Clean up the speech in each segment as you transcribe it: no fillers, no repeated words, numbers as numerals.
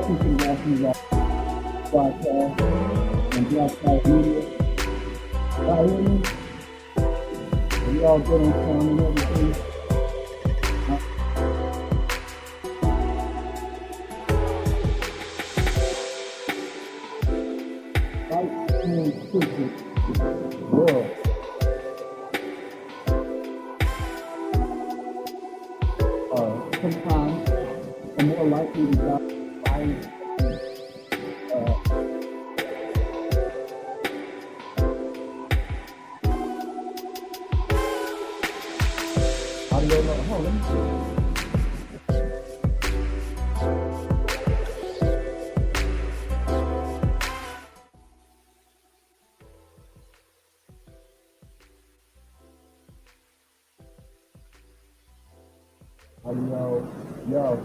Seeking Refuge podcast and Black Power Media. Y'all hear me? Are you all good on sound and everything? Light and secret world. Sometimes are more likely to die violent. Audio, hold on, let me see. Yo.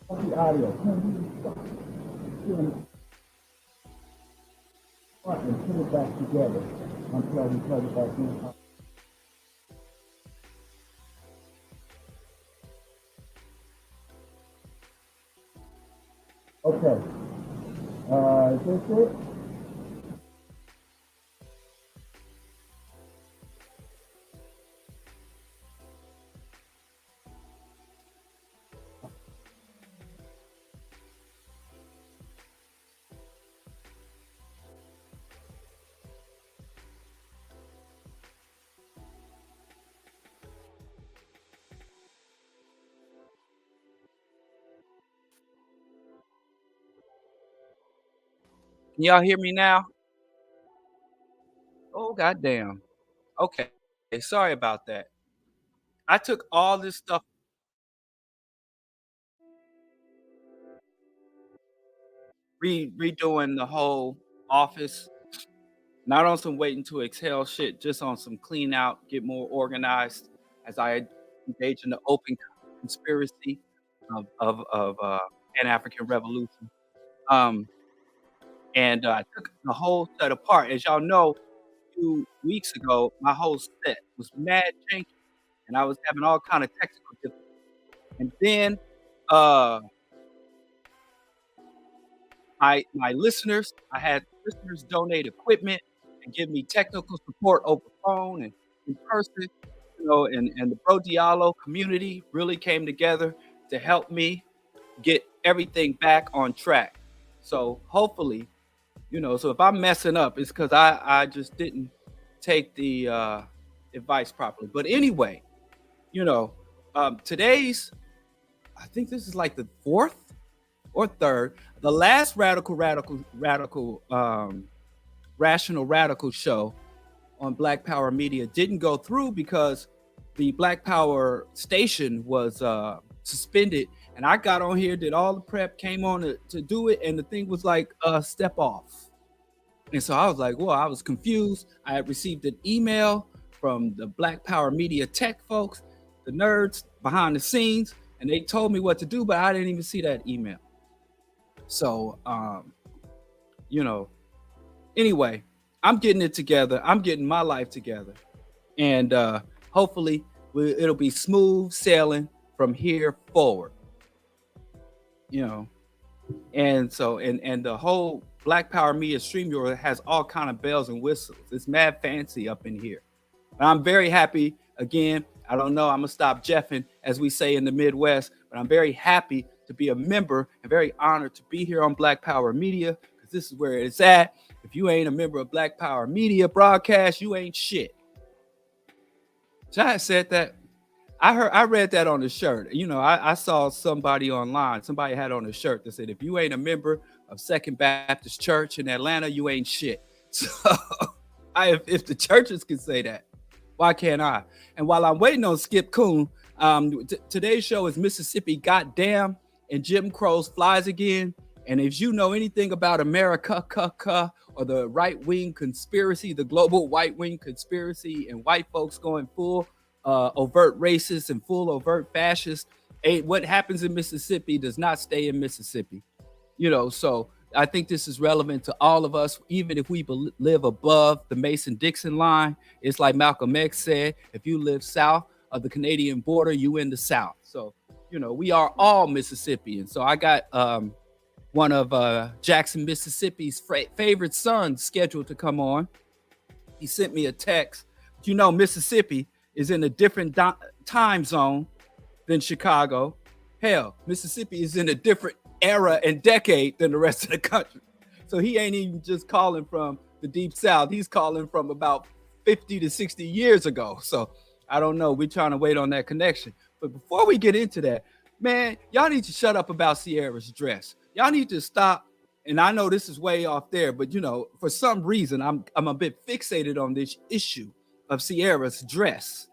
What's the audio? And put it back together until we plug it back in. Okay. Is this it? Can y'all hear me now? Oh, goddamn. Okay. Sorry about that. I took all this stuff, redoing the whole office, not on some waiting to exhale shit, just on some clean out, get more organized as I engage in the open conspiracy of an African revolution. Um, and I took the whole set apart. As y'all know, 2 weeks ago, my whole set was mad janky, and I was having all kind of technical difficulties. And then my listeners, I had listeners donate equipment and give me technical support over phone and in person, and the Bro Diallo community really came together to help me get everything back on track. So hopefully, so if I'm messing up, it's because I just didn't take the advice properly. But anyway, today's, I think this is like the fourth or third, the last rational radical show on Black Power Media didn't go through because the Black Power station was suspended, and I got on here, did all the prep, came on to do it, and the thing was like step off. And so I was like, well, I was confused. I had received an email from the Black Power Media tech folks, the nerds behind the scenes, and they told me what to do, but I didn't even see that email. So, anyway, I'm getting it together. I'm getting my life together. And hopefully it'll be smooth sailing from here forward. And so, and the whole Black Power Media StreamYard has all kind of bells and whistles. It's mad fancy up in here. And I'm very happy, again, I don't know, I'm going to stop jeffing, as we say in the Midwest, but I'm very happy to be a member and very honored to be here on Black Power Media, because this is where it's at. If you ain't a member of Black Power Media broadcast, you ain't shit. So I said that. I read that on the shirt. I saw somebody online. Somebody had on a shirt that said, if you ain't a member of Second Baptist Church in Atlanta, you ain't shit. So if the churches can say that, why can't I? And while I'm waiting on Skip Coon, today's show is Mississippi Goddamn and Jim Crow's Flies Again. And if you know anything about America, or the right-wing conspiracy, the global white-wing conspiracy, and white folks going full overt racist and full overt fascist, what happens in Mississippi does not stay in Mississippi. So I think this is relevant to all of us, even if we live above the Mason-Dixon line. It's like Malcolm X said, if you live south of the Canadian border, you in the South. So, we are all Mississippians. So I got one of Jackson, Mississippi's favorite sons scheduled to come on. He sent me a text. Mississippi is in a different time zone than Chicago. Hell, Mississippi is in a different era and decade than the rest of the country. So he ain't even just calling from the deep South. He's calling from about 50 to 60 years ago. So I don't know. We're trying to wait on that connection. But before we get into that, man, y'all need to shut up about Sierra's dress. Y'all need to stop. And I know this is way off there, but for some reason, I'm a bit fixated on this issue of Sierra's dress,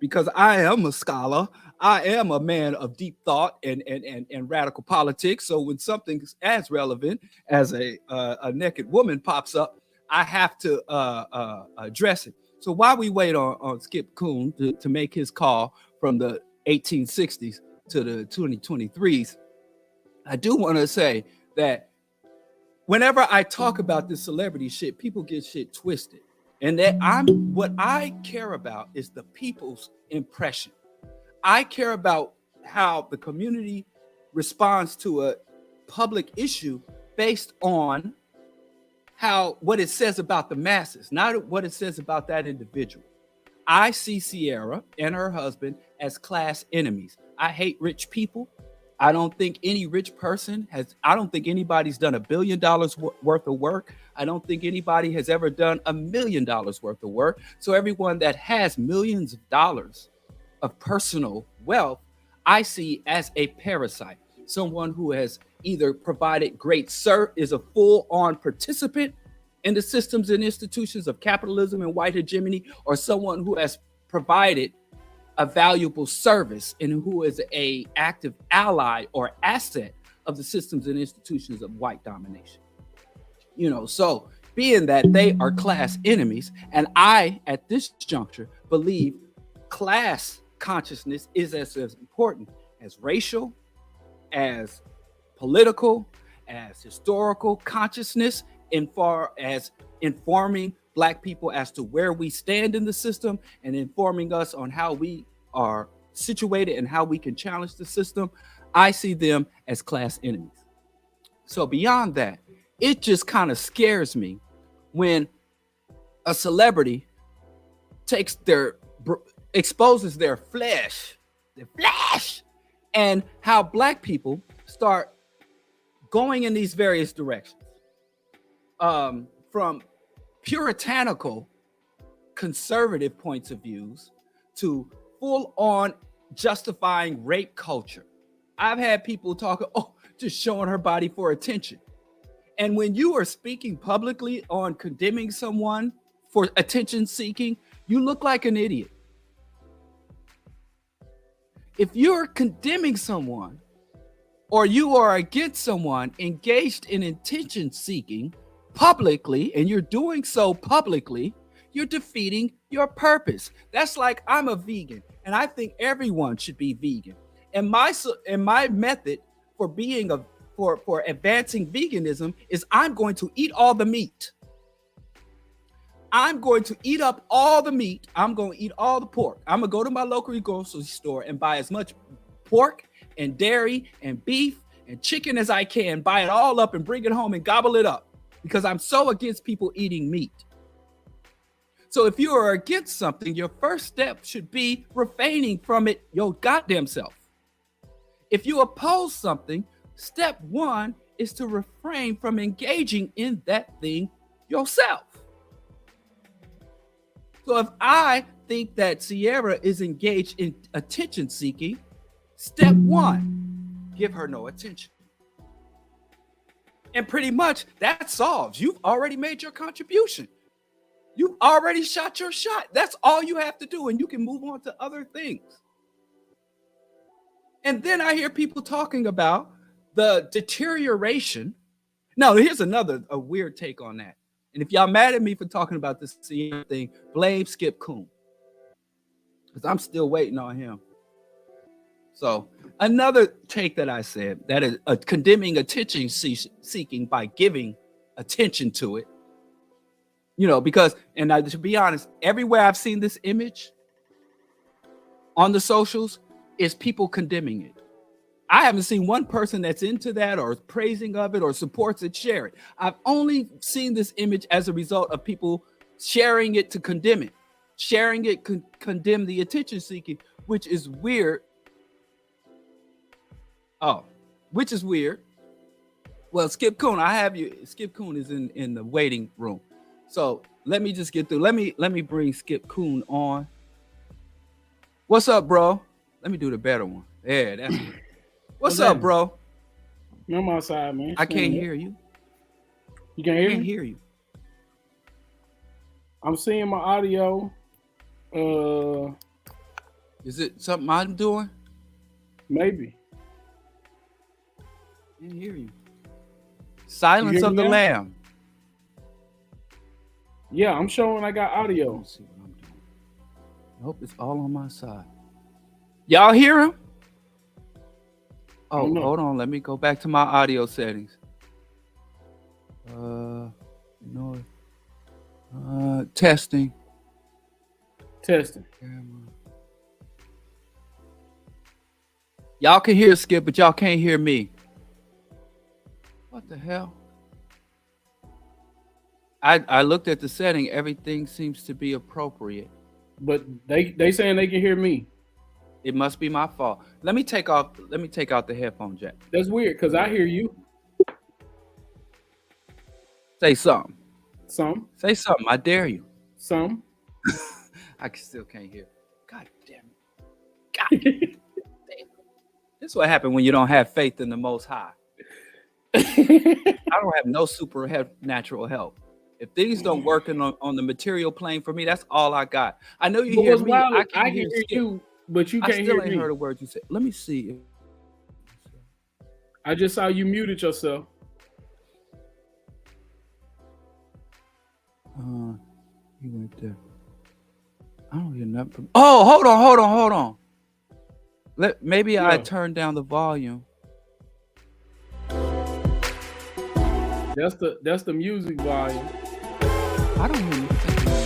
because I am a scholar. I am a man of deep thought and radical politics. So when something as relevant as a naked woman pops up, I have to address it. So while we wait on Skip Coon to make his call from the 1860s to the 2023s, I do want to say that whenever I talk about this celebrity shit, people get shit twisted. And that what I care about is the people's impression. I care about how the community responds to a public issue based on what it says about the masses, not what it says about that individual. I see Sierra and her husband as class enemies. I hate rich people. I don't think any rich person I don't think anybody's done $1 billion worth of work. I don't think anybody has ever done $1 million worth of work. So everyone that has millions of dollars of personal wealth, I see as a parasite, someone who has either provided great is a full-on participant in the systems and institutions of capitalism and white hegemony, or someone who has provided a valuable service and who is a active ally or asset of the systems and institutions of white domination. So being that they are class enemies, and I, at this juncture, believe class consciousness is as important as racial, as political, as historical consciousness, in far as informing Black people as to where we stand in the system and informing us on how we are situated and how we can challenge the system. I see them as class enemies. So beyond that, it just kind of scares me when a celebrity exposes their flesh, and how Black people start going in these various directions. From puritanical conservative points of views to full-on justifying rape culture. I've had people talking, just showing her body for attention. And when you are speaking publicly on condemning someone for attention seeking, you look like an idiot. If you're condemning someone or you are against someone engaged in attention seeking publicly, and you're doing so publicly, you're defeating your purpose. That's like, I'm a vegan and I think everyone should be vegan. And my method for being for advancing veganism is I'm going to eat all the meat. I'm going to eat up all the meat. I'm going to eat all the pork. I'm going to go to my local grocery store and buy as much pork and dairy and beef and chicken as I can, buy it all up and bring it home and gobble it up, because I'm so against people eating meat. So if you are against something, your first step should be refraining from it your goddamn self. If you oppose something, step one is to refrain from engaging in that thing yourself. So if I think that Sierra is engaged in attention seeking, step one, give her no attention. And pretty much that solves. You've already made your contribution. You've already shot your shot. That's all you have to do, and you can move on to other things. And then I hear people talking about the deterioration. Now, here's a weird take on that. And if y'all mad at me for talking about this thing, blame Skip Coon, because I'm still waiting on him. So another take that I said that is condemning attention seeking by giving attention to it. Because to be honest, everywhere I've seen this image on the socials is people condemning it. I haven't seen one person that's into that or praising of it or supports it share it. I've only seen this image as a result of people sharing it to condemn it. Sharing it condemn the attention seeking, which is weird. Which is weird. Well, Skip Coon, I have you. Skip Coon is in the waiting room. So let me just get through. Let me bring Skip Coon on. What's up, bro? Let me do the better one. Yeah, that's it. What's up, bro? I'm outside, man. I can't hear you. You can't hear me? I can't hear you. I'm seeing my audio. Is it something I'm doing? Maybe. I can't hear you. Silence of the Lamb. Yeah, I'm showing I got audio. Let's see what I'm doing. I hope it's all on my side. Y'all hear him? Oh, hold on. Let me go back to my audio settings. Testing. Y'all can hear Skip, but y'all can't hear me. What the hell? I looked at the setting. Everything seems to be appropriate. But they saying they can hear me. It must be my fault. Let me take out the headphone jack. That's weird because I hear you. Say something. Say something. I dare you. I still can't hear. God damn it. God damn it. This is what happens when you don't have faith in the Most High. I don't have no supernatural help. If things don't work on the material plane for me, that's all I got. I know you hear me. I can hear you, but you can't hear me. I still ain't heard a word you said. Let me see. I just saw you muted yourself. You went there. I don't hear nothing from. Oh, hold on. Maybe I turned down the volume. That's the music volume. I don't hear anything.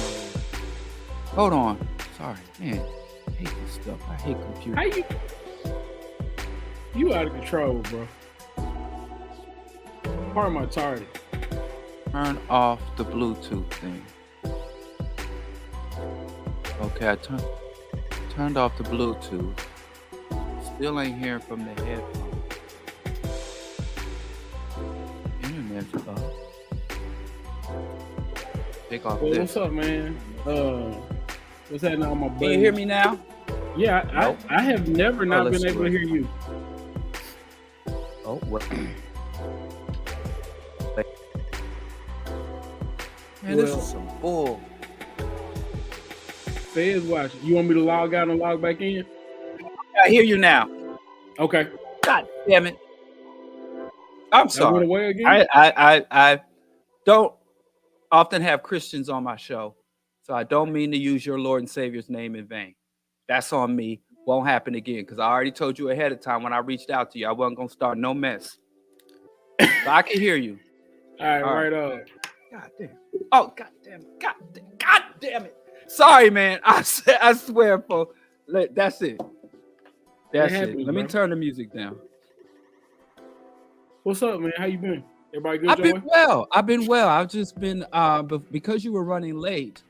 Hold on. Sorry, man. I hate this stuff. I hate computers. You out of control, bro. Part of my tardy. Turn off the Bluetooth thing. Okay, I turned off the Bluetooth. Still ain't hearing from the headphone. Internet's up. Take off this. What's up, man? What's happening on my buddy? Can you hear me now? Yeah, nope. I have never not been able to hear you. Oh, what? Man, this is some bull. Feds watching. You want me to log out and log back in? I hear you now. Okay. God damn it. I'm sorry. Went away again? I don't often have Christians on my show, so I don't mean to use your Lord and Savior's name in vain. That's on me. Won't happen again because I already told you ahead of time when I reached out to you I wasn't gonna start no mess. So I can hear you. All right, right on. God damn. Oh, God damn it. God damn it. Sorry, man. I swear, folks. That's it. That's it. Let me turn the music down. What's up, man? How you been? Everybody good? I've been well. I've just been because you were running late.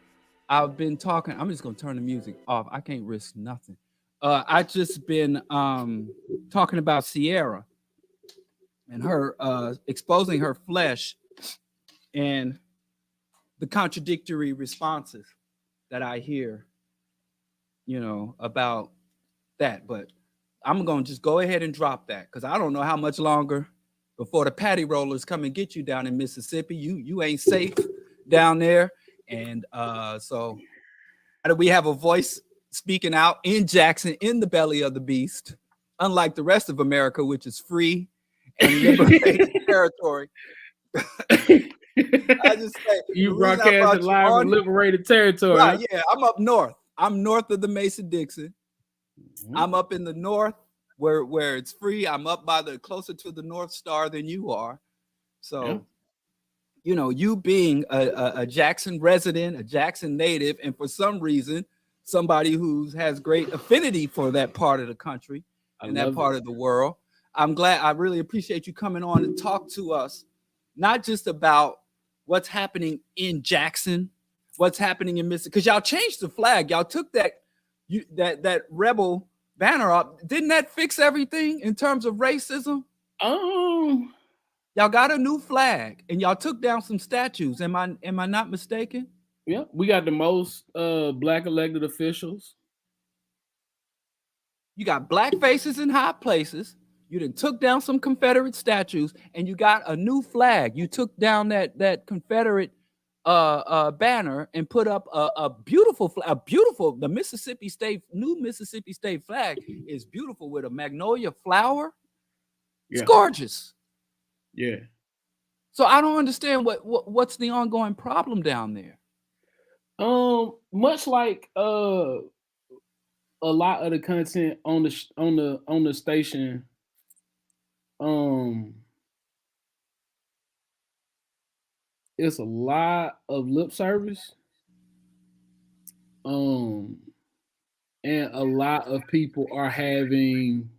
I've been talking. I'm just gonna turn the music off. I can't risk nothing. I just been talking about Sierra and her exposing her flesh and the contradictory responses that I hear, about that. But I'm going to just go ahead and drop that because I don't know how much longer before the patty rollers come and get you down in Mississippi. You ain't safe down there. And so we have a voice speaking out in Jackson, in the belly of the beast, unlike the rest of America, which is free and liberated territory. I just say you broadcasted live on liberated territory. Right, yeah, I'm up north. I'm north of the Mason-Dixon. Mm-hmm. I'm up in the north where it's free. I'm up by the closer to the North Star than you are. So, you being a Jackson resident, a Jackson native, and for some reason, somebody who has great affinity for that part of the country and that part of the world, I'm glad. I really appreciate you coming on and talk to us, not just about what's happening in Jackson, what's happening in Mississippi, because y'all changed the flag. Y'all took that rebel banner up. Didn't that fix everything in terms of racism? Y'all got a new flag and y'all took down some statues. Am I not mistaken? Yeah, we got the most black elected officials. You got black faces in high places. You done took down some Confederate statues, and you got a new flag. You took down that Confederate banner and put up a beautiful the new Mississippi State flag is beautiful with a magnolia flower. It's gorgeous. Yeah. So I don't understand what's the ongoing problem down there. Much like a lot of the content on the station, it's a lot of lip service, and a lot of people are having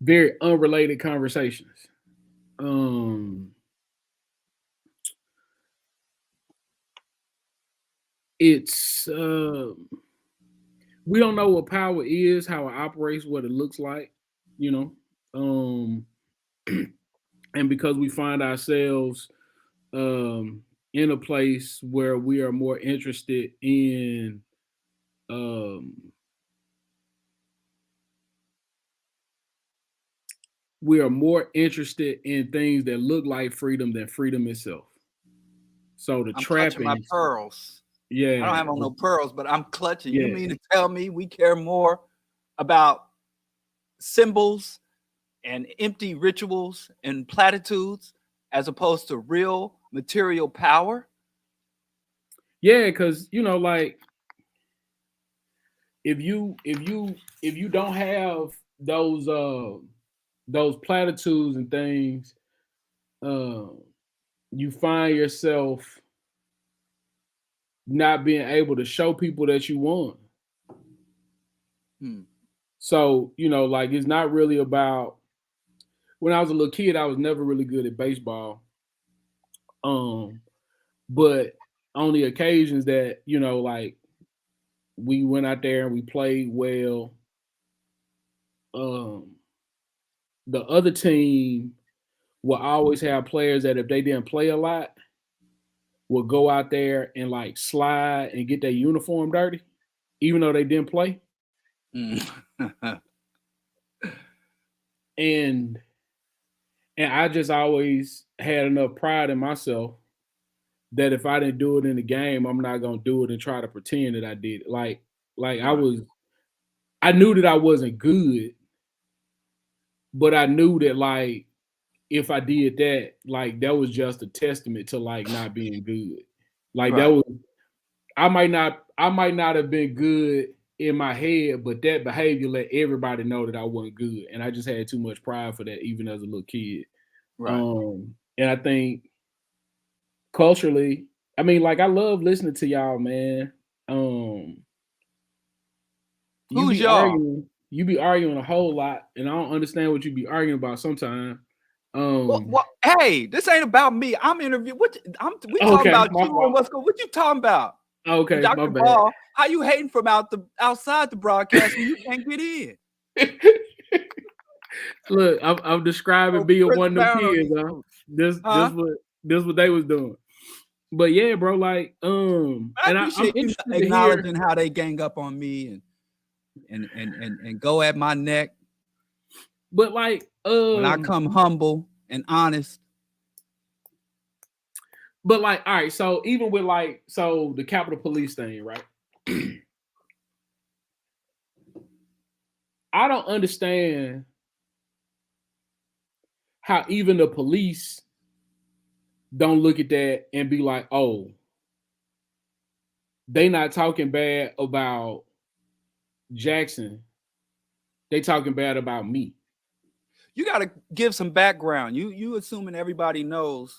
very unrelated conversations. It's we don't know what power is, how it operates, what it looks like, and because we find ourselves in a place where we are more interested in things that look like freedom than freedom itself. So I'm clutching my pearls. Yeah, I don't have on no pearls, but I'm clutching. Yeah. You mean to tell me we care more about symbols and empty rituals and platitudes as opposed to real material power? Yeah, because like if you don't have those platitudes and things, you find yourself not being able to show people that you won. So, like it's not really about, when I was a little kid, I was never really good at baseball. But on the occasions that, like we went out there and we played well, the other team will always have players that if they didn't play a lot, will go out there and like slide and get their uniform dirty, even though they didn't play. And I just always had enough pride in myself that if I didn't do it in the game, I'm not gonna do it and try to pretend that I did it. Like I knew that I wasn't good, but I knew that like if I did that, like that was just a testament to like not being good. Like that was, I might not have been good in my head, but that behavior let everybody know that I wasn't good, and I just had too much pride for that, even as a little kid. Right. And I think culturally, I mean, like I love listening to y'all, man. Who's y'all? You be arguing a whole lot, and I don't understand what you be arguing about sometimes. Hey, this ain't about me. I'm interviewing. We talking about you and what's going. What you talking about? Okay, Dr. Ball, how you hating from outside the broadcast when you can't get in? Look, I'm describing being one of them kids. This what they was doing. But yeah, bro, like I appreciate you acknowledging how they gang up on me and go at my neck. But like when I come humble and honest. But like, all right, so even with like, so the Capitol Police thing, right? I don't understand how even the police don't look at that and be like, oh, they not talking bad about Jackson, they talking bad about me. You got to give some background. You assuming everybody knows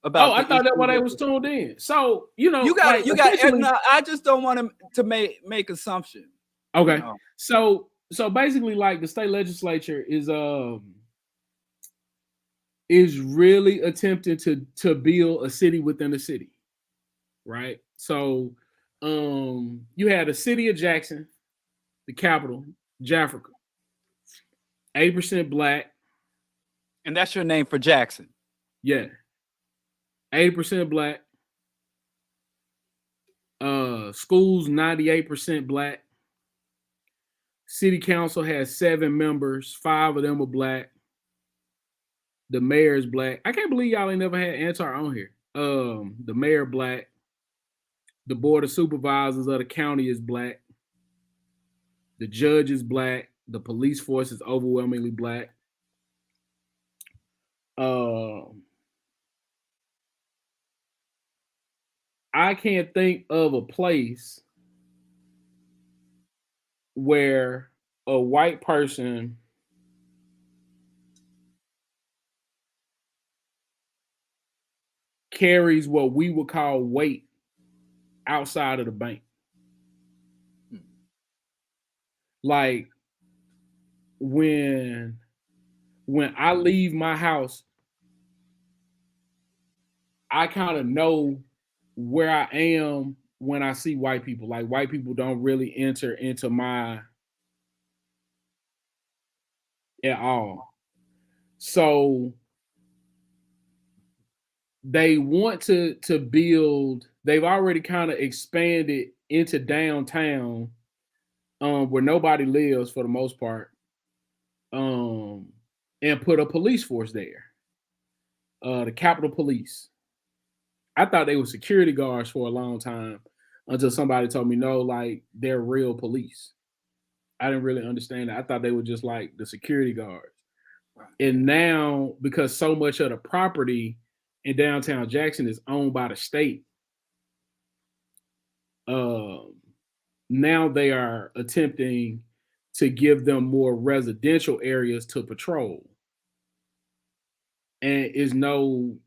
about I the thought that's why issue. they was tuned in. So you know, You got like it. You got. essentially, No, I just don't want to make assumption. okay. You know? So basically, like the state legislature is really attempting to build a city within a city, right? So you had the city of Jackson, the capital, Jafrica, 80% black. And that's your name for Jackson. Yeah. 80% black. Schools 98% black. City council has 7 members, 5 of them are black. The mayor is black. I can't believe y'all ain't never had Antar on here. The mayor black. The board of supervisors of the county is black. The judge is black. The police force is overwhelmingly black. I can't think of a place where a white person carries what we would call weight outside of the bank. Like when I leave my house, I kind of know where I am when I see white people. Like white people don't really enter into my at all. So they want to build, they've already kind of expanded into downtown where nobody lives for the most part, and put a police force there. The Capitol Police. I thought they were security guards for a long time until somebody told me no, like they're real police. I didn't really understand that. I thought they were just like the security guards. And now, because so much of the property in downtown Jackson is owned by the state, now they are attempting to give them more residential areas to patrol. And it's no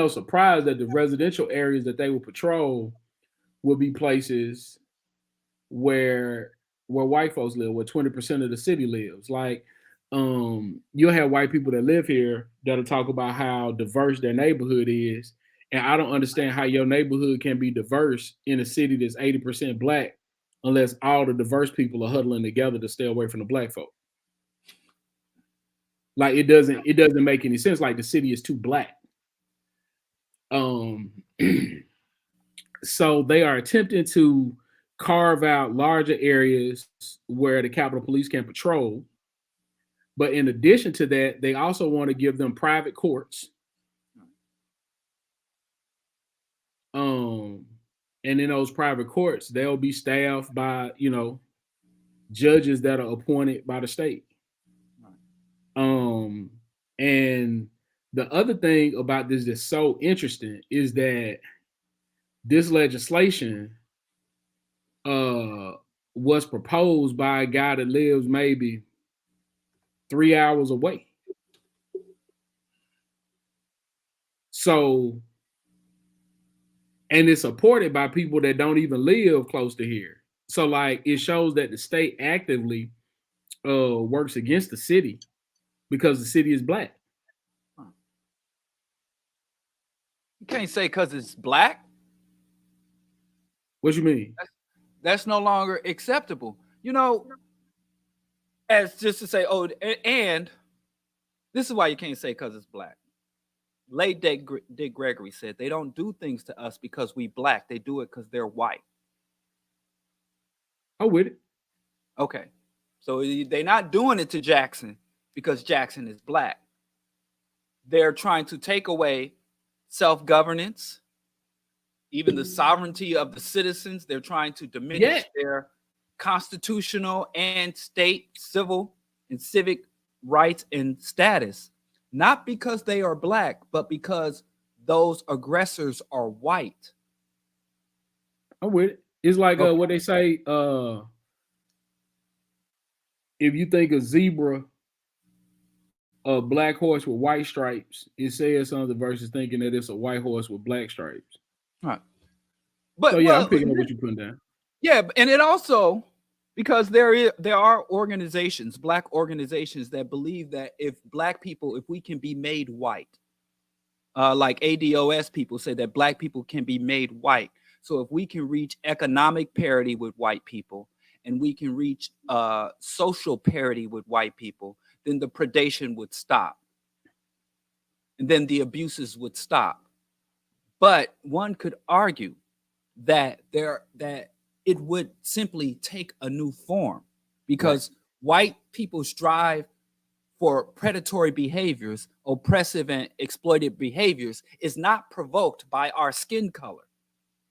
surprise that the residential areas that they will patrol will be places where white folks live, where 20% of the city lives. Like you'll have white people that live here that'll talk about how diverse their neighborhood is. And I don't understand how your neighborhood can be diverse in a city that's 80% black unless all the diverse people are huddling together to stay away from the black folk. Like it doesn't make any sense. Like the city is too black. So they are attempting to carve out larger areas where the Capitol Police can patrol. But in addition to that, they also want to give them private courts. And in those private courts, they'll be staffed by, judges that are appointed by the state. And the other thing about this that's so interesting is that this legislation was proposed by a guy that lives maybe 3 hours away. So, and it's supported by people that don't even live close to here. So, like, it shows that the state actively works against the city because the city is black. You can't say because it's black. What you mean? That's no longer acceptable. As just to say, and this is why you can't say because it's black. Late Dick Gregory said they don't do things to us because we black. They do it because they're white. I'm with it. Okay. So they're not doing it to Jackson because Jackson is black. They're trying to take away self-governance, even the sovereignty of the citizens. They're trying to diminish their constitutional and state civil and civic rights and status. Not because they are black, but because those aggressors are white. I'm with it. It's like Okay. what they say, if you think a zebra, a black horse with white stripes, it says something versus thinking that it's a white horse with black stripes. Right. So But yeah, I'm well, picking up what you're putting down. yeah, and it also because there are organizations, black organizations that believe that if black people, if we can be made white, like ADOS people say that black people can be made white. So if we can reach economic parity with white people and we can reach social parity with white people, then the predation would stop. And then the abuses would stop. But one could argue that it would simply take a new form because white people strive for predatory behaviors, oppressive and exploitive behaviors is not provoked by our skin color.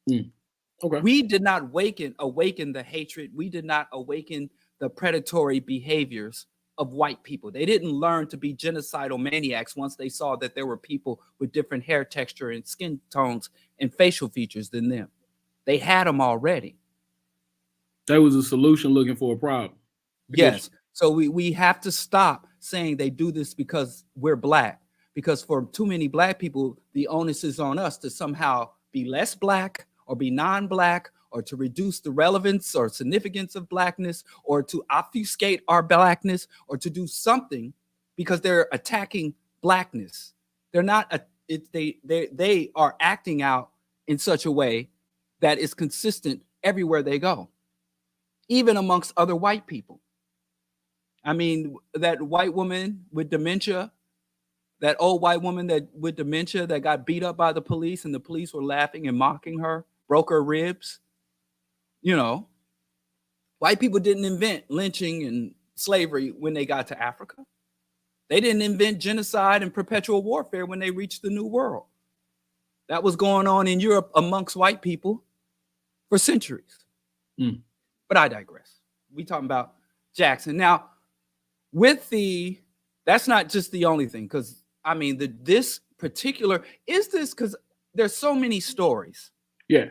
Okay. We did not awaken the hatred. We did not awaken the predatory behaviors of white people. They didn't learn to be genocidal maniacs once they saw that there were people with different hair texture and skin tones and facial features than them. They had them already. That was a solution looking for a problem. Yes. So we have to stop saying they do this because we're black. Because for too many black people, the onus is on us to somehow be less black or be non-black or to reduce the relevance or significance of blackness or to obfuscate our blackness or to do something because they're attacking blackness. They're not, they are acting out in such a way that is consistent everywhere they go, even amongst other white people. I mean, that white woman with dementia, that old white woman that with dementia that got beat up by the police and the police were laughing and mocking her, broke her ribs. You know, white people didn't invent lynching and slavery when they got to Africa. They didn't invent genocide and perpetual warfare when they reached the New World. That was going on in Europe amongst white people for centuries. But I digress. We talking about Jackson. Now, that's not just the only thing, because I mean, this particular is this because there's so many stories. Yeah.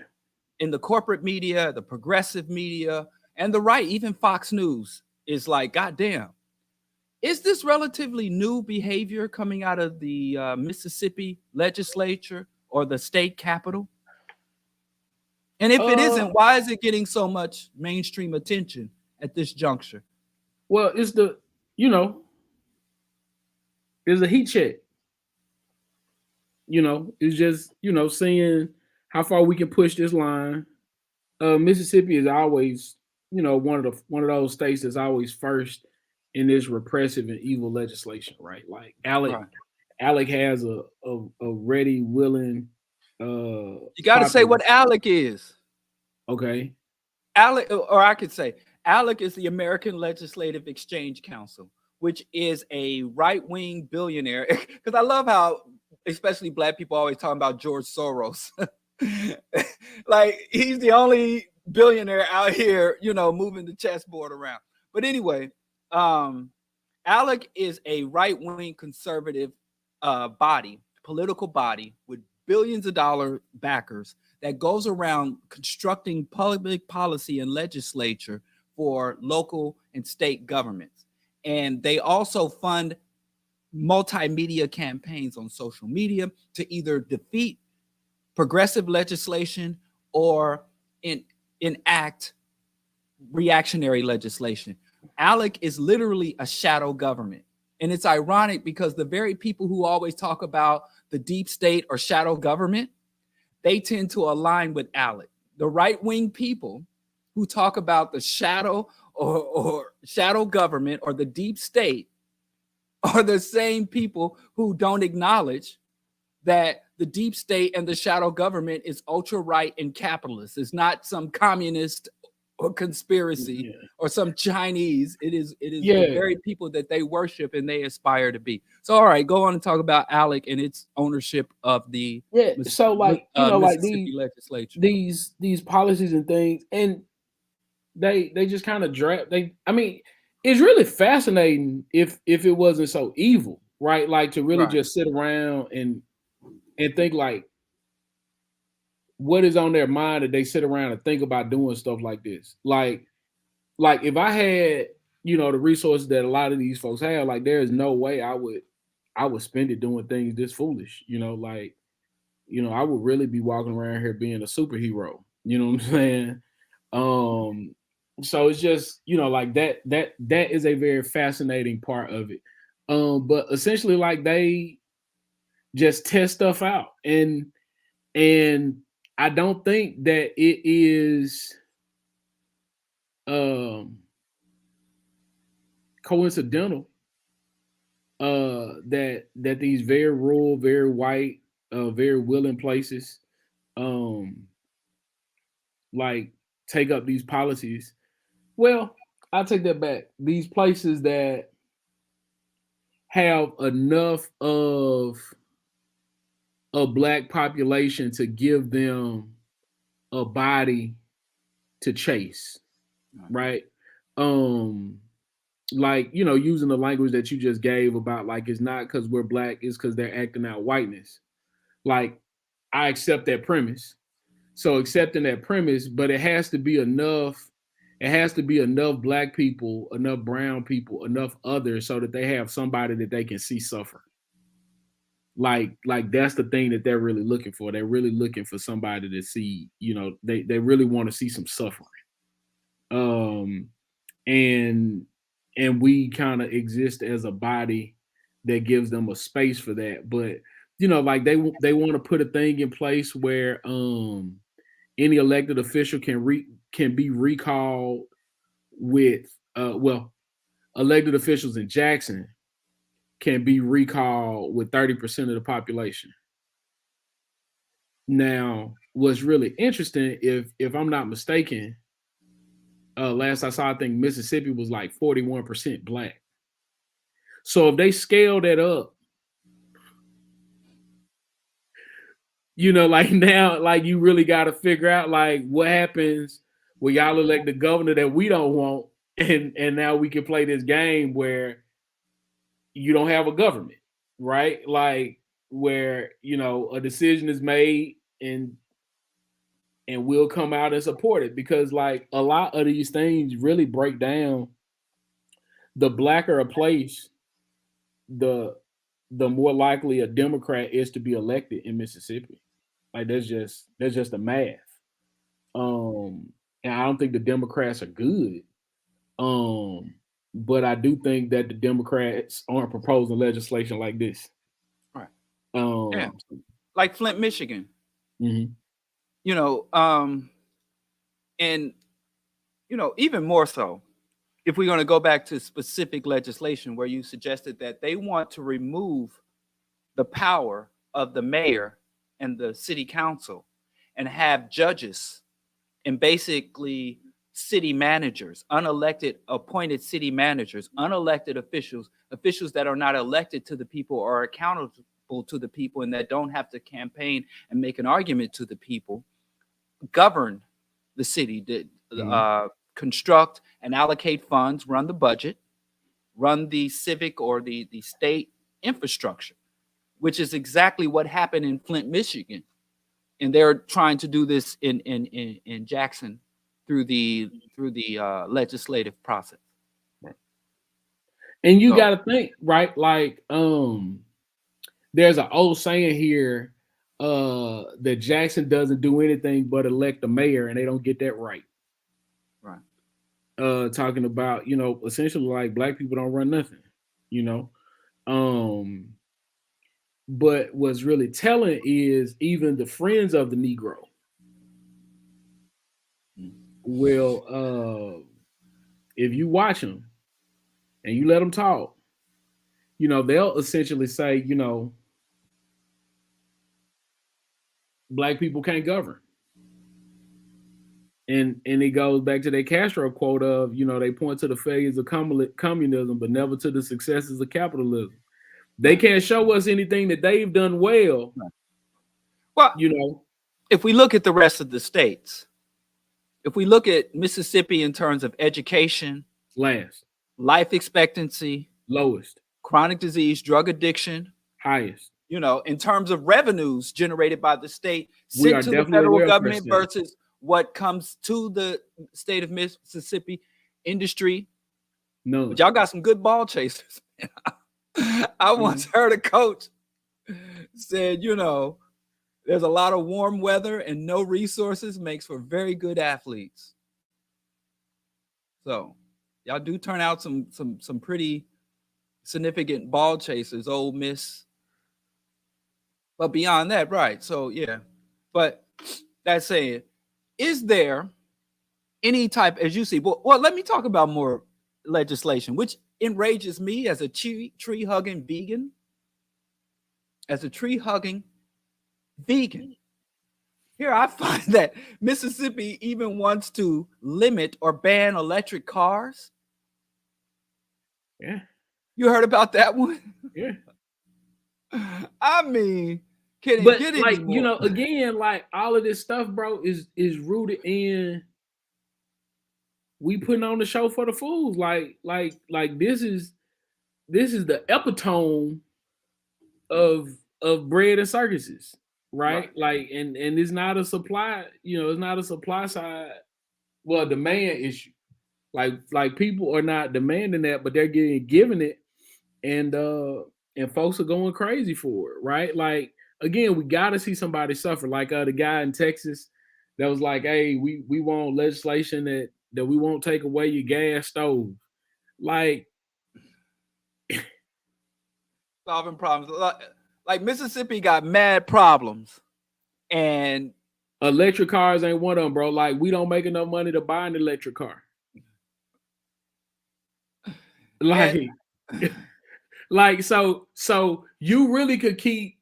In the corporate media, the progressive media, and the right, even Fox News is like, goddamn, is this relatively new behavior coming out of the Mississippi legislature or the state capitol? And if it isn't, why is it getting so much mainstream attention at this juncture? Well, it's there's a heat check. It's just, seeing how far we can push this line. Mississippi is always, one of those states that's always first in this repressive and evil legislation, right? Like ALEC has a ready, willing. You got to say what ALEC is. Okay. ALEC, or I could say ALEC is the American Legislative Exchange Council, which is a right-wing billionaire. Because I love how, especially black people, always talking about George Soros. Like he's the only billionaire out here, moving the chessboard around. But anyway, ALEC is a right-wing conservative political body with billions of dollar backers that goes around constructing public policy and legislature for local and state governments. And they also fund multimedia campaigns on social media to either defeat progressive legislation or enact reactionary legislation. ALEC is literally a shadow government. And it's ironic because the very people who always talk about the deep state or shadow government, they tend to align with ALEC. The right-wing people who talk about the shadow or shadow government or the deep state are the same people who don't acknowledge that the deep state and the shadow government is ultra right and capitalist. It's not some communist or conspiracy or some Chinese. It is the very people that they worship and they aspire to be. So, all right, go on and talk about ALEC and its ownership of the Mississippi legislature. These policies and things, and they just kind of draft. It's really fascinating if it wasn't so evil, right? Like to really just sit around and think like what is on their mind that they sit around and think about doing stuff like this? Like if I had, you know, the resources that a lot of these folks have, like there is no way I would spend it doing things this foolish. You know, like, you know, I would really be walking around here being a superhero. You know what I'm saying? So it's just, you know, like that is a very fascinating part of it. But essentially, like, they just test stuff out, and I don't think that it is coincidental that these very rural, very white, very willing places like take up these policies. Well, I'll take that back. These places that have enough of a black population to give them a body to chase, right? Like, you know, using the language that you just gave about, like, it's not because we're black, it's because they're acting out whiteness. Like, I accept that premise. So accepting that premise, but it has to be enough. It has to be enough black people, enough brown people, enough others, so that they have somebody that they can see suffer. Like that's the thing that they're really looking for. They're really looking for somebody to see, you know, they really want to see some suffering. And we kind of exist as a body that gives them a space for that. But, you know, like they want to put a thing in place where any elected official can be recalled with elected officials in Jackson can be recalled with 30% of the population. Now, what's really interesting, if I'm not mistaken, last I saw, I think Mississippi was like 41% black. So if they scale that up, you know, like now, like you really got to figure out like what happens when y'all elect the governor that we don't want, and now we can play this game where you don't have a government, right? Like where, you know, a decision is made and we'll come out and support it, because like a lot of these things really break down the blacker a place, the more likely a Democrat is to be elected in Mississippi. Like that's just the math. And I don't think the Democrats are good. But I do think that the Democrats aren't proposing legislation like this. Right. Yeah. Like Flint, Michigan. Mm-hmm. You know, and you know, even more so, if we're going to go back to specific legislation where you suggested that they want to remove the power of the mayor and the city council and have judges and basically city managers, unelected appointed city managers, unelected officials that are not elected to the people or accountable to the people and that don't have to campaign and make an argument to the people, govern the city, construct and allocate funds, run the budget, run the civic or the state infrastructure, which is exactly what happened in Flint, Michigan. And they're trying to do this in Jackson through the legislative process. Right. And you got to think, right? Like, there's an old saying here that Jackson doesn't do anything but elect the mayor, and they don't get that right. Right. Talking about, you know, essentially like black people don't run nothing, you know. But what's really telling is even the friends of the Negro will, if you watch them and you let them talk, you know, they'll essentially say, you know, black people can't govern. And it goes back to that Castro quote of, you know, they point to the failures of communism, but never to the successes of capitalism. They can't show us anything that they've done well. Well, you know, if we look at the rest of the states, if we look at Mississippi in terms of education, last, life expectancy, lowest, chronic disease, drug addiction, highest, you know, in terms of revenues generated by the state We sent are to the definitely a federal welfare government state. versus what comes to the state of Mississippi industry. No. But y'all got some good ball chasers. I once heard a coach said, you know, there's a lot of warm weather and no resources makes for very good athletes. So y'all do turn out some pretty significant ball chasers, Ole Miss. But beyond that, right? So yeah. But that saying, is there any type, as you see? Well, let me talk about more legislation, which enrages me as a tree hugging vegan. As a tree hugging vegan. Here I find that Mississippi even wants to limit or ban electric cars. Yeah. You heard about that one? Yeah. I mean, can it But get like, any more? you know, again, like all of this stuff, bro, is rooted in we putting on the show for the fools. Like this is the epitome of bread and circuses, right? Like, and it's not a supply, you know, it's not a supply side, well, demand issue. Like people are not demanding that, but they're getting given it, and folks are going crazy for it, right? Like, again, we gotta see somebody suffer. Like the guy in Texas that was like, hey, we want legislation that we won't take away your gas stove. Like, solving problems. Like Mississippi got mad problems, and electric cars ain't one of them, bro. Like, we don't make enough money to buy an electric car. Like, like so you really could keep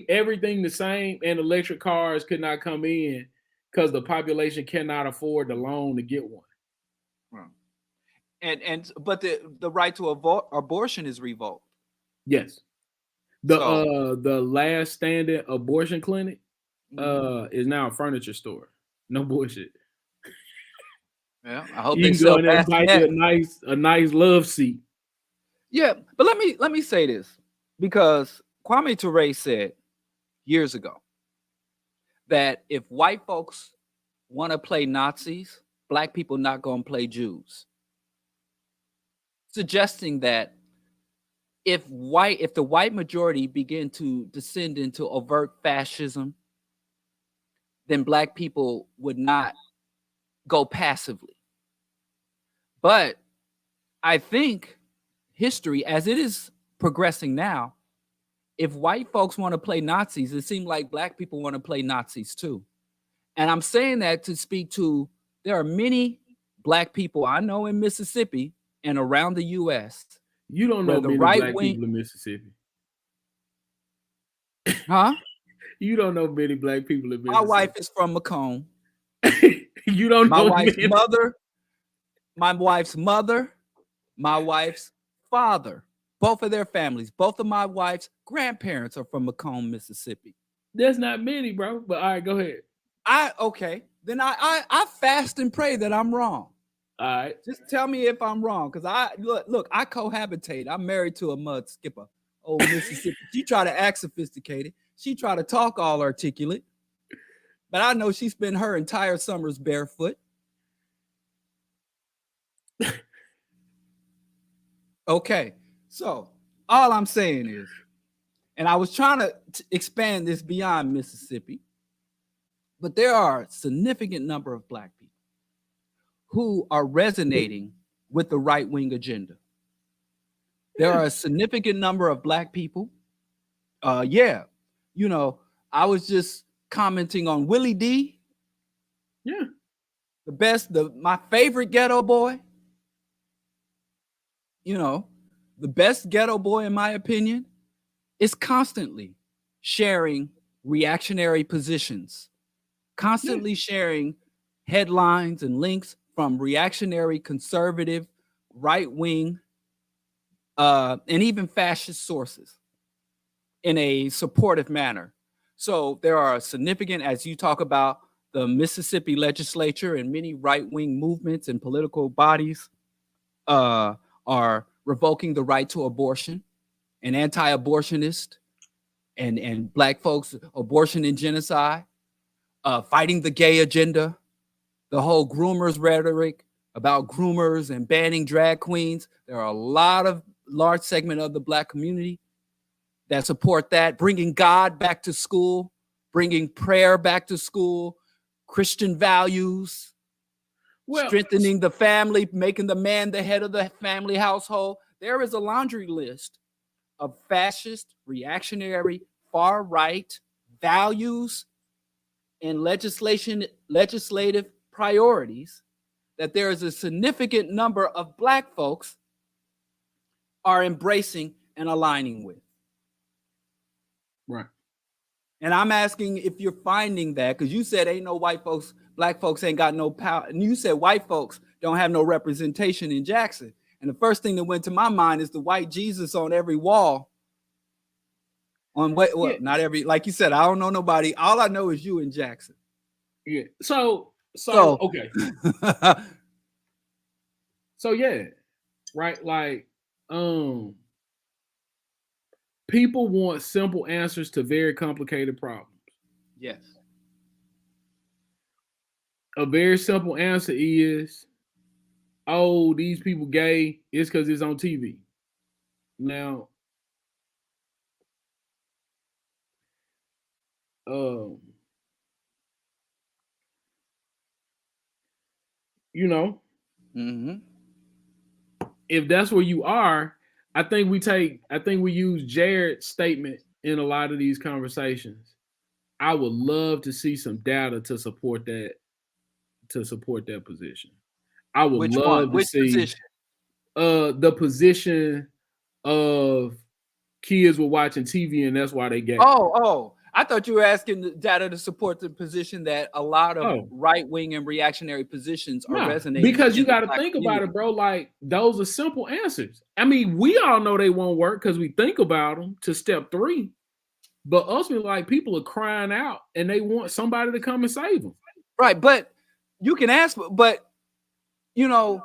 everything the same, and electric cars could not come in because the population cannot afford the loan to get one. But the right to abortion is revoked. Yes. The last standing abortion clinic is now a furniture store. No bullshit. Yeah, I hope you they can go sell in there and buy you a nice love seat. Yeah, but let me say this, because Kwame Ture said years ago that if white folks want to play Nazis, black people not going to play Jews. Suggesting that if the white majority begin to descend into overt fascism, then black people would not go passively. But I think history, as it is progressing now, if white folks want to play Nazis, it seems like black people want to play Nazis too. And I'm saying that to speak to, there are many black people I know in Mississippi and around the U.S. You don't know many black people in Mississippi. Huh? You don't know many black people in Mississippi. My wife is from Macomb. You don't know my wife's mother, my wife's father, both of their families, both of my wife's grandparents are from Macomb, Mississippi. That's not many, bro. But all right, go ahead. Then I fast and pray that I'm wrong. All right. Just tell me if I'm wrong, because I cohabitate. I'm married to a mud skipper, old Mississippi. She try to act sophisticated. She try to talk all articulate. But I know she spent her entire summers barefoot. Okay, so all I'm saying is, and I was trying to expand this beyond Mississippi, but there are a significant number of black people who are resonating with the right-wing agenda. There are a significant number of black people. You know, I was just commenting on Willie D. Yeah. My favorite ghetto boy. You know, the best ghetto boy, in my opinion, is constantly sharing reactionary positions, constantly sharing headlines and links from reactionary, conservative, right-wing, and even fascist sources in a supportive manner. So there are significant, as you talk about the Mississippi legislature and many right-wing movements and political bodies are revoking the right to abortion, and anti-abortionist and black folks, abortion and genocide, fighting the gay agenda, the whole groomers rhetoric about groomers and banning drag queens. There are a lot of large segment of the black community that support that, bringing God back to school, bringing prayer back to school, Christian values, strengthening the family, making the man the head of the family household. There is a laundry list of fascist, reactionary, far-right values and legislative priorities that there is a significant number of black folks are embracing and aligning with. Right. And I'm asking if you're finding that, because you said ain't no white folks, black folks ain't got no power. And you said white folks don't have no representation in Jackson. And the first thing that went to my mind is the white Jesus on every wall. On what? Well, not every, like you said, I don't know nobody. All I know is you in Jackson. Yeah. So okay. So yeah, right. Like, people want simple answers to very complicated problems. Yes. A very simple answer is, oh, these people gay. It's because it's on TV. Now, you know, if that's where you are, I think we use Jared's statement in a lot of these conversations. I would love to see some data to support that position. I would love to see position? The position of kids were watching TV and that's why they gay. Oh, I thought you were asking the data to support the position that a lot of right-wing and reactionary positions are resonating. Because you got to think about it, bro. Like, those are simple answers. I mean, we all know they won't work because we think about them to step 3. But ultimately, like, people are crying out and they want somebody to come and save them. Right, but you can ask, but, you know,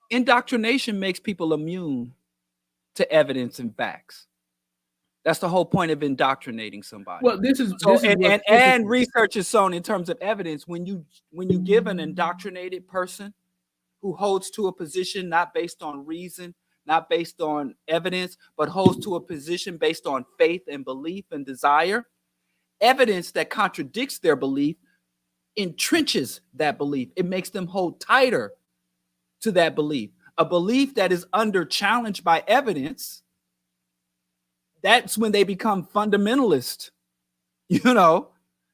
indoctrination makes people immune to evidence and facts. That's the whole point of indoctrinating somebody. Well, and research is shown in terms of evidence when you give an indoctrinated person who holds to a position not based on reason, not based on evidence, but holds to a position based on faith and belief and desire, evidence that contradicts their belief entrenches that belief. It makes them hold tighter to that belief. A belief that is under challenge by evidence, that's when they become fundamentalist, you know?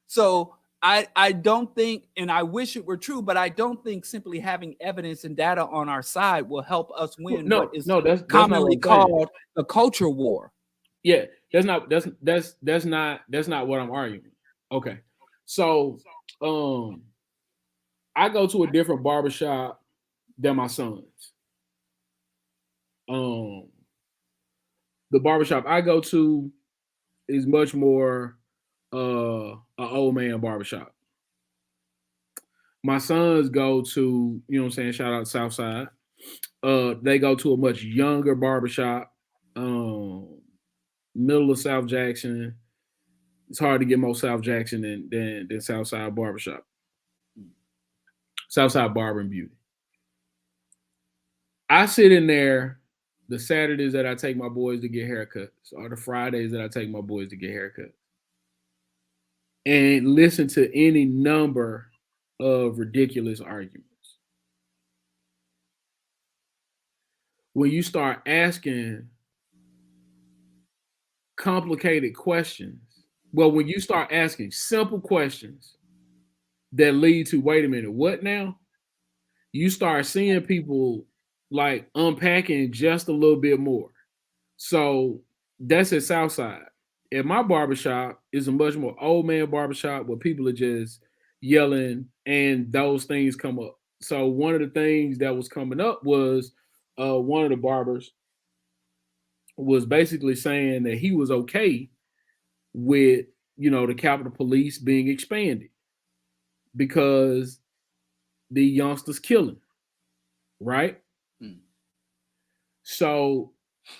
So I don't think, and I wish it were true, but I don't think simply having evidence and data on our side will help us win what is commonly called the culture war. Yeah, that's not what I'm arguing. Okay. So I go to a different barbershop than my son's. The barbershop I go to is much more an old man barbershop. My sons go to, you know what I'm saying, shout out Southside. They go to a much younger barbershop, middle of South Jackson. It's hard to get more South Jackson than Southside barbershop. Southside Barber and Beauty. I sit in there the Saturdays that I take my boys to get haircuts, or the Fridays that I take my boys to get haircuts, and listen to any number of ridiculous arguments. When you start asking complicated questions, when you start asking simple questions that lead to, wait a minute, what now? You start seeing people like unpacking just a little bit more. So that's at Southside. At my barbershop is a much more old man barbershop where people are just yelling and those things come up. So one of the things that was coming up was one of the barbers was basically saying that he was okay with, you know, the Capitol Police being expanded because the youngsters killing, right? So,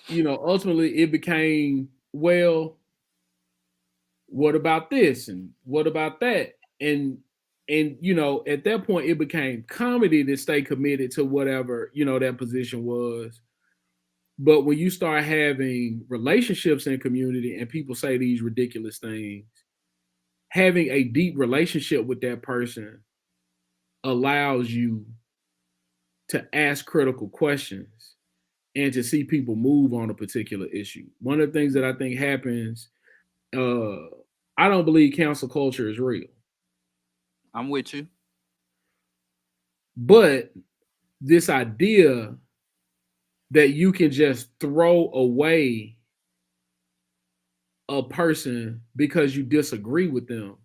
you know, ultimately it became, well, what about this and what about that? And at that point it became comedy to stay committed to whatever, that position was. But when you start having relationships in community and people say these ridiculous things, having a deep relationship with that person allows you to ask critical questions and to see people move on a particular issue. One of the things that I think happens, I don't believe cancel culture is real. I'm with you. But this idea that you can just throw away a person because you disagree with them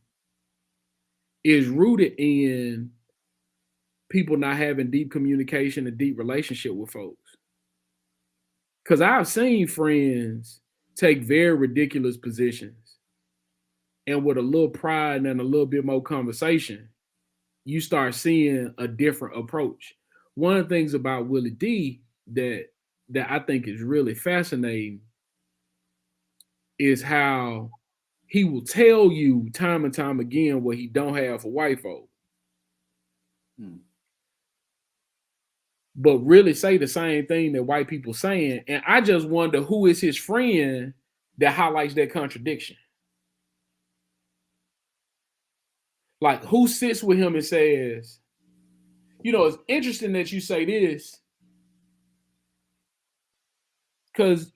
is rooted in people not having deep communication and deep relationship with folks. Because I've seen friends take very ridiculous positions, and with a little pride and a little bit more conversation, you start seeing a different approach. One of the things about Willie D that I think is really fascinating is how he will tell you time and time again what he don't have for white folk. But really say the same thing that white people saying. And I just wonder who is his friend that highlights that contradiction. Like, who sits with him and says, it's interesting that you say this, because,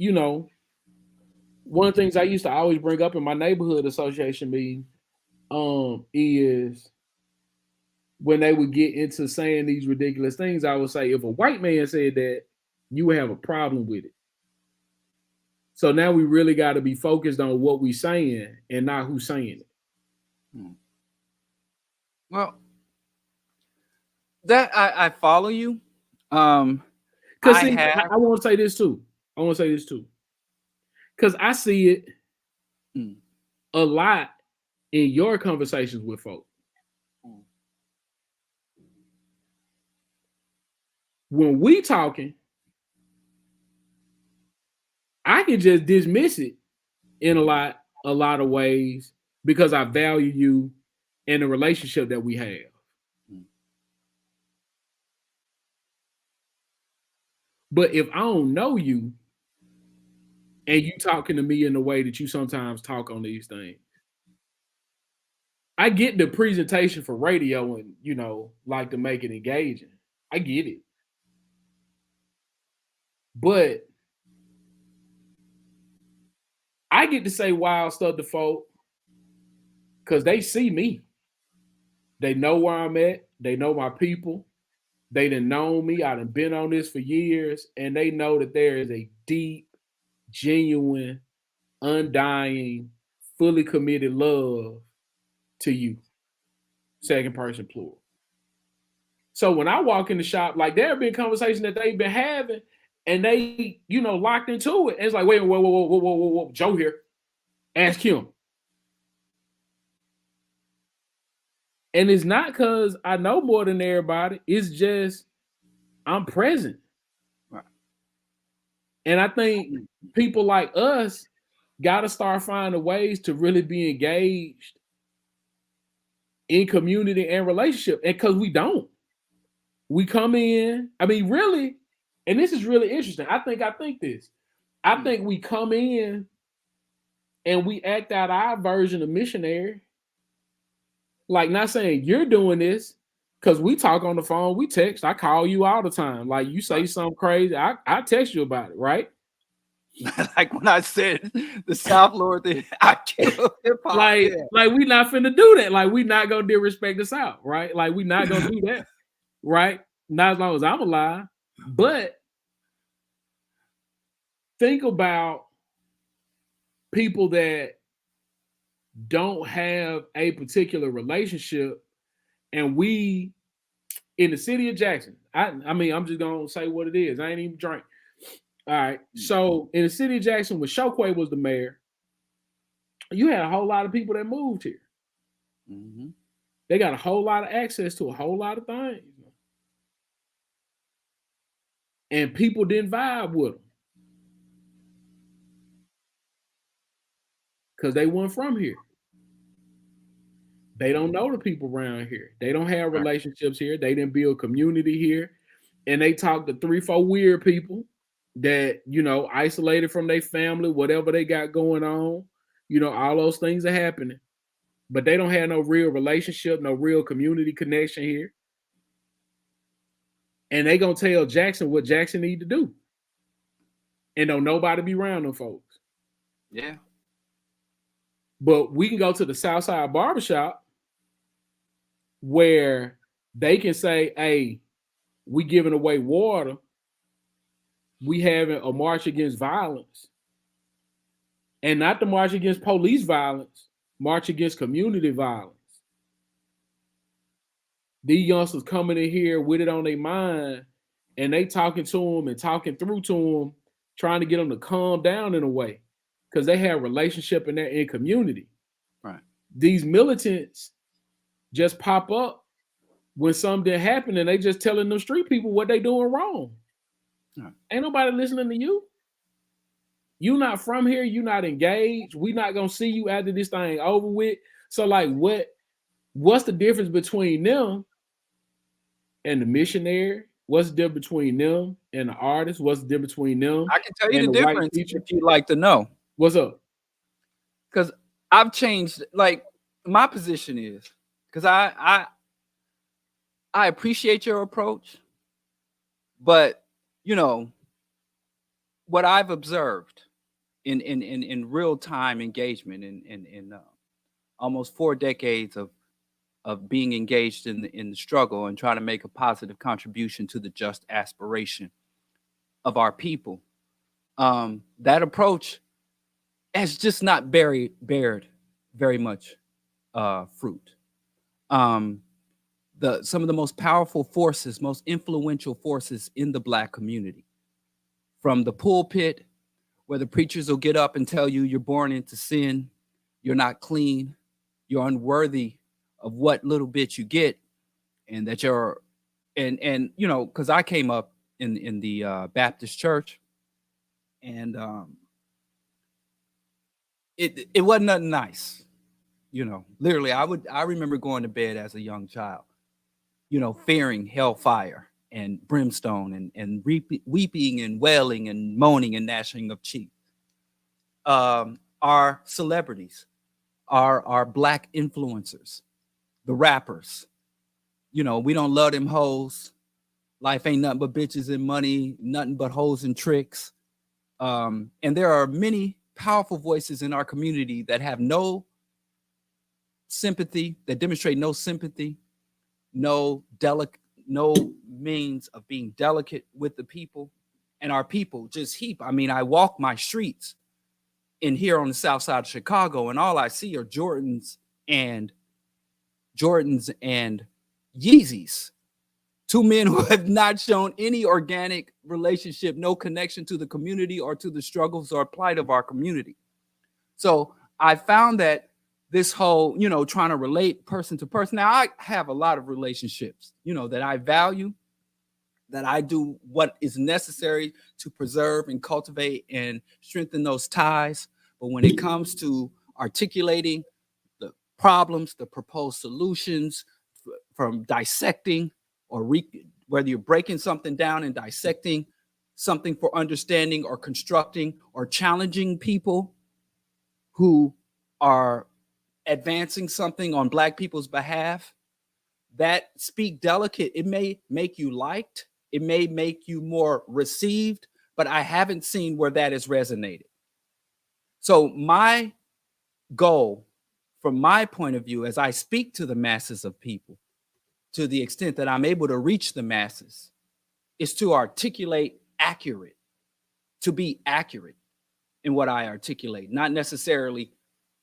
one of the things I used to always bring up in my neighborhood association meeting is when they would get into saying these ridiculous things, I would say, if a white man said that, you would have a problem with it. So now we really got to be focused on what we're saying and not who's saying it. Well, that I follow you. Because I want to say this too. Because I see it a lot in your conversations with folks. When we talking, I can just dismiss it in a lot of ways because I value you and the relationship that we have. But if I don't know you and you talking to me in the way that you sometimes talk on these things, I get the presentation for radio and, like to make it engaging. I get it. But I get to say wild stuff to folk because they see me. They know where I'm at. They know my people. They done known me. I done been on this for years. And they know that there is a deep, genuine, undying, fully committed love to you. Second person plural. So when I walk in the shop, like there have been conversations that they've been having and they, locked into it. And it's like, wait, whoa, Joe here. Ask him. And it's not because I know more than everybody. It's just I'm present. Right. And I think people like us got to start finding ways to really be engaged in community and relationship. And because we don't. We come in, really, and this is really interesting. I think this. I think we come in and we act out our version of missionary. Like, not saying you're doing this, because we talk on the phone, we text, I call you all the time. Like, you say something crazy, I text you about it, right? Like when I said the South Lord thing, I killed hip hop. Like we not finna do that. Like, we not gonna disrespect the South, right? Like, we not gonna do that, right? Not as long as I'm alive. But think about people that don't have a particular relationship, and we in the city of Jackson. I'm just gonna say what it is. I ain't even drink. All right. So in the city of Jackson, when Chokwe was the mayor, you had a whole lot of people that moved here. Mm-hmm. They got a whole lot of access to a whole lot of things. And people didn't vibe with them. Because they weren't from here. They don't know the people around here. They don't have relationships here. They didn't build community here. And they talk to 3-4 weird people that, isolated from their family, whatever they got going on. All those things are happening. But they don't have no real relationship, no real community connection here. And they gonna tell Jackson what Jackson need to do. And don't nobody be around them folks. Yeah. But we can go to the Southside Barbershop where they can say, hey, we giving away water. We having a march against violence. And not the march against police violence, march against community violence. These youngsters coming in here with it on their mind, and they talking to them and talking through to them, trying to get them to calm down in a way, because they have relationship in community. Right. These militants just pop up when something happened, and they just telling them street people what they doing wrong. Right. Ain't nobody listening to you. You not from here. You not engaged. We not gonna see you after this thing over with. So like, what's the difference between them and the missionary? What's the difference between them and the artist? What's the difference between them? I can tell you the difference if you'd like to know. What's up? Because I've changed. Like, my position is, because I appreciate your approach, but what I've observed in real time engagement in almost 4 decades of being engaged in the struggle and trying to make a positive contribution to the just aspiration of our people, that approach has just not bared very much fruit. Some of the most powerful forces, most influential forces in the Black community, from the pulpit, where the preachers will get up and tell you you're born into sin, you're not clean, you're unworthy of what little bit you get, and that you're, and because I came up in the Baptist church, and it wasn't nothing nice, Literally, I remember going to bed as a young child, fearing hellfire and brimstone and weeping and wailing and moaning and gnashing of teeth. Our celebrities, our Black influencers, the rappers, we don't love them hoes. Life ain't nothing but bitches and money, nothing but hoes and tricks. And there are many powerful voices in our community that have no sympathy, that demonstrate no sympathy, no means of being delicate with the people, and our people just heap. I mean, I walk my streets in here on the south side of Chicago, and all I see are Jordans and Yeezys. Two men who have not shown any organic relationship, no connection to the community or to the struggles or plight of our community. So I found that this whole, trying to relate person to person. Now, I have a lot of relationships, that I value, that I do what is necessary to preserve and cultivate and strengthen those ties. But when it comes to articulating the problems, the proposed solutions, from dissecting or whether you're breaking something down and dissecting something for understanding or constructing or challenging people who are advancing something on Black people's behalf, that speak delicate. It may make you liked. It may make you more received, but I haven't seen where that has resonated. So my goal, from my point of view, as I speak to the masses of people, to the extent that I'm able to reach the masses, is to articulate accurate, to be accurate in what I articulate, not necessarily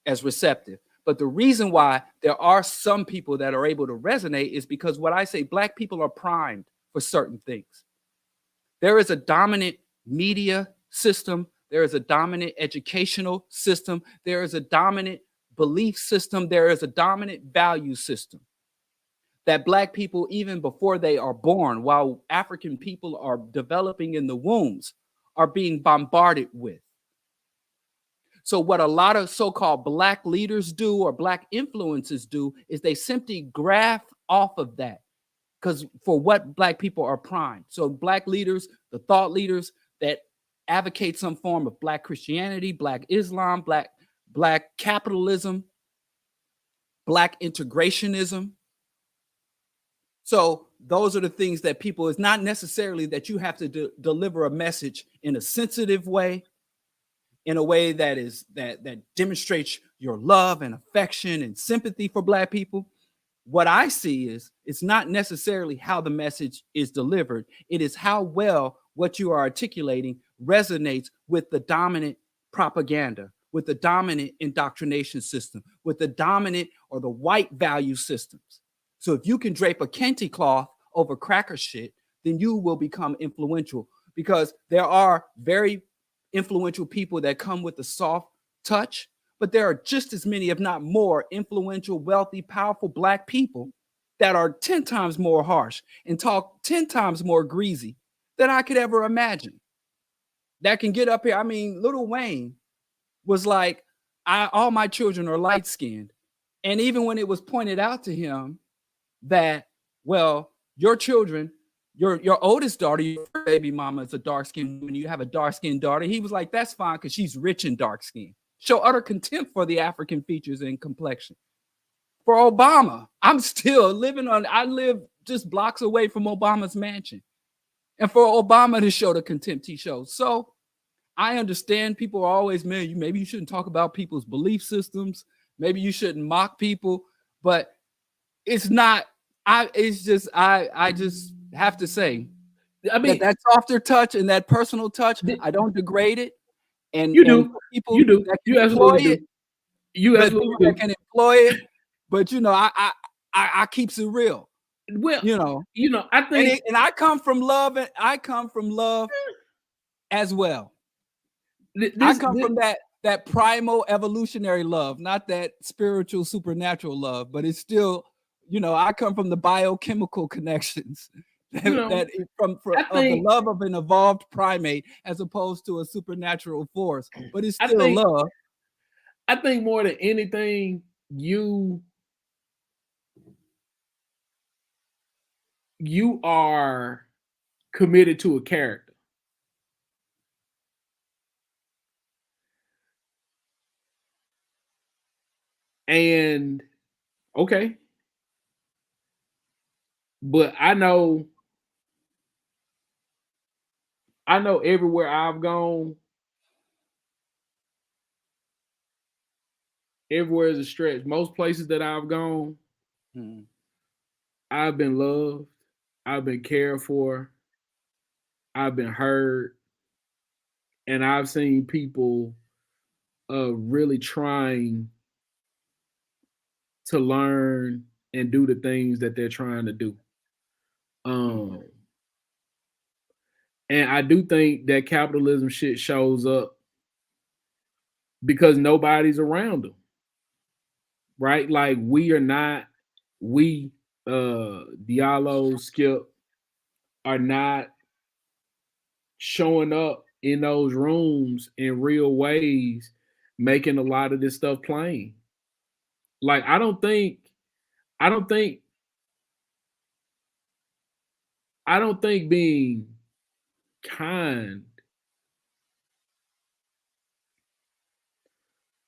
as receptive. But the reason why there are some people that are able to resonate is because what I say, Black people are primed for certain things. There is a dominant media system. There is a dominant educational system. There is a dominant belief system. There is a dominant value system that Black people, even before they are born, while African people are developing in the wombs, are being bombarded with. So what a lot of so-called black leaders do or black influencers do is they simply graph off of that, because for what black people are primed. So black leaders, the thought leaders that advocate some form of black Christianity, black Islam, black capitalism, black integrationism. So those are the things that people, it's not necessarily that you have to deliver a message in a sensitive way, in a way that is that demonstrates your love and affection and sympathy for black people. What I see is it's not necessarily how the message is delivered. It is how well what you are articulating resonates with the dominant propaganda, with the dominant indoctrination system, with the dominant or the white value systems. So if you can drape a kente cloth over cracker shit, then you will become influential, because there are very influential people that come with a soft touch, but there are just as many, if not more, influential, wealthy, powerful black people that are 10 times more harsh and talk 10 times more greasy than I could ever imagine. That can get up here. I mean, Lil Wayne was like, all my children are light skinned. And even when it was pointed out to him that, well, your children, your oldest daughter, your baby mama is a dark skinned woman, you have a dark skinned daughter. He was like, that's fine because she's rich and dark skinned. Show utter contempt for the African features and complexion. For Obama, I'm still I live just blocks away from Obama's mansion. And for Obama to show the contempt he shows. So I understand people are always, man, maybe you shouldn't talk about people's belief systems. Maybe you shouldn't mock people, but it's not, I just have to say, I mean, that softer touch and that personal touch, I don't degrade it. And you do, people you do, that can you employ absolutely it, do. You absolutely do. That can employ it, but you know, I keeps it real. Well, you know, I think, and I come from love, and I come from love as well. I come from that primal evolutionary love, not that spiritual supernatural love, but it's still, I come from the biochemical connections from the love of an evolved primate as opposed to a supernatural force, but it's still love. I think more than anything, you are committed to a character. And okay. But I know everywhere I've gone, everywhere is a stretch. Most places that I've gone, I've been loved, I've been cared for, I've been heard, and I've seen people really trying to learn and do the things that they're trying to do. And I do think that capitalism shit shows up because nobody's around them. Right? Like Diallo, Skip are not showing up in those rooms in real ways, making a lot of this stuff plain. Like I don't think being kind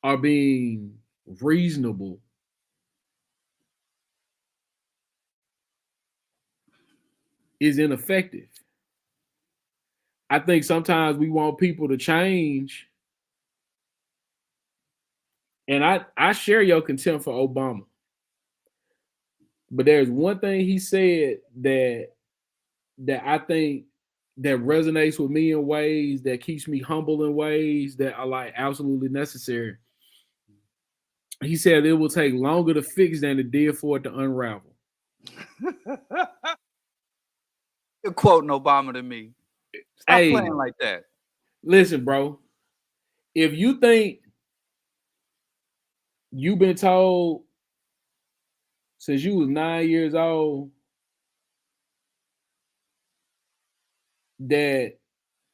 or being reasonable is ineffective. I think sometimes we want people to change. And I share your contempt for Obama. But there's one thing he said that I think that resonates with me in ways that keeps me humble in ways that are like absolutely necessary. He said it will take longer to fix than it did for it to unravel. You're quoting Obama to me. Stop playing like that. Listen, bro. If you think you've been told since you was 9 years old that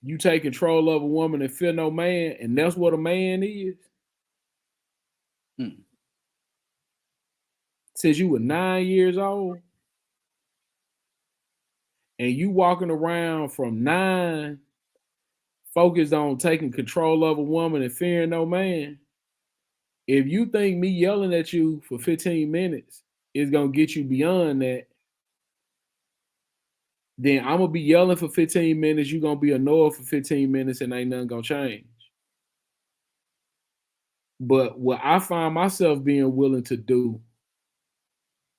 you take control of a woman and fear no man, and that's what a man is, Since you were 9 years old, and you walking around from 9, focused on taking control of a woman and fearing no man. If you think me yelling at you for 15 minutes is gonna get you beyond that, then I'm gonna be yelling for 15 minutes. You're gonna be annoyed for 15 minutes, and ain't nothing gonna change. But what I find myself being willing to do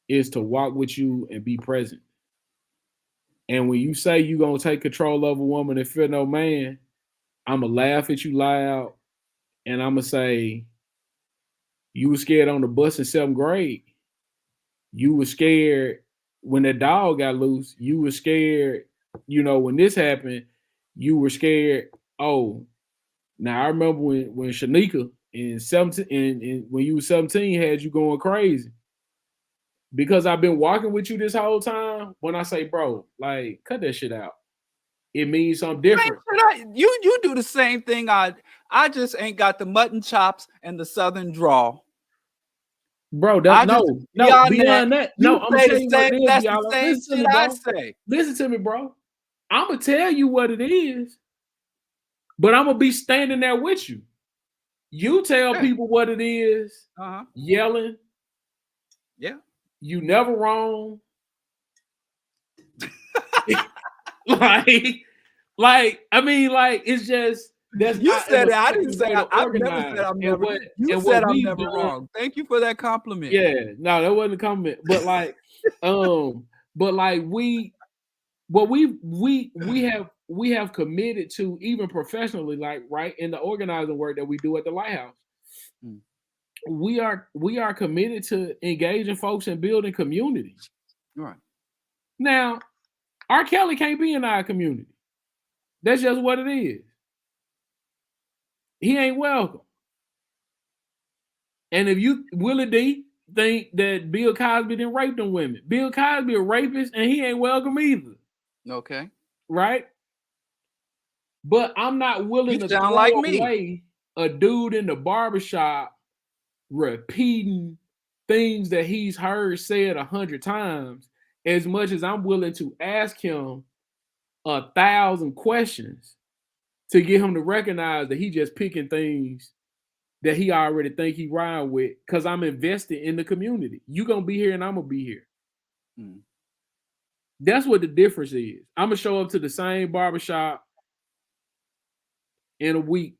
is to walk with you and be present. And when you say you're gonna take control of a woman and fear no man, I'm gonna laugh at you loud, and I'm gonna say, you were scared on the bus in 7th grade. You were scared when that dog got loose. You were scared, when this happened, you were scared. Oh, now I remember when Shanika in 17 and when you were 17 had you going crazy. Because I've been walking with you this whole time. When I say, bro, like, cut that shit out, it means something different. You do the same thing. I just ain't got the mutton chops and the southern drawl. Bro, beyond that, no, I'm gonna tell you what it is. That's the same shit I say. Listen to me, bro. I'm gonna tell you what it is, but I'm gonna be standing there with you. You tell people what it is, yelling. Yeah. You never wrong. like, I mean, like, it's just that's you said it. I didn't say I've never said I'm never. You said I'm never wrong. Thank you for that compliment. Yeah, no, that wasn't a compliment. But like, we have committed to, even professionally, like, right, in the organizing work that we do at the Lighthouse. We are committed to engaging folks and building community. Right. Now, R. Kelly can't be in our community. That's just what it is. He ain't welcome. And if you, Willie D, think that Bill Cosby didn't rape them women, Bill Cosby a rapist and he ain't welcome either. Okay. Right? But I'm not willing to throw away a dude in the barbershop repeating things that he's heard said 100 times, as much as I'm willing to ask him 1,000 questions to get him to recognize that he just picking things that he already think he ride with, because I'm invested in the community. You gonna be here and I'm gonna be here. That's what the difference is. I'm gonna show up to the same barbershop in a week.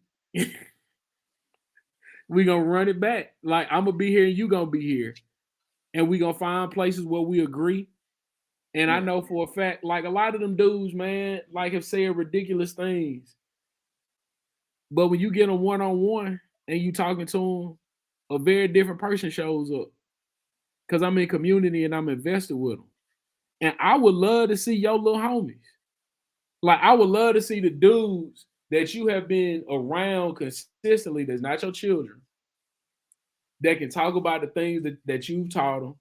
We gonna run it back. Like, I'm gonna be here and you gonna be here. And we gonna find places where we agree. And I know for a fact, like, a lot of them dudes, man, like, have said ridiculous things. But when you get them one-on-one and you talking to them, a very different person shows up. Because I'm in community and I'm invested with them. And I would love to see your little homies. Like, I would love to see the dudes that you have been around consistently, that's not your children, that can talk about the things that you've taught them,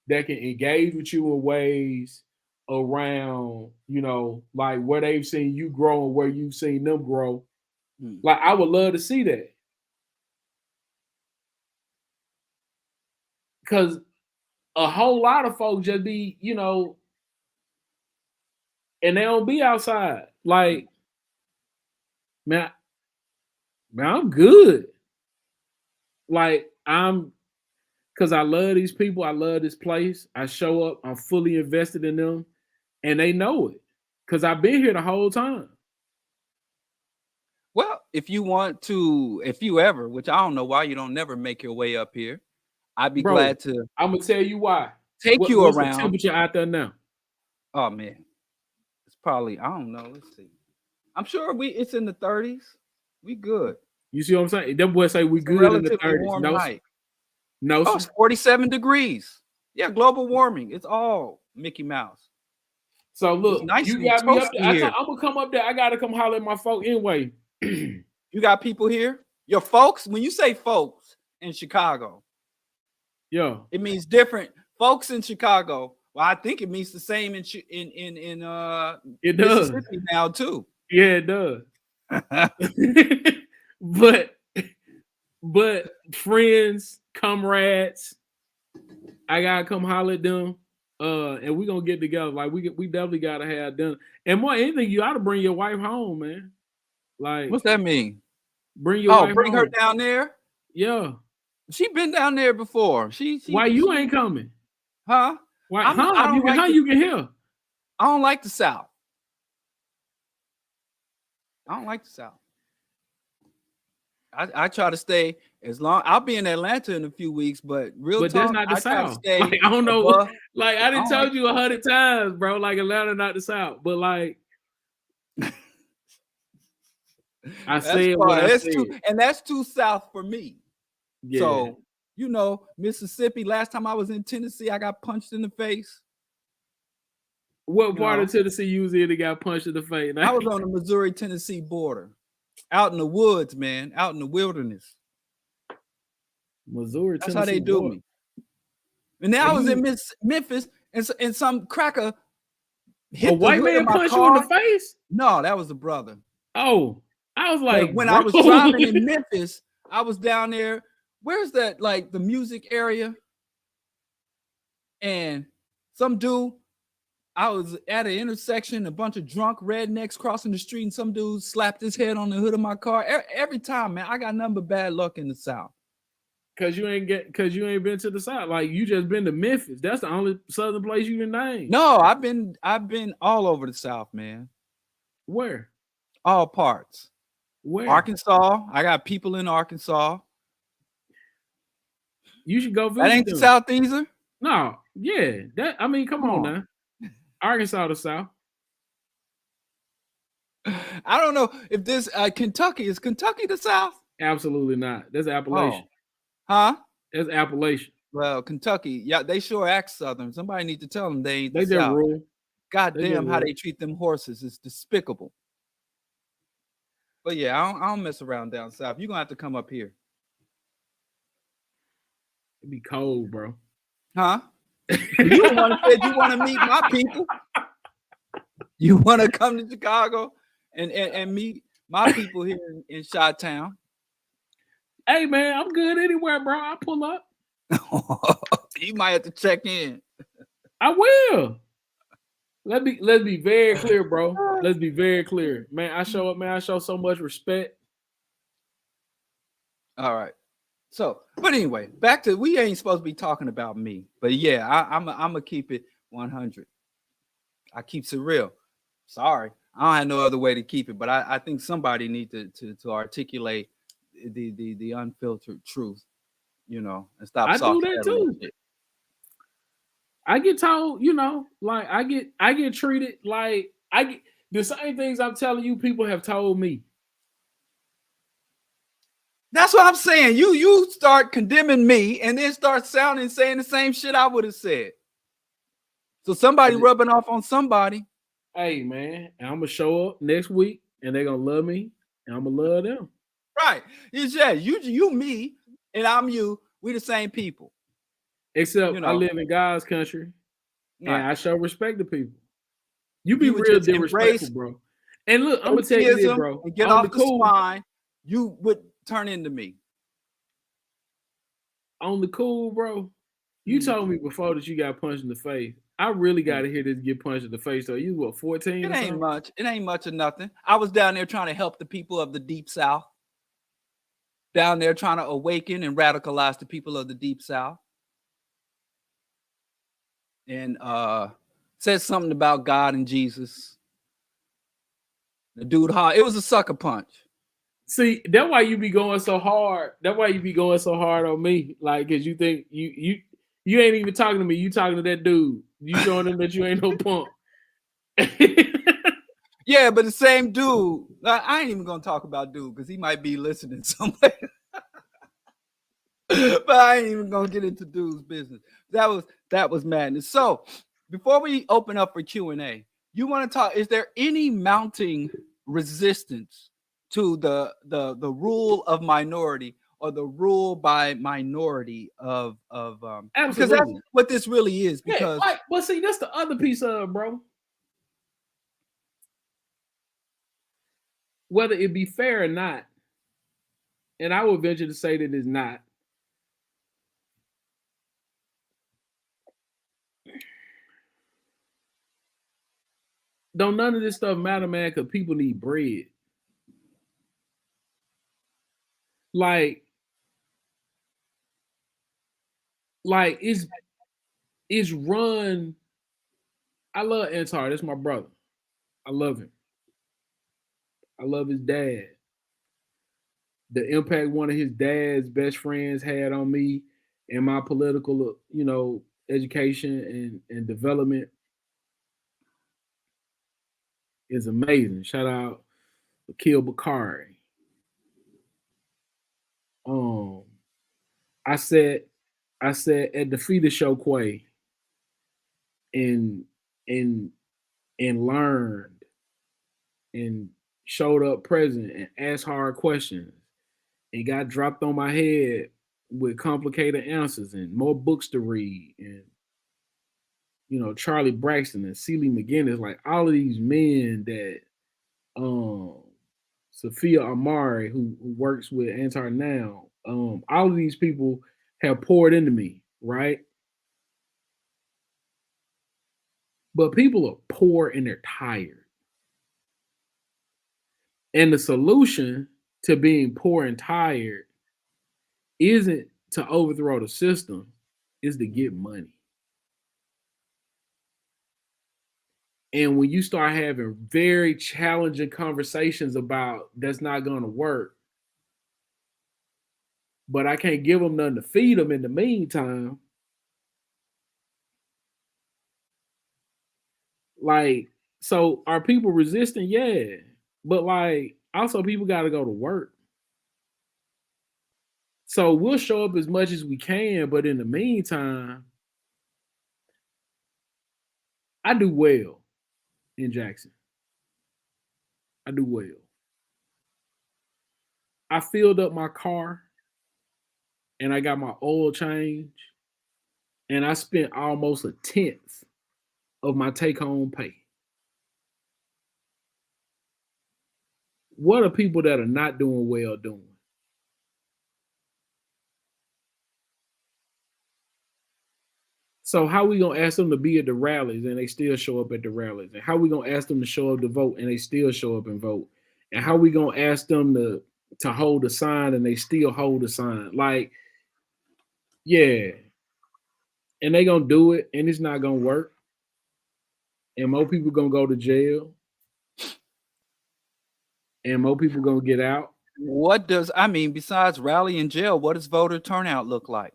that can engage with you in ways around, like where they've seen you grow and where you've seen them grow. Like, I would love to see that. Because a whole lot of folks just be, and they don't be outside. Like, man, I'm good. Like, because I love these people. I love this place. I show up. I'm fully invested in them. And they know it. Because I've been here the whole time. Well, if you ever, which I don't know why you don't never make your way up here, I'd be glad to. I'm going to tell you why. What's around. The temperature out there now? Oh, man. It's probably, I don't know. Let's see. I'm sure it's in the 30s. We good. You see what I'm saying? Them boys say we good in the 30s. Warm night. No, it's 47 degrees. Yeah, global warming. It's all Mickey Mouse. So look, you got me up there. I'm going to come up there. I got to come holler at my folk anyway. You got people here? Your folks? When you say folks in Chicago, it means different. Folks in Chicago, well, I think it means the same in it does Mississippi now too. Yeah, it does. But But friends, comrades, I gotta come holler at them. And we gonna get together. Like we definitely gotta have dinner. And more anything, you ought to bring your wife home, man. Like, what's that mean? Bring your wife bring home. her down there. Yeah, she been down there before. Why you ain't coming? Huh? Why? You can hear? I don't like the South. I don't like the South. I try to stay as long. I'll be in Atlanta in a few weeks, but talk, that's not the South. Like, I don't know. Like I done told you 100 times, bro. Like Atlanta, not the South. But like, I said what I said, and that's too South for me. Yeah. So Mississippi. Last time I was in Tennessee, I got punched in the face. What part of Tennessee you was in that got punched in the face? I was on the Missouri-Tennessee border. Out in the woods, man. Out in the wilderness. Missouri, That's Tennessee. how they do me. And then I was in Memphis, and some cracker hit a white man punched you in the face? No, that was a brother. Oh, I was like, but when I was driving in Memphis, I was down there. Where's that? Like the music area, and some dude. I was at an intersection, a bunch of drunk rednecks crossing the street, and some dude slapped his head on the hood of my car. Every time, man, I got nothing but bad luck in the South. Cause you ain't been to the South. Like you just been to Memphis. That's the only southern place you can name. No, I've been all over the South, man. Where? All parts. Where? Arkansas. I got people in Arkansas. You should go visit. That ain't them. the South either. No, yeah. Come on now. Arkansas the South. I don't know if this Kentucky is Kentucky the South. Absolutely not. That's Appalachian. Huh? That's Appalachian. Well, Kentucky, yeah, they sure act Southern. Somebody need to tell them they ain't. They just rule. God damn, how they treat them horses is despicable. But yeah, I don't mess around down south. You're gonna have to come up here. It'd be cold, bro. Huh? You want to meet my people? You want to come to Chicago and meet my people here in Chi-Town? Hey man, I'm good anywhere, bro. I'll pull up. You might have to check in. I will. Let's be very clear, bro. Let's be very clear. Man, I show up, man. I show so much respect. All right. So, but anyway, back to, we ain't supposed to be talking about me, but yeah, I'm gonna keep it 100. I keep it real. Sorry, I don't have no other way to keep it, but I think somebody need to articulate the unfiltered truth, and stop. I do that too. Shit. I get told, like I get treated like I get the same things I'm telling you. People have told me. That's what I'm saying. You start condemning me and then start saying the same shit I would have said. So somebody rubbing off on somebody. Hey man, and I'm gonna show up next week and they're gonna love me and I'm gonna love them. Right. Yeah, you me and I'm you. We the same people. Except I live in God's country and I show respect to people. You be real disrespectful, bro. And look, I'm gonna tell you this, bro. And get off the spine. You would turn into me. On the cool, bro. You told me before that you got punched in the face. I really got to hear this get punched in the face. So you what, 14? It ain't much. It ain't much of nothing. I was down there trying to help the people of the Deep South. Down there trying to awaken and radicalize the people of the Deep South. And said something about God and Jesus. The dude, it was a sucker punch. See, that's why you be going so hard. That's why you be going so hard on me. Like, cause you think you ain't even talking to me. You talking to that dude. You showing him that you ain't no punk. Yeah, but the same dude. I ain't even gonna talk about dude because he might be listening somewhere. But I ain't even gonna get into dude's business. That was madness. So before we open up for Q&A, you want to talk? Is there any mounting resistance to the rule of minority or the rule by minority of because that's what this really is. Because but see, that's the other piece of it, bro. Whether it be fair or not, and I would venture to say that it's not. Don't none of this stuff matter, man, because people need bread. Like it's run. I love Antar. That's my brother. I love him. I love his dad. The impact one of his dad's best friends had on me and my political, education and development is amazing. Shout out Akil Bakari. Um, I said at the Feeder Show Quay and and and learned and showed up present and asked hard questions and got dropped on my head with complicated answers and more books to read and Charlie Braxton and Celie McGinnis, like all of these men that um Sophia Amari, who works with Antar now, all of these people have poured into me, right? But people are poor and they're tired. And the solution to being poor and tired isn't to overthrow the system, is to get money. And when you start having very challenging conversations about that's not going to work, but I can't give them nothing to feed them in the meantime, like, so are people resistant? Yeah. But like, also people got to go to work. So we'll show up as much as we can, but in the meantime, I do well in Jackson. I do well. I filled up my car and I got my oil change and I spent almost a tenth of my take home pay. What are people that are not doing well doing? So how we gonna ask them to be at the rallies and they still show up at the rallies? And how we gonna ask them to show up to vote and they still show up and vote? And how we gonna ask them to hold a sign and they still hold a sign? Like, yeah. And they gonna do it and it's not gonna work. And more people gonna go to jail. And more people gonna get out. What does besides rally and jail, what does voter turnout look like?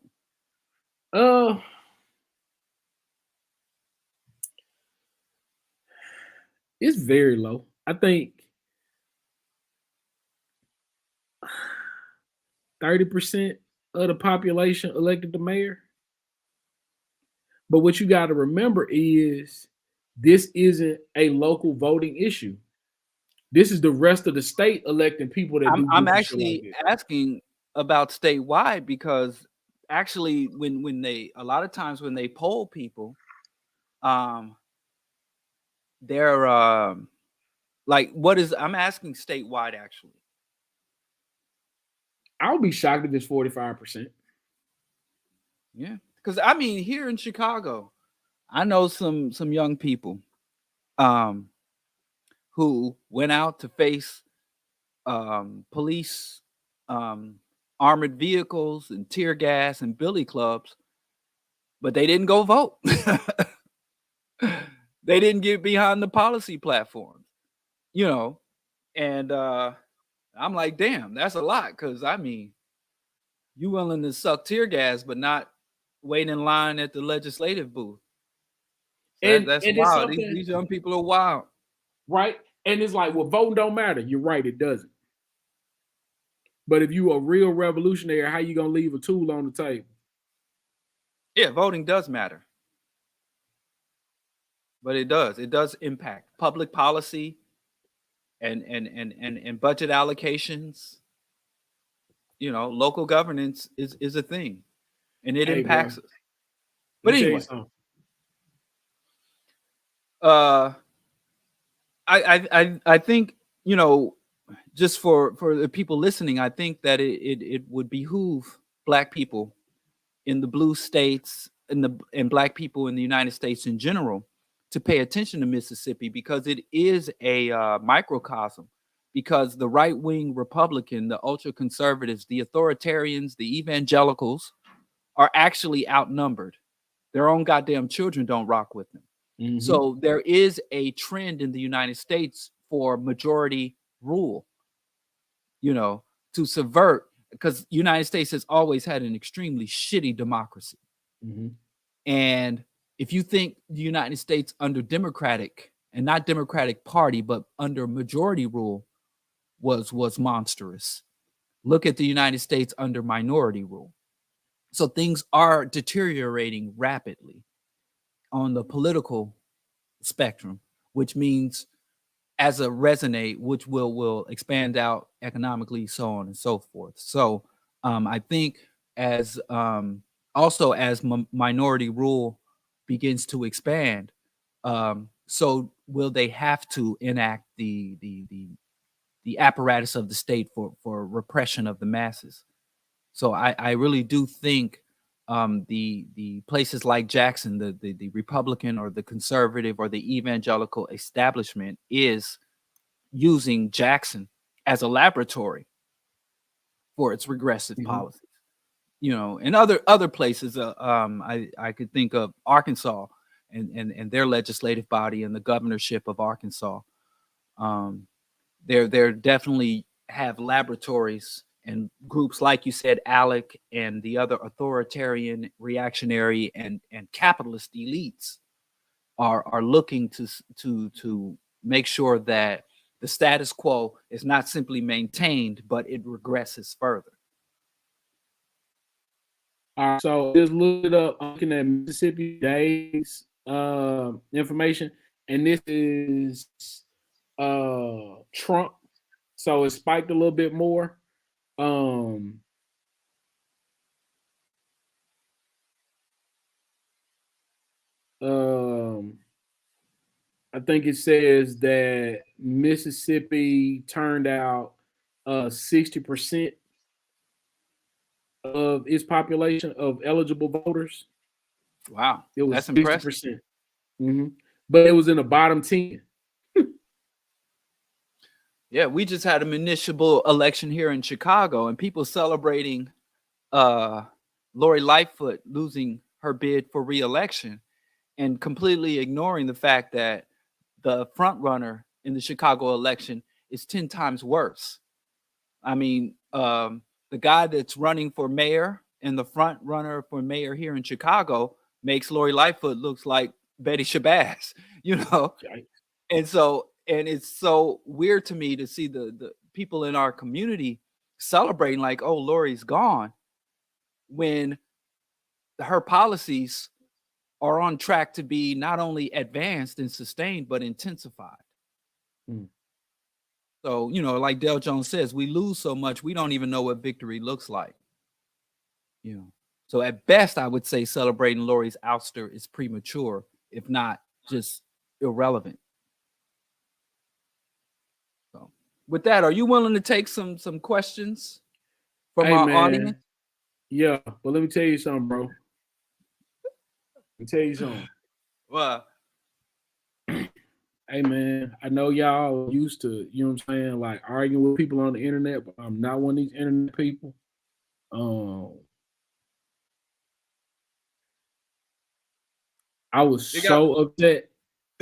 It's very low. I think 30% of the population elected the mayor. But what you got to remember is this isn't a local voting issue. This is the rest of the state electing people that do. I'm actually asking about statewide because actually when they a lot of times when they poll people, they're like, what is I'm asking statewide actually. I'll be shocked if it's 45%. Yeah, because here in Chicago, I know some young people who went out to face police, armored vehicles and tear gas and billy clubs, but they didn't go vote. They didn't get behind the policy platform, and I'm like, damn, that's a lot. Because you willing to suck tear gas, but not wait in line at the legislative booth. So that's wild. These young people are wild. Right? And it's like, well, voting don't matter. You're right, it doesn't. But if you a real revolutionary, how you gonna leave a tool on the table? Yeah, voting does matter. But it does impact public policy and budget allocations. Local governance is a thing, and it impacts us. But anyway, I think just for the people listening, I think that it would behoove Black people in the blue states and Black people in the United States in general to pay attention to Mississippi, because it is a microcosm. Because the right wing Republican, the ultra conservatives, the authoritarians, the evangelicals are actually outnumbered. Their own goddamn children don't rock with them. Mm-hmm. So there is a trend in the United States for majority rule, to subvert, because the United States has always had an extremely shitty democracy. Mm-hmm. And if you think the United States under Democratic, and not Democratic Party, but under majority rule was monstrous, look at the United States under minority rule. So things are deteriorating rapidly on the political spectrum, which means as a resonate, which will expand out economically, so on and so forth. So I think as also as minority rule begins to expand, so will they have to enact the apparatus of the state for repression of the masses. So I really do think the places like Jackson, the Republican or the conservative or the evangelical establishment is using Jackson as a laboratory for its regressive policies. And other places, I could think of Arkansas and their legislative body and the governorship of Arkansas. They're definitely have laboratories and groups, like you said, ALEC and the other authoritarian, reactionary, and capitalist elites are looking to make sure that the status quo is not simply maintained, but it regresses further. All right, so just look it up. I'm looking at Mississippi Days information, and this is Trump, so it spiked a little bit more. I think it says that Mississippi turned out 60% of its population of eligible voters. Wow, it was that's 60%. Impressive. Mm-hmm. But it was in the bottom 10. Yeah, we just had a municipal election here in Chicago, and people celebrating Lori Lightfoot losing her bid for re-election and completely ignoring the fact that the front runner in the Chicago election is 10 times worse. I mean, the guy that's running for mayor and the front runner for mayor here in Chicago makes Lori Lightfoot looks like Betty Shabazz, And it's so weird to me to see the people in our community celebrating like, oh, Lori's gone, when her policies are on track to be not only advanced and sustained, but intensified. So, like Del Jones says, we lose so much, we don't even know what victory looks like. So at best, I would say celebrating Lori's ouster is premature, if not just irrelevant. So with that, are you willing to take some questions from our audience? Yeah, but let me tell you something, bro. Well, hey man, I know y'all used to, like arguing with people on the internet, but I'm not one of these internet people. I was so upset.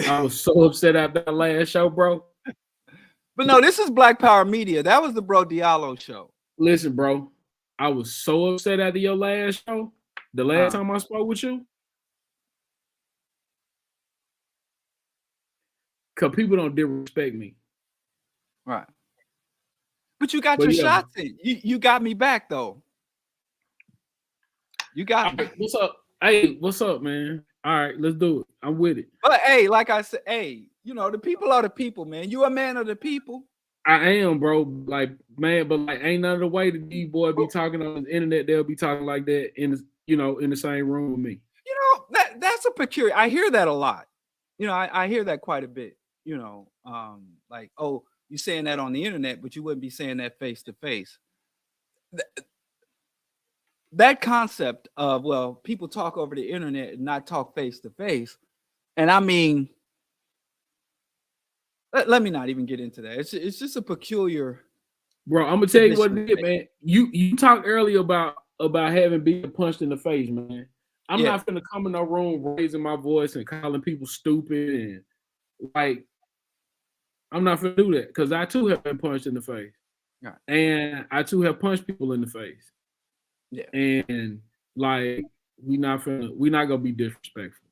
I was so upset after that last show, bro. But no, this is Black Power Media. That was the Bro Diallo show. Listen, bro, I was so upset after your last show. The last time I spoke with you. Because people don't disrespect me. Right. But you got your shots in. You got me back, though. You got me. What's up? Hey, what's up, man? All right, let's do it. I'm with it. But hey, like I said, the people are the people, man. You a man of the people. I am, bro. Like, man, but like, ain't none of the way that these boys be talking on the internet. They'll be talking like that in the same room with me. That's a peculiar. I hear that a lot. I hear that quite a bit. Like, oh, you're saying that on the internet, but you wouldn't be saying that face to face. That concept of, well, people talk over the internet and not talk face to face. And I mean, let me not even get into that. It's just a peculiar. Bro, I'm gonna tell you what it is, man. You talked earlier about having been punched in the face, man. I'm not gonna come in no room raising my voice and calling people stupid and like. I'm not gonna do that because I too have been punched in the face, right. And I too have punched people in the face. Yeah, and like we not gonna be disrespectful.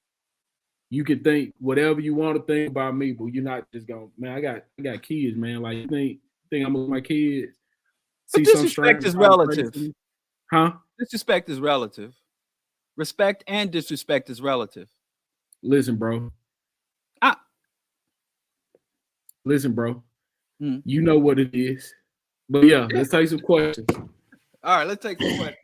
You can think whatever you want to think about me, but you're not just going, man, I got kids, man. Like you think I'm with my kids. But disrespect is relative. Huh? Disrespect is relative. Respect and disrespect is relative. Listen, bro. Listen, bro. You know what it is. But yeah, let's take some questions. All right, let's take some questions.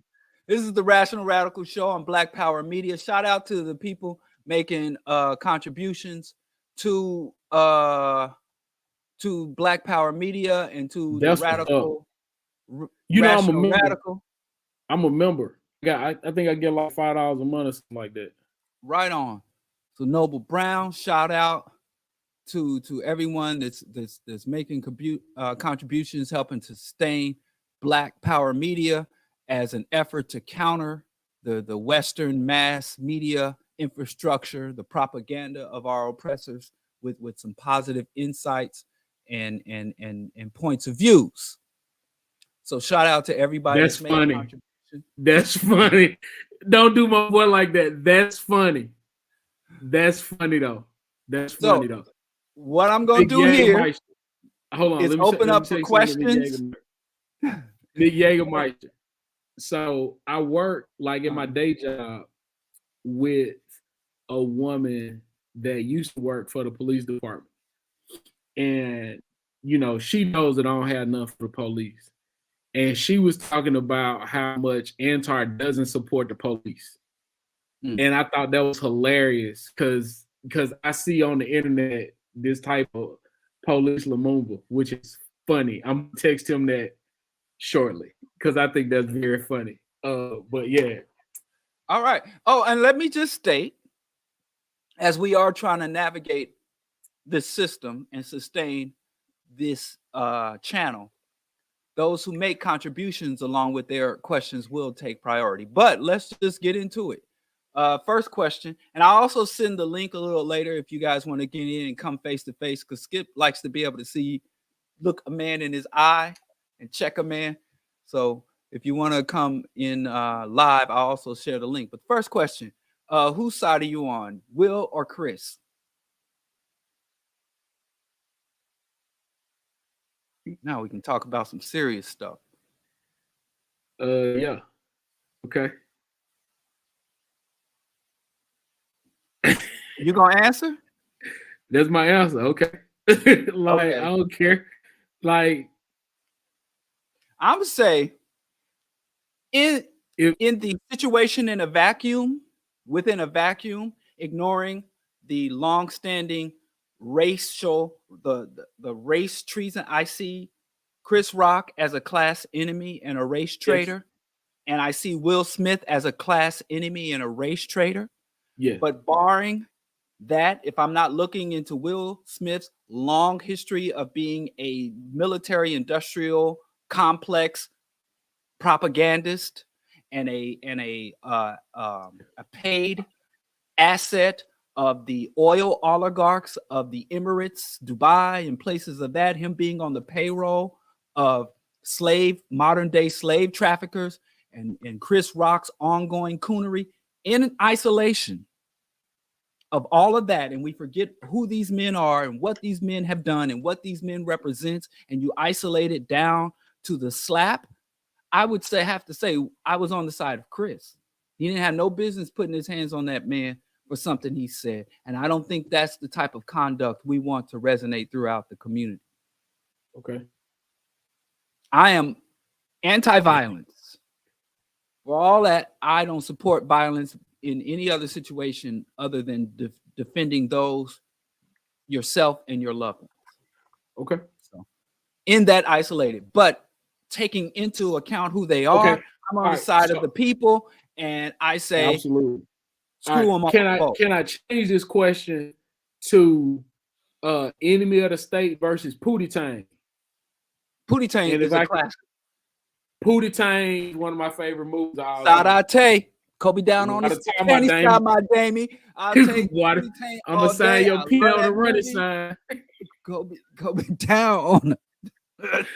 This is the Rational Radical Show on Black Power Media. Shout out to the people making contributions to Black Power Media and to the Radical. You know, I'm a member. Radical. I'm a member. I think I get like $5 a month or something like that. Right on. So Noble Brown, shout out to everyone that's making contributions, helping to sustain Black Power Media as an effort to counter the Western mass media infrastructure, the propaganda of our oppressors, with some positive insights and points of views. So shout out to everybody. That's funny. That's funny. Don't do my boy like that. That's funny. That's funny though. That's funny though. What I'm gonna do here is open up for questions. Big Jägermeister. So I work like in my day job with a woman that used to work for the police department. And, you know, she knows that I don't have enough for the police. And she was talking about how much Antar doesn't support the police. And I thought that was hilarious because I see on the internet this type of police Lumumba, which is funny. I'm going to text him that shortly because I think that's very funny. But yeah. All right. Oh, and let me just state, as we are trying to navigate this system and sustain this channel, those who make contributions along with their questions will take priority. But let's just get into it. First question, and I'll also send the link a little later if you guys want to get in and come face to face, because Skip likes to be able to look a man in his eye and check a man. So if you want to come in live, I'll also share the link. But first question, whose side are you on, Will or Chris? Now we can talk about some serious stuff. Yeah. Okay. You gonna answer? That's my answer. Okay. Okay. I don't care. Like, I'm gonna say in the situation in a vacuum, within a vacuum, ignoring the long-standing racial, the race treason. I see Chris Rock as a class enemy and a race traitor, and I see Will Smith as a class enemy and a race traitor. Yeah. But barring that, if I'm not looking into Will Smith's long history of being a military industrial complex propagandist and a paid asset of the oil oligarchs of the Emirates, Dubai, and places of that, him being on the payroll of modern day slave traffickers, and Chris Rock's ongoing coonery, in isolation of all of that, and we forget who these men are and what these men have done and what these men represent, and you isolate it down to the slap, I would have to say I was on the side of Chris. He didn't have no business putting his hands on that man for something he said, and I don't think that's the type of conduct we want to resonate throughout the community. Okay. I am anti-violence. For all that, I don't support violence in any other situation other than defending those, yourself and your loved ones. Okay. So in that isolated, but taking into account who they are, Okay. I'm on the side of the people, and I say, absolutely, screw them all. Can I change this question to enemy of the state versus Pootie Tang? Pootie Tang is a classic. Pootie Tang is one of my favorite movies. Sarate, Kobe down on the candy style, my Damie. I'll take Pootie Tang. I'm gonna sign your P on the running sign. Kobe down on the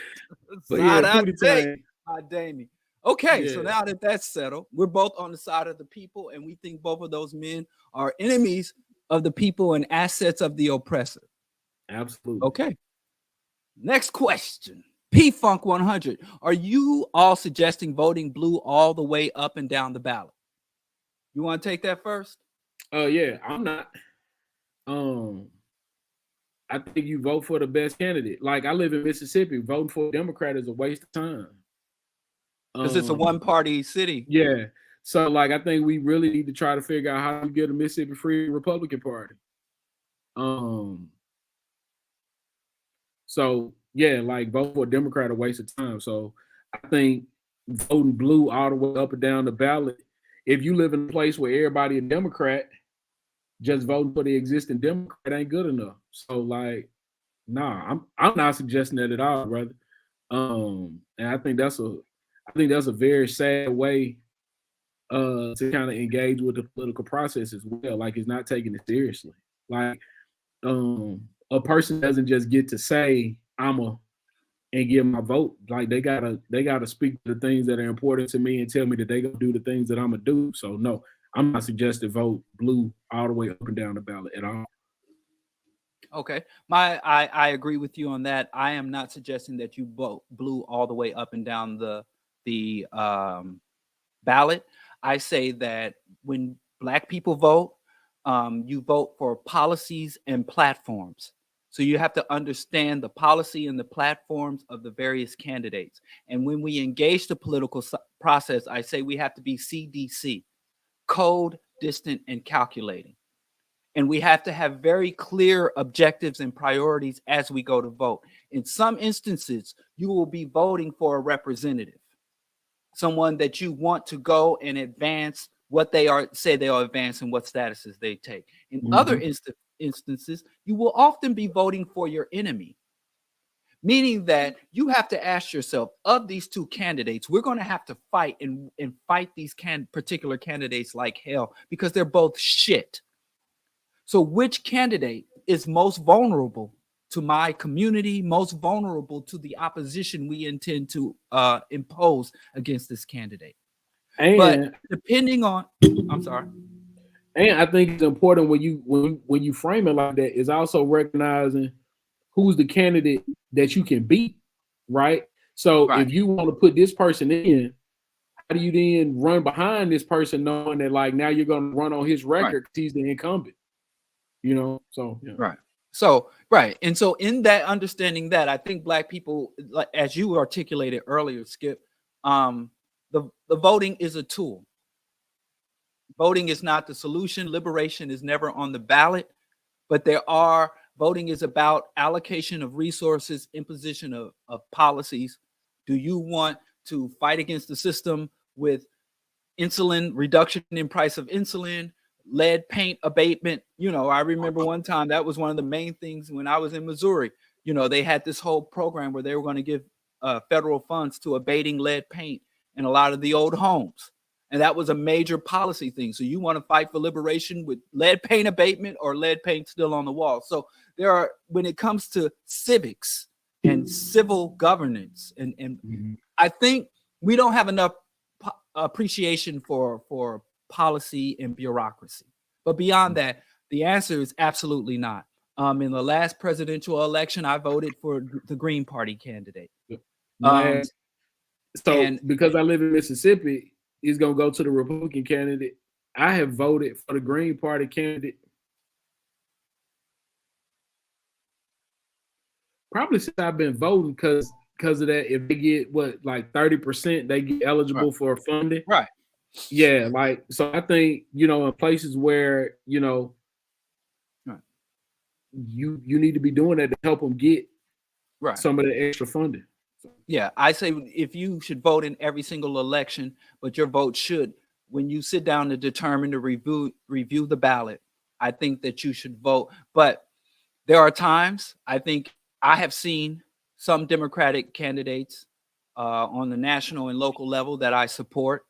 Pootie Tang, my Damie. Okay, so now that that's settled, we're both on the side of the people, and we think both of those men are enemies of the people and assets of the oppressor. Absolutely. Okay. Next question. P-Funk 100. Are you all suggesting voting blue all the way up and down the ballot? You want to take that first? Yeah, I'm not. I think you vote for the best candidate. Like, I live in Mississippi. Voting for a Democrat is a waste of time. Because it's a one-party city. Yeah. So, like, I think we really need to try to figure out how to get a Mississippi Free Republican Party. So, yeah, like, vote for a Democrat, a waste of time. So, I think voting blue all the way up and down the ballot, if you live in a place where everybody a Democrat, just voting for the existing Democrat ain't good enough. So, like, nah, I'm not suggesting that at all, brother. And I think that's a very sad way to kind of engage with the political process as well. Like, it's not taking it seriously. Like, a person doesn't just get to say and give my vote. Like, they gotta speak to the things that are important to me and tell me that they gonna do the things that I'm gonna do. So no, I'm not suggesting vote blue all the way up and down the ballot at all. Okay, I agree with you on that. I am not suggesting that you vote blue all the way up and down the ballot. I say that when Black people vote, you vote for policies and platforms. So you have to understand the policy and the platforms of the various candidates. And when we engage the political process, I say we have to be CDC, cold, distant, and calculating. And we have to have very clear objectives and priorities as we go to vote. In some instances, you will be voting for a representative, someone that you want to go and advance what they say they are advancing, what statuses they take. In other instances, you will often be voting for your enemy, meaning that you have to ask yourself, of these two candidates, we're going to have to fight and fight these particular candidates like hell because they're both shit. So which candidate is most vulnerable to my community, most vulnerable to the opposition we intend to impose against this candidate? But depending on, I'm sorry. And I think it's important when you frame it like that, is also recognizing who's the candidate that you can beat, right? So if you want to put this person in, how do you then run behind this person knowing that, like, now you're going to run on his record because he's the incumbent? You know, so right. So and so in that understanding that, I think Black people, like as you articulated earlier, Skip, the voting is a tool. Voting is not the solution. Liberation is never on the ballot, but voting is about allocation of resources, imposition of policies. Do you want to fight against the system with insulin, reduction in price of insulin, lead paint abatement? You know, I remember one time that was one of the main things when I was in Missouri. You know, they had this whole program where they were going to give federal funds to abating lead paint in a lot of the old homes. And that was a major policy thing. So you want to fight for liberation with lead paint abatement or lead paint still on the wall. So there are, when it comes to civics and civil governance, and I think we don't have enough appreciation for policy and bureaucracy. But beyond that, the answer is absolutely not. In the last presidential election, I voted for the Green Party candidate. Because I live in Mississippi, he's going to go to the Republican candidate. I have voted for the Green Party candidate probably since I've been voting, because of that. If they get like 30%, they get eligible for funding. Right. Yeah, like, so I think, you know, in places where, you know, you need to be doing that to help them get some of the extra funding. Yeah, I say if you should vote in every single election, but your vote should, when you sit down to determine to review the ballot, I think that you should vote. But there are times I think I have seen some Democratic candidates on the national and local level that I support.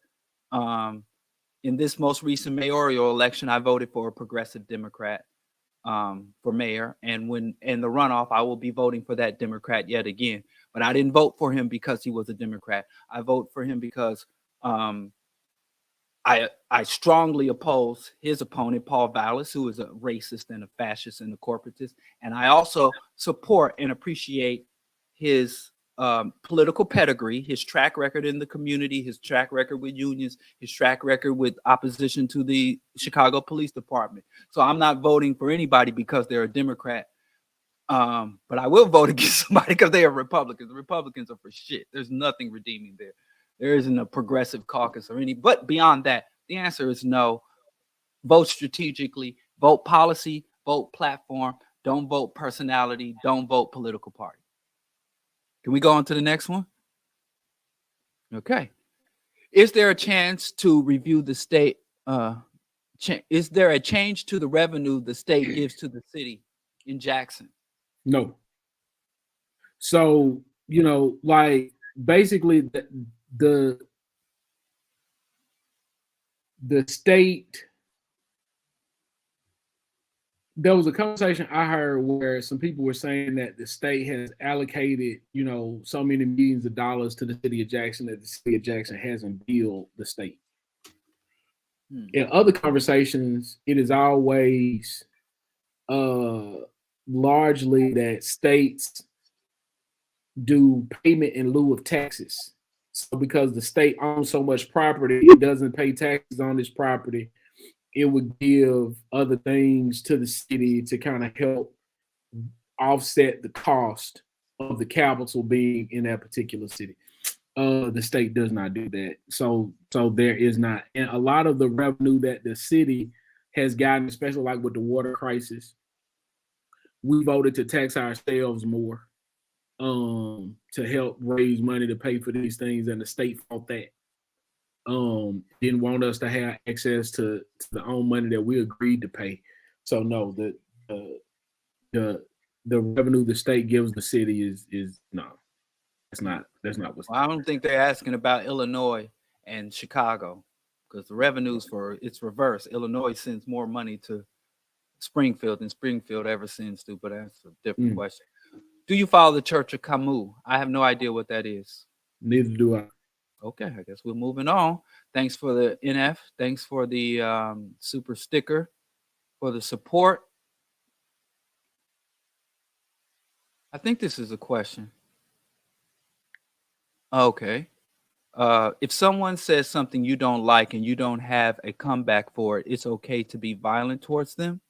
In this most recent mayoral election, I voted for a progressive Democrat for mayor, and when in the runoff, I will be voting for that Democrat yet again. But I didn't vote for him because he was a Democrat. I vote for him because I strongly oppose his opponent, Paul Vallis, who is a racist and a fascist and a corporatist. And I also support and appreciate his political pedigree, his track record in the community, his track record with unions, his track record with opposition to the Chicago Police Department. So I'm not voting for anybody because they're a Democrat. But I will vote against somebody because they are Republicans. The Republicans are for shit. There's nothing redeeming there. There isn't a progressive caucus or any, but beyond that, the answer is no. Vote strategically, vote policy, vote platform, don't vote personality, don't vote political party. Can we go on to the next one? Okay. Is there a chance to review the state? Is there a change to the revenue the state gives to the city in Jackson? No. So, like basically the state, there was a conversation I heard where some people were saying that the state has allocated, so many millions of dollars to the city of Jackson that the city of Jackson hasn't billed the state. In other conversations, it is always largely that states do payment in lieu of taxes. So because the state owns so much property, it doesn't pay taxes on this property. It would give other things to the city to kind of help offset the cost of the capital being in that particular city. The state does not do that. So there is not. And a lot of the revenue that the city has gotten, especially like with the water crisis, we voted to tax ourselves more to help raise money to pay for these things, and the state fought that. Didn't want us to have access to the own money that we agreed to pay. So no, the revenue the state gives the city is no. That's not what's. Well, I don't think they're asking about Illinois and Chicago, because the revenues it's reverse. Illinois sends more money to Springfield than Springfield ever sends to, but that's a different question. Do you follow the Church of Camus? I have no idea what that is. Neither do I. Okay, I guess we're moving on. Thanks for the NF. Thanks for the super sticker, for the support. I think this is a question. Okay. If someone says something you don't like and you don't have a comeback for it, it's okay to be violent towards them?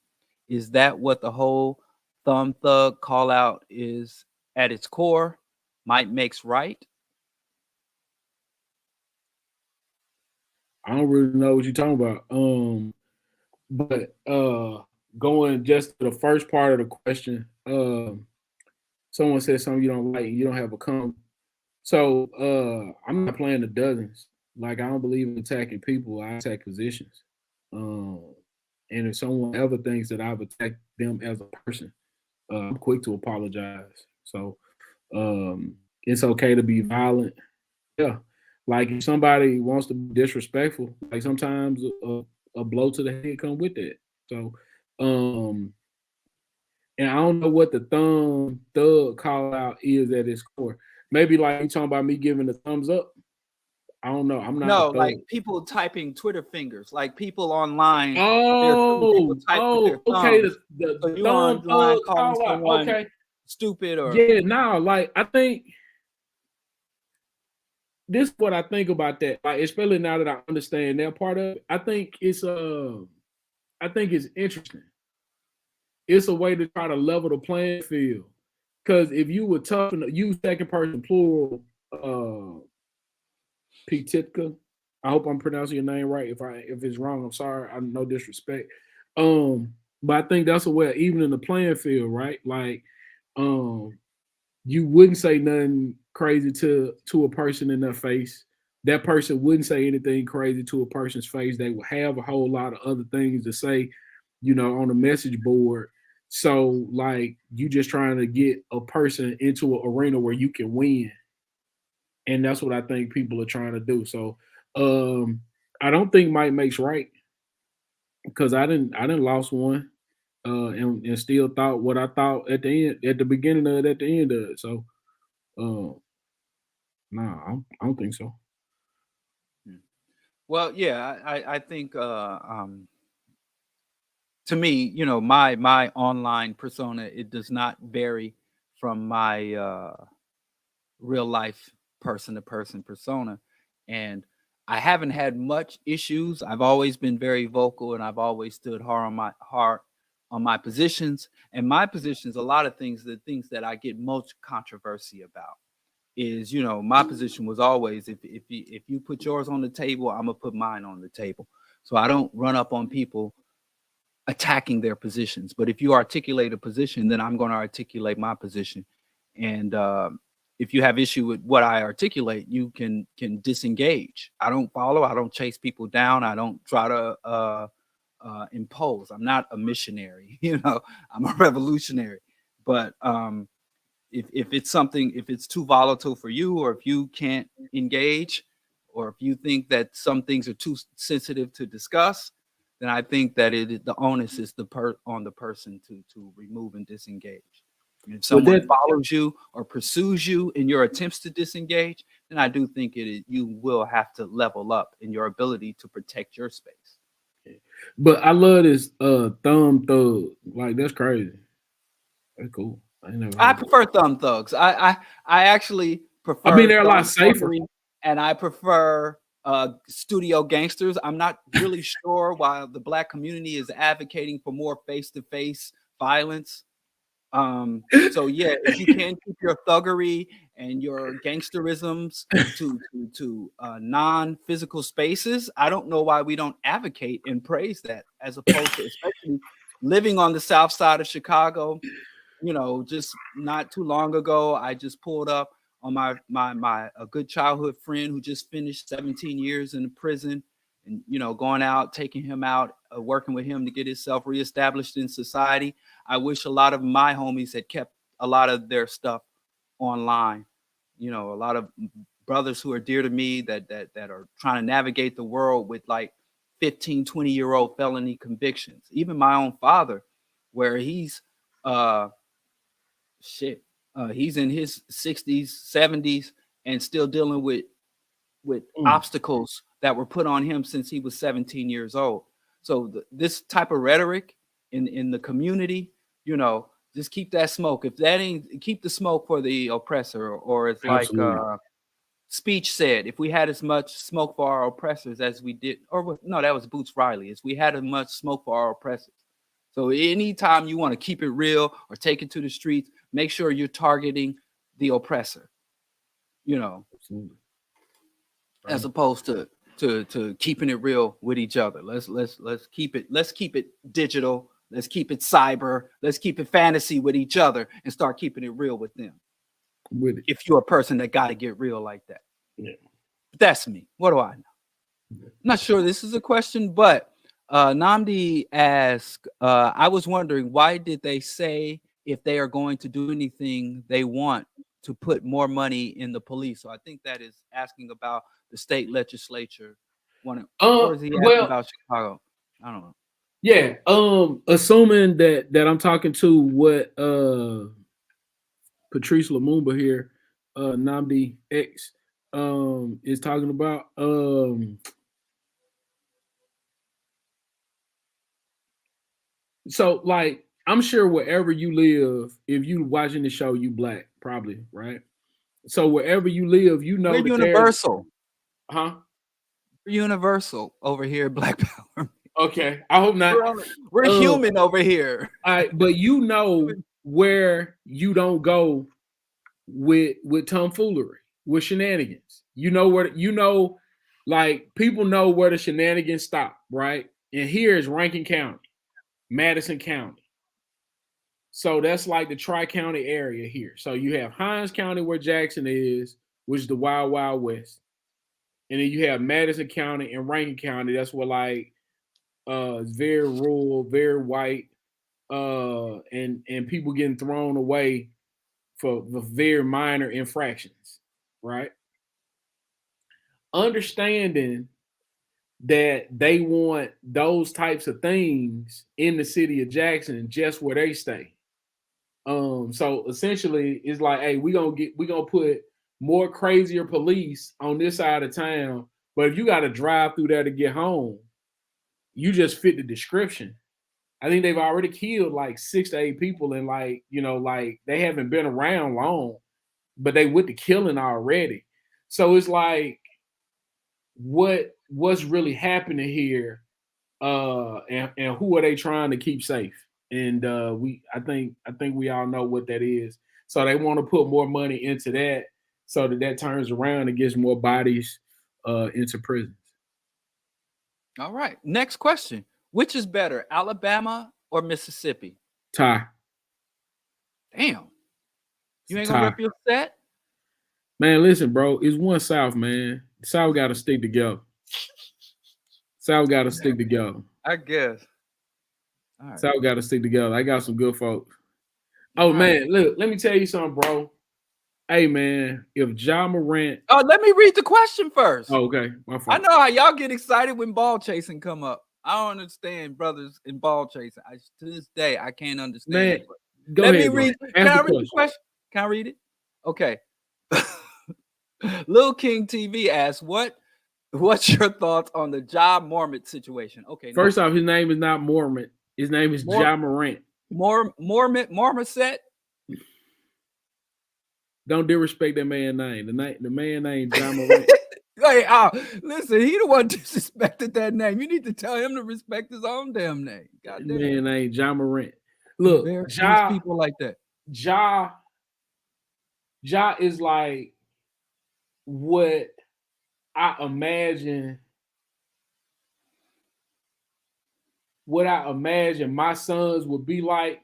Is that what the whole thumb thug call out is at its core? Might makes right? I don't really know what you're talking about. But going just to the first part of the question, someone said something you don't like, you don't have a come. So I'm not playing the dozens. Like, I don't believe in attacking people. I attack positions. And if someone ever thinks that I've attacked them as a person, I'm quick to apologize. So it's okay to be violent. Yeah. Like, if somebody wants to be disrespectful, like sometimes a blow to the head come with that. So, and I don't know what the thumb thug call out is at its core. Maybe like you talking about me giving the thumbs up. I don't know. I'm not. No, like people typing Twitter fingers, like people online. Oh, okay. The so you thumb online thug calling call out. someone Okay. Stupid or like I think this is what I think about that. Like, especially now that I understand that part of it, I think it's interesting. It's a way to try to level the playing field. Because if you were tough and use second person plural, P-Titka, I hope I'm pronouncing your name right. If it's wrong, I'm sorry. I'm no disrespect. But I think that's a way of evening the playing field, right? Like, you wouldn't say nothing crazy to a person in their face. That person wouldn't say anything crazy to a person's face. They would have a whole lot of other things to say, on the message board. So like you just trying to get a person into an arena where you can win. And that's what I think people are trying to do. So I don't think might makes right, because I didn't lost one, and still thought what I thought at the beginning of it, at the end of it. So no, I don't think so. Well, yeah, I think to me, my online persona, it does not vary from my real life person to person persona, and I haven't had much issues. I've always been very vocal, and I've always stood hard on my positions. And my positions, a lot of things, the things that I get most controversy about is, my position was always, if you put yours on the table, I'm gonna put mine on the table. So I don't run up on people attacking their positions. But if you articulate a position, then I'm going to articulate my position. And if you have issue with what I articulate, you can disengage. I don't follow. I don't chase people down. I don't try to impose. I'm not a missionary. I'm a revolutionary. But if it's something, if it's too volatile for you, or if you can't engage, or if you think that some things are too sensitive to discuss, then I think that the onus is on the person to remove and disengage. And if someone follows you or pursues you in your attempts to disengage, then I do think you will have to level up in your ability to protect your space. But I love this thumb thug. Like, that's crazy. That's cool. I prefer thumb thugs. I actually prefer. I mean, they're a lot safer. And I prefer studio gangsters. I'm not really sure why the Black community is advocating for more face-to-face violence. So yeah, if you can keep your thuggery and your gangsterisms to non-physical spaces, I don't know why we don't advocate and praise that, as opposed to, especially living on the south side of Chicago. Just not too long ago, I just pulled up on my a good childhood friend who just finished 17 years in prison, and going out, taking him out, working with him to get himself reestablished in society. I wish a lot of my homies had kept a lot of their stuff online. A lot of brothers who are dear to me that are trying to navigate the world with like 15, 20-year-old felony convictions. Even my own father, where he's he's in his 60s, 70s, and still dealing with obstacles that were put on him since he was 17 years old. So this type of rhetoric in the community, just keep that smoke. If that ain't, keep the smoke for the oppressor. Or it's Absolutely. Like Speech said, if we had as much smoke for our oppressors as we did, or no, that was Boots Riley, as we had as much smoke for our oppressors. So anytime you want to keep it real or take it to the streets, make sure you're targeting the oppressor, Absolutely. Right. As opposed to keeping it real with each other. Let's keep it digital. Let's keep it cyber. Let's keep it fantasy with each other and start keeping it real with them. If you're a person that got to get real like that. Yeah. But that's me. What do I know? Yeah. I'm not sure this is a question, but Namdi asked, I was wondering, why did they say if they are going to do anything they want to put more money in the police? So I think that is asking about the state legislature. Or is he asking about Chicago? I don't know. Yeah. Assuming that I'm talking to what Patrice Lumumba here, Namdi X, is talking about. So, like, I'm sure wherever you live, if you watching the show, you Black, probably, right? So wherever you live, we're universal. Huh? We're universal over here, Black Power. Okay, I hope not. We're human over here. All right, but where you don't go with tomfoolery, with shenanigans. Like, people know where the shenanigans stop, right? And here is Rankin County, Madison County. So that's like the Tri-County area here. So you have Hinds County where Jackson is, which is the Wild Wild West. And then you have Madison County and Rankin County. That's where like it's very rural, very white, and people getting thrown away for the very minor infractions, right? Understanding that they want those types of things in the city of Jackson, just where they stay. So essentially, it's like, hey, we gonna put more crazier police on this side of town, but if you got to drive through there to get home, you just fit the description. I think they've already killed like 6 to 8 people, and like like they haven't been around long, but they with the killing already. So it's like, what's really happening here, and who are they trying to keep safe? And I think we all know what that is. So they want to put more money into that, so that turns around and gets more bodies into prisons. All right. Next question. Which is better, Alabama or Mississippi? Tie. Damn. You ain't gonna rep your set? Man, listen, bro. It's one South, man. The South got to stick together. South got to stick together. I guess. All right. South got to stick together. I got some good folks. Oh, man. Look, let me tell you something, bro. Hey, man, if Ja Morant... Oh, let me read the question first. Oh, okay. My fault. I know how y'all get excited when ball chasing come up. I don't understand brothers in ball chasing. To this day, I can't understand. Man, it. go Let ahead, me read. bro. Can I read the question? Can I read it? Okay. Lil King TV asks, what's your thoughts on the Ja Mormont situation? Okay. First off, his name is not Mormont. His name is Ja Morant. Mormont? Don't disrespect that man's name. The man named Ja Morant. Hey, listen, he the one disrespected that name. You need to tell him to respect his own damn name. God damn. Man named Ja Morant. Look, Ja, people like that. Ja is like what I imagine my sons would be like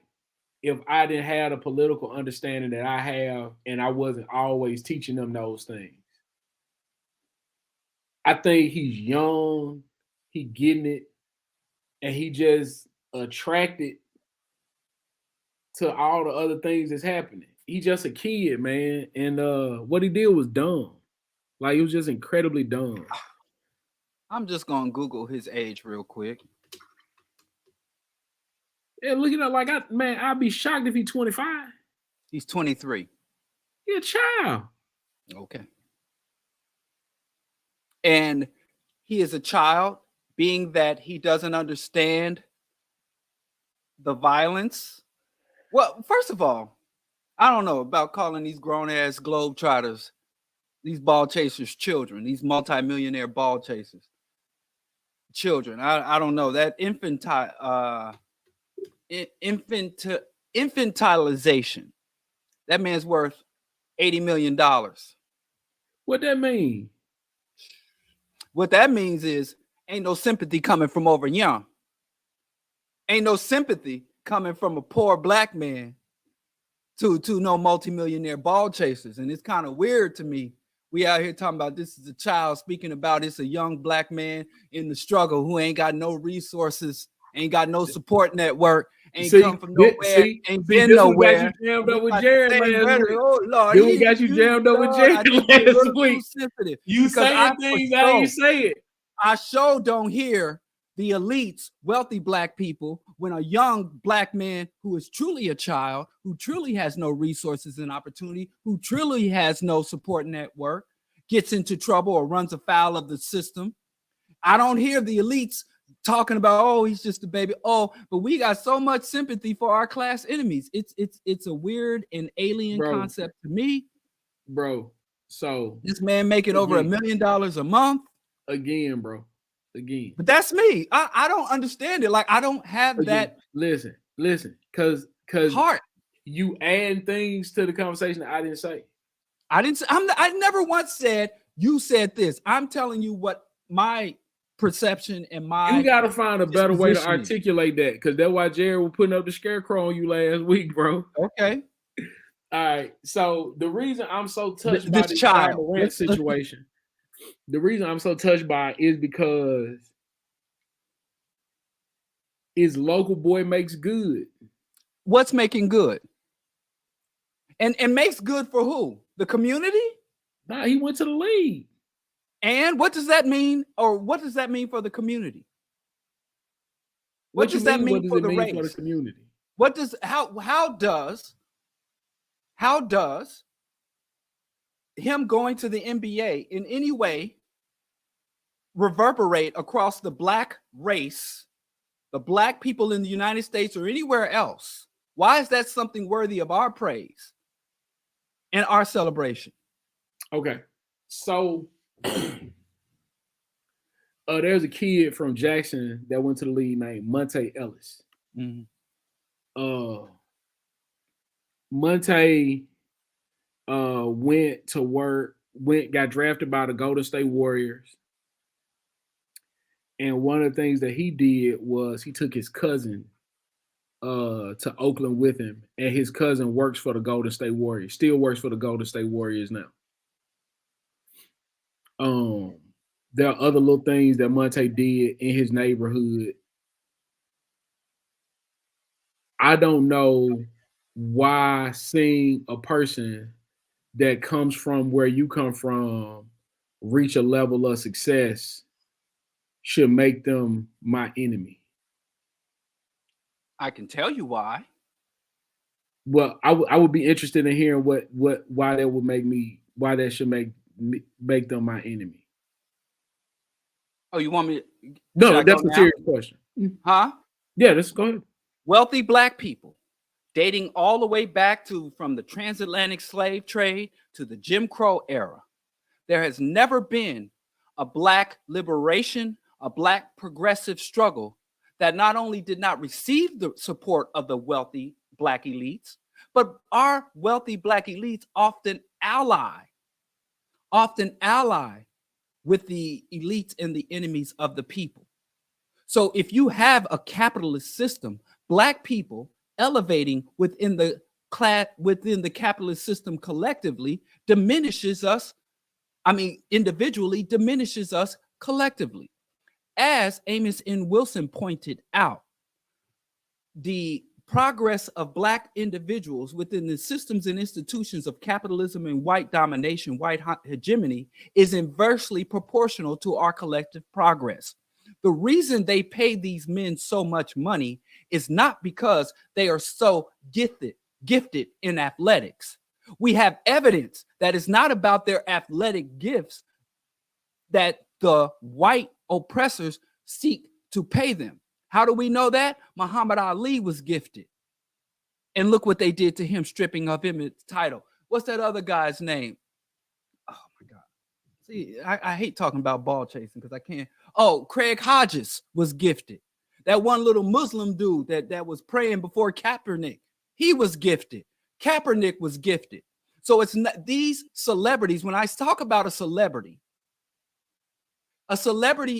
if I didn't have the political understanding that I have and I wasn't always teaching them those things. I think he's young, he getting it, and he just attracted to all the other things that's happening. He's just a kid, man, and what he did was dumb. Like, it was just incredibly dumb. I'm just gonna Google his age real quick. Yeah, look at that. Like, I'd be shocked if he's 25. He's 23. He's a child. Okay. And he is a child, being that he doesn't understand the violence. Well, first of all, I don't know about calling these grown-ass globetrotters, these ball chasers, children, these multimillionaire ball chasers, children. I don't know. That infantilization. That man's worth $80 million. What that mean? What that means is ain't no sympathy coming from over young. Ain't no sympathy coming from a poor black man to no multimillionaire ball chasers. And it's kind of weird to me. We out here talking about this is a child speaking about it's a young black man in the struggle who ain't got no resources, ain't got no support network, ain't come from nowhere, ain't been nowhere. You jammed up with Jared last week. Oh Lord, you got you jammed up with Jared last week. You saying things how you say it. I sure don't hear the elites, wealthy black people, when a young black man who is truly a child, who truly has no resources and opportunity, who truly has no support network, gets into trouble or runs afoul of the system. I don't hear the elites talking about, oh, he's just a baby. Oh, but we got so much sympathy for our class enemies. It's a weird and alien concept to me. Bro, so this man making over $1 million a month. Again, bro. Again. But that's me. I don't understand it. Like, I don't have that. Listen, because heart. You add things to the conversation that I didn't say. I never once said you said this. I'm telling you what my perception and my You got to find a better way to dispositioning. articulate that, because that's why Jared was putting up the scarecrow on you last week, bro. Okay. All right. So the reason I'm so touched by this John Morant situation, the reason I'm so touched by it is because his local boy makes good. What's making good? And makes good for who? The community? Nah, he went to the league. And what does that mean? Or what does that mean for the community? What does that mean for the race? For the community? What does how does him going to the NBA in any way reverberate across the black race, the black people in the United States or anywhere else? Why is that something worthy of our praise and our celebration? Okay, so there's a kid from Jackson that went to the league named Monte Ellis. Monte went to work, got drafted by the Golden State Warriors. And one of the things that he did was he took his cousin to Oakland with him. And his cousin works for the Golden State Warriors, still works for the Golden State Warriors now. There are other little things that Monte did in his neighborhood. I don't know why seeing a person that comes from where you come from reach a level of success should make them my enemy. I can tell you why. Well, I would be interested in hearing why that would make me, why that should make them my enemy. Oh, you want me to? No, that's a serious question. Huh? Yeah, let's go ahead. Wealthy black people, dating all the way back from the transatlantic slave trade to the Jim Crow era. There has never been a black liberation, a black progressive struggle that not only did not receive the support of the wealthy black elites, but our wealthy black elites often ally with the elites and the enemies of the people. So if you have a capitalist system, black people elevating within the capitalist system collectively diminishes us. Individually diminishes us collectively. As Amos N. Wilson pointed out, the progress of black individuals within the systems and institutions of capitalism and white domination, white hegemony, is inversely proportional to our collective progress. The reason they pay these men so much money is not because they are so gifted in athletics. We have evidence that it's not about their athletic gifts that the white oppressors seek to pay them. How do we know that? Muhammad Ali was gifted. And look what they did to him, stripping of him his title. What's that other guy's name? Oh my God. See, I hate talking about ball chasing because I can't. Oh, Craig Hodges was gifted. That one little Muslim dude that was praying before Kaepernick, he was gifted. Kaepernick was gifted. So it's not these celebrities. When I talk about a celebrity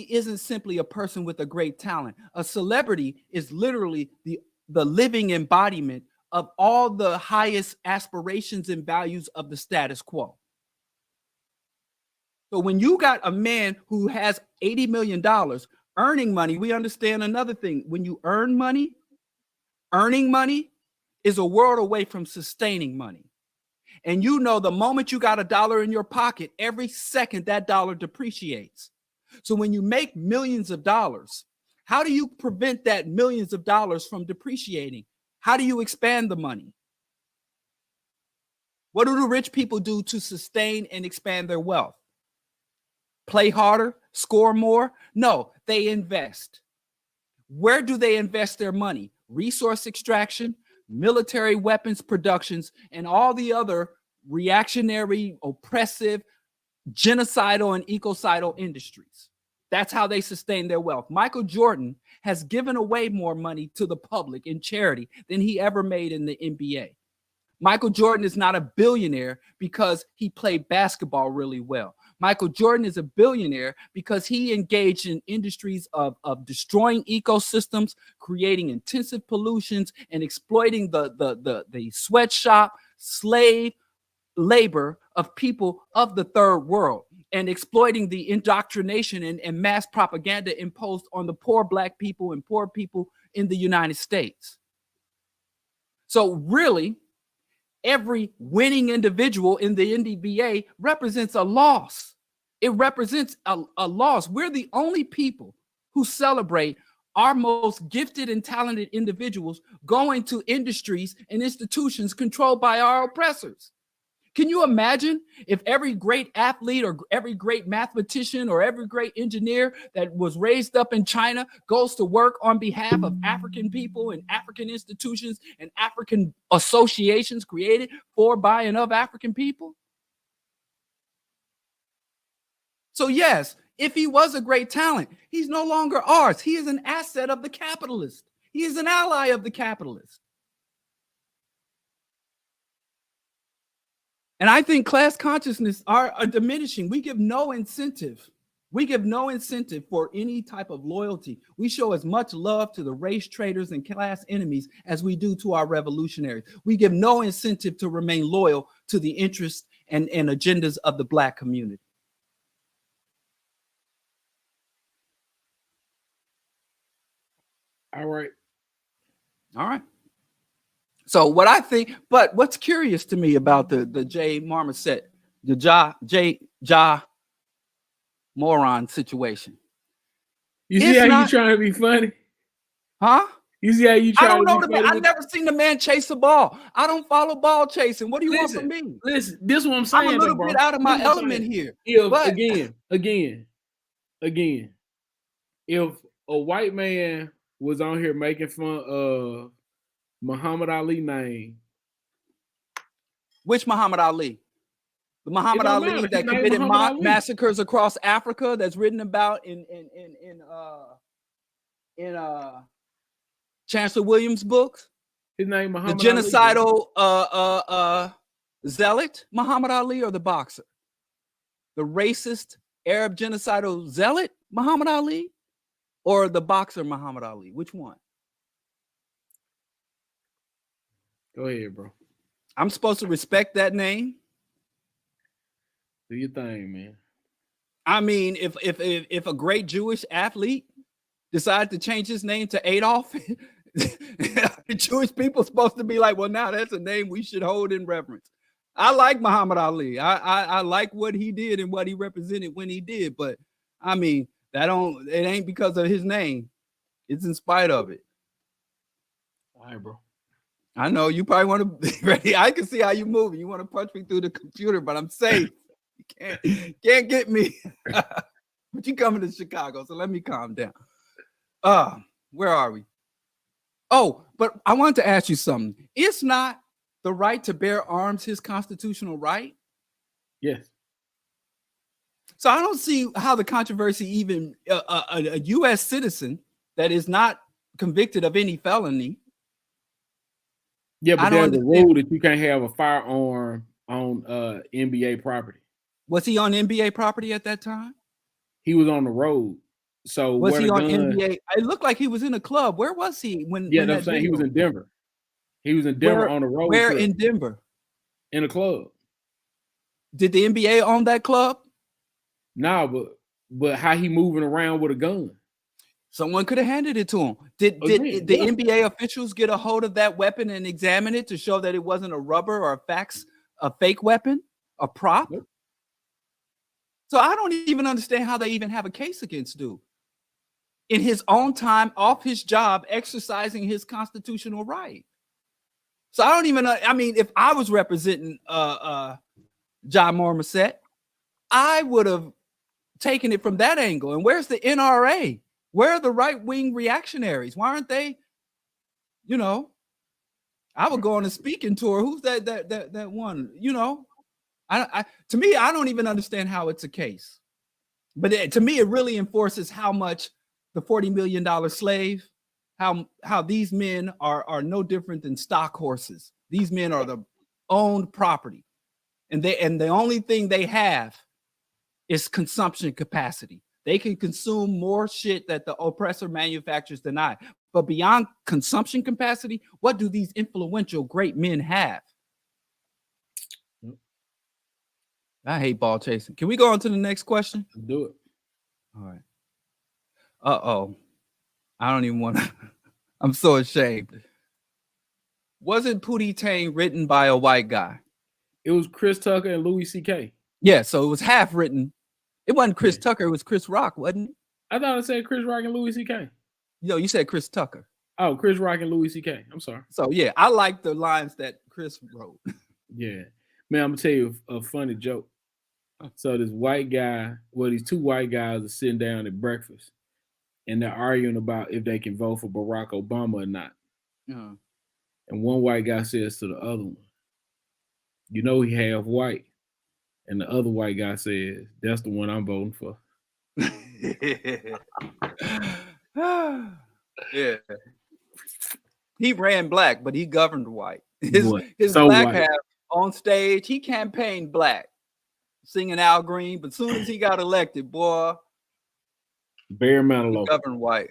isn't simply a person with a great talent. A celebrity is literally the living embodiment of all the highest aspirations and values of the status quo. So when you got a man who has $80 million earning money, we understand another thing. When you earn money, earning money is a world away from sustaining money. And you know, the moment you got $1 in your pocket, every second that dollar depreciates. So when you make millions of dollars, how do you prevent that millions of dollars from depreciating? How do you expand the money? What do the rich people do to sustain and expand their wealth? Play harder, score more? No, they invest. Where do they invest their money? Resource extraction, military weapons productions, and all the other reactionary, oppressive, genocidal, and ecocidal industries. That's how they sustain their wealth. Michael Jordan has given away more money to the public in charity than he ever made in the NBA. Michael Jordan is not a billionaire because he played basketball really well. Michael Jordan is a billionaire because he engaged in industries of destroying ecosystems, creating intensive pollutions, and exploiting the sweatshop slave labor of people of the third world, and exploiting the indoctrination and mass propaganda imposed on the poor Black people and poor people in the United States. So really, every winning individual in the NDVA represents a loss. It represents a loss. We're the only people who celebrate our most gifted and talented individuals going to industries and institutions controlled by our oppressors. Can you imagine if every great athlete or every great mathematician or every great engineer that was raised up in China goes to work on behalf of African people and African institutions and African associations created for, by, and of African people? So yes, if he was a great talent, he's no longer ours. He is an asset of the capitalist. He is an ally of the capitalist. And I think class consciousness are diminishing. We give no incentive. We give no incentive for any type of loyalty. We show as much love to the race traitors and class enemies as we do to our revolutionaries. We give no incentive to remain loyal to the interests and agendas of the Black community. All right. All right. So what I think, but what's curious to me about the Jay Marmoset, the Ja Moron situation. You see how you trying to be funny? Huh? You see how you trying to be funny? I don't know the man. I've never seen the man chase a ball. I don't follow ball chasing. What do you want from me? Listen, this is what I'm saying. I'm a little bit out of my element here. Again, if a white man was on here making fun of Muhammad Ali name. Which Muhammad Ali? The Muhammad Ali that committed massacres across Africa, that's written about in Chancellor Williams' books. His name Muhammad the genocidal zealot Muhammad Ali, or the boxer? The racist Arab genocidal zealot Muhammad Ali, or the boxer Muhammad Ali? Which one? Go ahead, bro. I'm supposed to respect that name? Do your thing, man. I mean, if a great Jewish athlete decided to change his name to Adolf, the Jewish people supposed to be like, well, now that's a name we should hold in reverence. I like Muhammad Ali. I like what he did and what he represented when he did, but I mean, it ain't because of his name. It's in spite of it. All right, bro. I know you probably want to be ready. I can see how you moving. You want to punch me through the computer, but I'm safe. You can't get me. But you coming to Chicago, so let me calm down. Where are we? Oh, but I wanted to ask you something. It's not the right to bear arms his constitutional right? Yes. So I don't see how the controversy, even a U.S. citizen that is not convicted of any felony. Yeah, but there's a rule that you can't have a firearm on NBA property. Was he on NBA property at that time? He was on the road. So was he on NBA? It looked like he was in a club. Where was he when? Yeah, I'm saying he was in Denver. He was in Denver on the road. Where in Denver? In a club. Did the NBA own that club? No, but how he moving around with a gun? Someone could have handed it to him. Did the NBA officials get a hold of that weapon and examine it to show that it wasn't a rubber or a fake weapon, a prop? Nope. So I don't even understand how they even have a case against dude in his own time, off his job, exercising his constitutional right. So I don't even know. I mean, if I was representing Ja Marmoset, I would have taken it from that angle. And where's the NRA? Where are the right-wing reactionaries? Why aren't they? You know, I would go on a speaking tour. Who's that one? You know, to me, I don't even understand how it's a case. But to me, it really enforces how much the $40 million slave, how these men are no different than stock horses. These men are the owned property, and the only thing they have is consumption capacity. They can consume more shit that the oppressor manufacturers deny. But beyond consumption capacity, what do these influential great men have? I hate ball chasing. Can we go on to the next question? Do it. All right. Uh-oh. I don't even want to. I'm so ashamed. Wasn't Pootie Tang written by a white guy? It was Chris Tucker and Louis C.K. Yeah, so it was half written. It wasn't Chris Tucker, it was Chris Rock, wasn't it? I thought it said Chris Rock and Louis C.K. No, you said Chris Tucker. Oh, Chris Rock and Louis C.K. I'm sorry. So yeah, I like the lines that Chris wrote. Yeah. Man, I'm gonna tell you a funny joke. So this white guy, well, these two white guys are sitting down at breakfast and they're arguing about if they can vote for Barack Obama or not. Uh-huh. And one white guy says to the other one, you know he half white. And the other white guy says, that's the one I'm voting for. Yeah. He ran black, but he governed white. His so black white. half on stage, he campaigned black, singing Al Green, but as soon as he got elected, boy, bare metal governed white.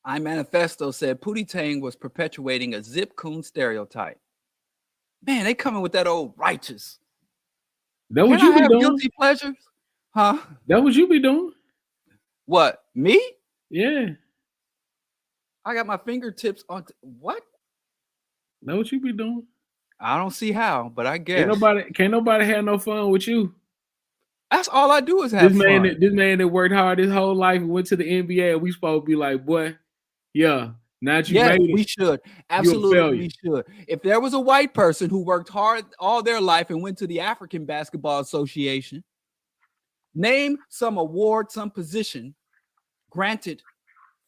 iManifesto said Pootie Tang was perpetuating a Skip Coon stereotype. Man, they coming with that old righteous. That what you be doing? Guilty pleasures? Huh? That what you be doing? What? Me? Yeah. I got my fingertips on what? That what you be doing? I don't see how, but I guess. Can't nobody have no fun with you. That's all I do is have fun. This man that worked hard his whole life and went to the NBA, we supposed to be like, boy, yeah, now you made it. We should. Absolutely, we should. If there was a white person who worked hard all their life and went to the African Basketball Association, name some award, some position granted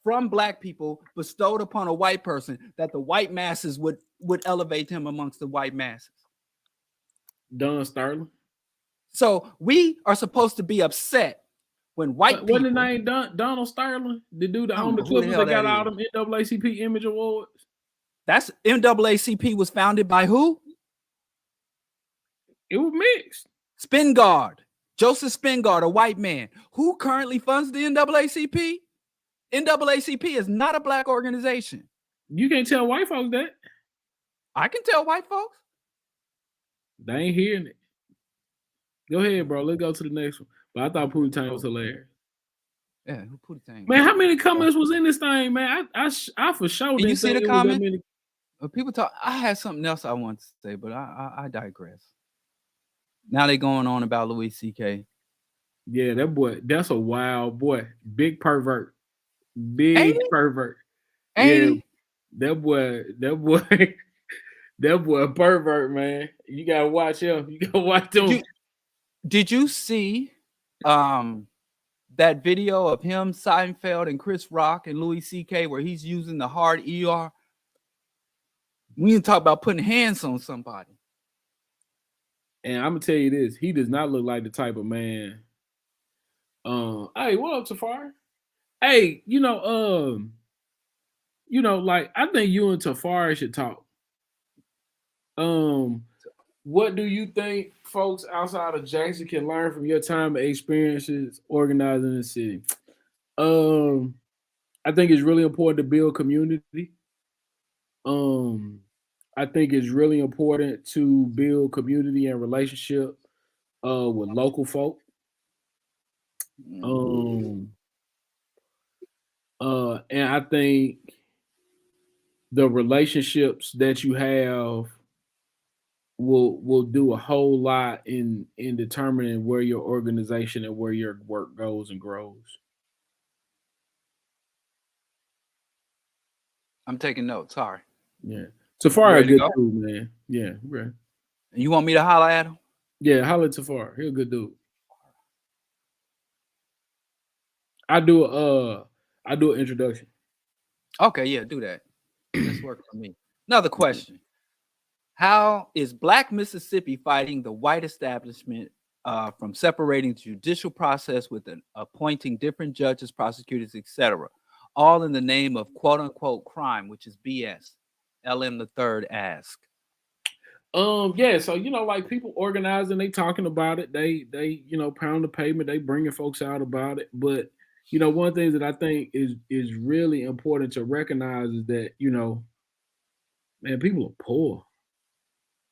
from black people bestowed upon a white person that the white masses would elevate him amongst the white masses. Don Sterling. So we are supposed to be upset when white people. What's the name? Donald Sterling, the dude that owned the Clippers that got all them NAACP Image Awards. That's NAACP was founded by who? It was mixed. Spingard, Joseph Spingard, a white man. Who currently funds the NAACP? NAACP is not a black organization. You can't tell white folks that. I can tell white folks. They ain't hearing it. Go ahead, bro. Let's go to the next one. But I thought Pootie Tang was hilarious. Yeah, who Pootie Tang? Man, how many comments was in this thing, man? I for sure didn't you see think the it was that comment? many. People talk. I had something else I want to say, but I digress. Now they going on about Louis C.K. Yeah, that boy. That's a wild boy. Big pervert. Big pervert. Ain't that boy. That boy a pervert, man. You gotta watch him. You gotta watch him. Did you see that video of him, Seinfeld, and Chris Rock and Louis C.K. where he's using the hard ER? We need to talk about putting hands on somebody. And I'm gonna tell you this: he does not look like the type of man. Hey, what up, Tafari? Hey, like I think you and Tafari should talk. What do you think folks outside of Jackson can learn from your time and experiences organizing the city? I think it's really important to build community. I think it's really important to build community and relationship with local folk. And I think the relationships that you have will do a whole lot in determining where your organization and where your work goes and grows. I'm taking notes. Sorry. Yeah. Tafari a good dude, man. Yeah, right. You want me to holler at him? Yeah, holler at Tafari. He's a good dude. I do an introduction. Okay, yeah, do that. This works for me. Another question. How is Black Mississippi fighting the white establishment from separating the judicial process with appointing different judges, prosecutors, etc., all in the name of quote-unquote crime, which is BS? LM the Third asked. Yeah, so like people organizing, they talking about it, they pound the pavement, they bringing folks out about it. But one thing that I think is really important to recognize is that man, people are poor,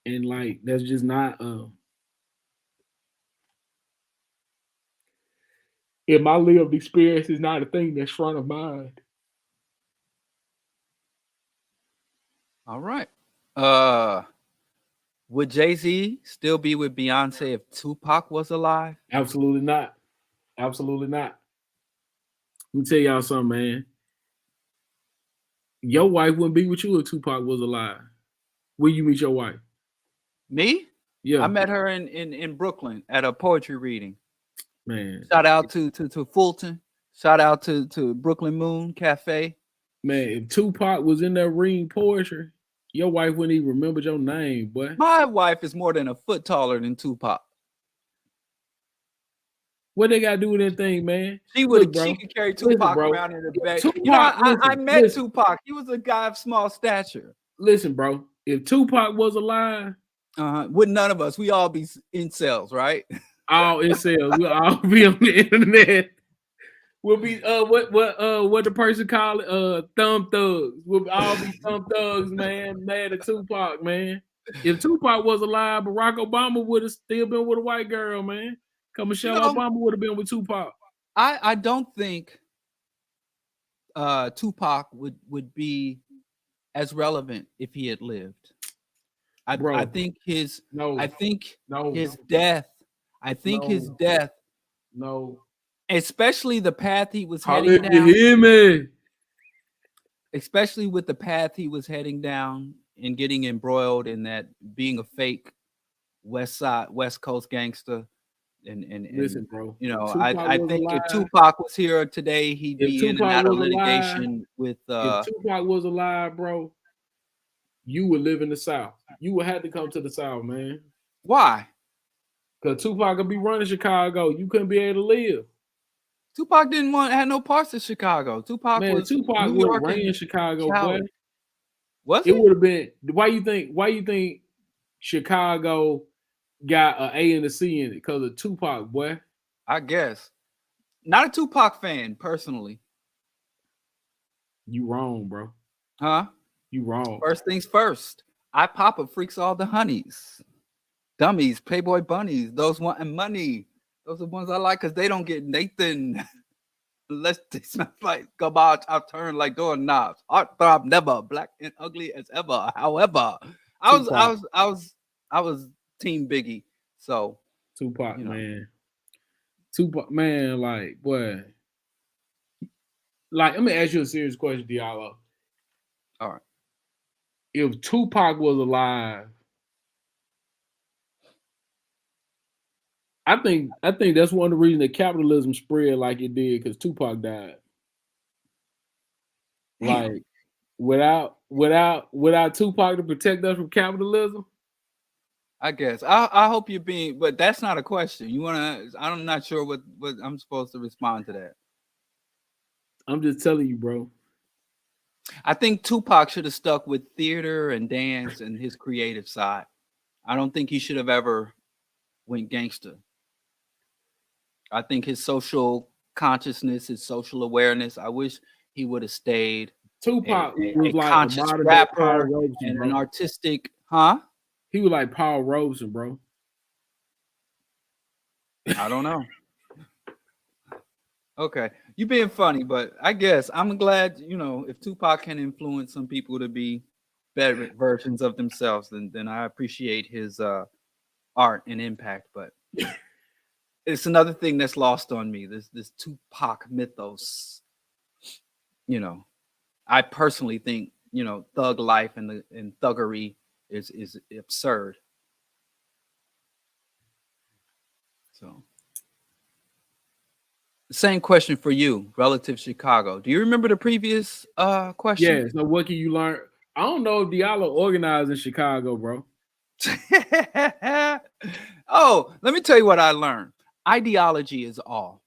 and like that's just not in my lived experience is not a thing that's front of mind. All right. Would Jay-Z still be with Beyonce if Tupac was alive? Absolutely not. Absolutely not. Let me tell y'all something, man. Your wife wouldn't be with you if Tupac was alive. Where you meet your wife? Me? Yeah. I met her in Brooklyn at a poetry reading. Man. Shout out to Fulton. Shout out to Brooklyn Moon Cafe. Man, if Tupac was in there reading poetry, your wife wouldn't even remember your name, boy. My wife is more than a foot taller than Tupac. What they got to do with that thing, man? She could carry Tupac around in the back. Tupac, I met Tupac. He was a guy of small stature. Listen, bro. If Tupac was alive, would none of us? We all be incels, right? All incels. We'll all be on the internet. We'll be what the person call it thumb thugs. We'll all be thumb thugs, man. Mad at Tupac, man. If Tupac was alive, Barack Obama would have still been with a white girl, man. Michelle Obama would have been with Tupac. I don't think Tupac would be as relevant if he had lived. I think his death. No. Especially the path he was heading down. You hear me? Especially with the path he was heading down and getting embroiled in that being a fake West Coast gangster. And listen, bro. I think if Tupac was here today, he'd be in and out of litigation with. If Tupac was alive, bro, you would live in the South. You would have to come to the South, man. Why? Because Tupac could be running Chicago. You couldn't be able to live. Tupac had no parts of Chicago. Tupac would ran Chicago, boy. Was it? Would have been. Why you think Chicago got an A and a C in it? Because of Tupac, boy. I guess. Not a Tupac fan, personally. You wrong, bro. Huh? You wrong. First things first. I Papa freaks all the honeys. Dummies, Playboy bunnies, those wanting money. Those are the ones I like because they don't get Nathan. Unless they smell like garbage, I'll turn like doorknobs. Art throb never, black and ugly as ever. However, I was Team Biggie. So Tupac, man. Tupac, man, like, boy. Like, let me ask you a serious question, Diallo. All right. If Tupac was alive, I think that's one of the reasons that capitalism spread like it did, because Tupac died. Like without Tupac to protect us from capitalism. I guess I hope you're being, but that's not a question. You wanna? I'm not sure what I'm supposed to respond to that. I'm just telling you, bro. I think Tupac should have stuck with theater and dance and his creative side. I don't think he should have ever went gangster. I think his social consciousness, his social awareness, I wish he would have stayed Tupac a like conscious rapper and an artistic, huh? He was like Paul Robeson, bro. I don't know. Okay, you being funny, but I guess I'm glad, if Tupac can influence some people to be better versions of themselves, then I appreciate his art and impact. But it's another thing that's lost on me. This Tupac mythos. I personally think thug life and thuggery is absurd. So, same question for you, relative Chicago. Do you remember the previous question? Yeah. So what can you learn? I don't know if Diallo organized in Chicago, bro. Oh, let me tell you what I learned. Ideology is all.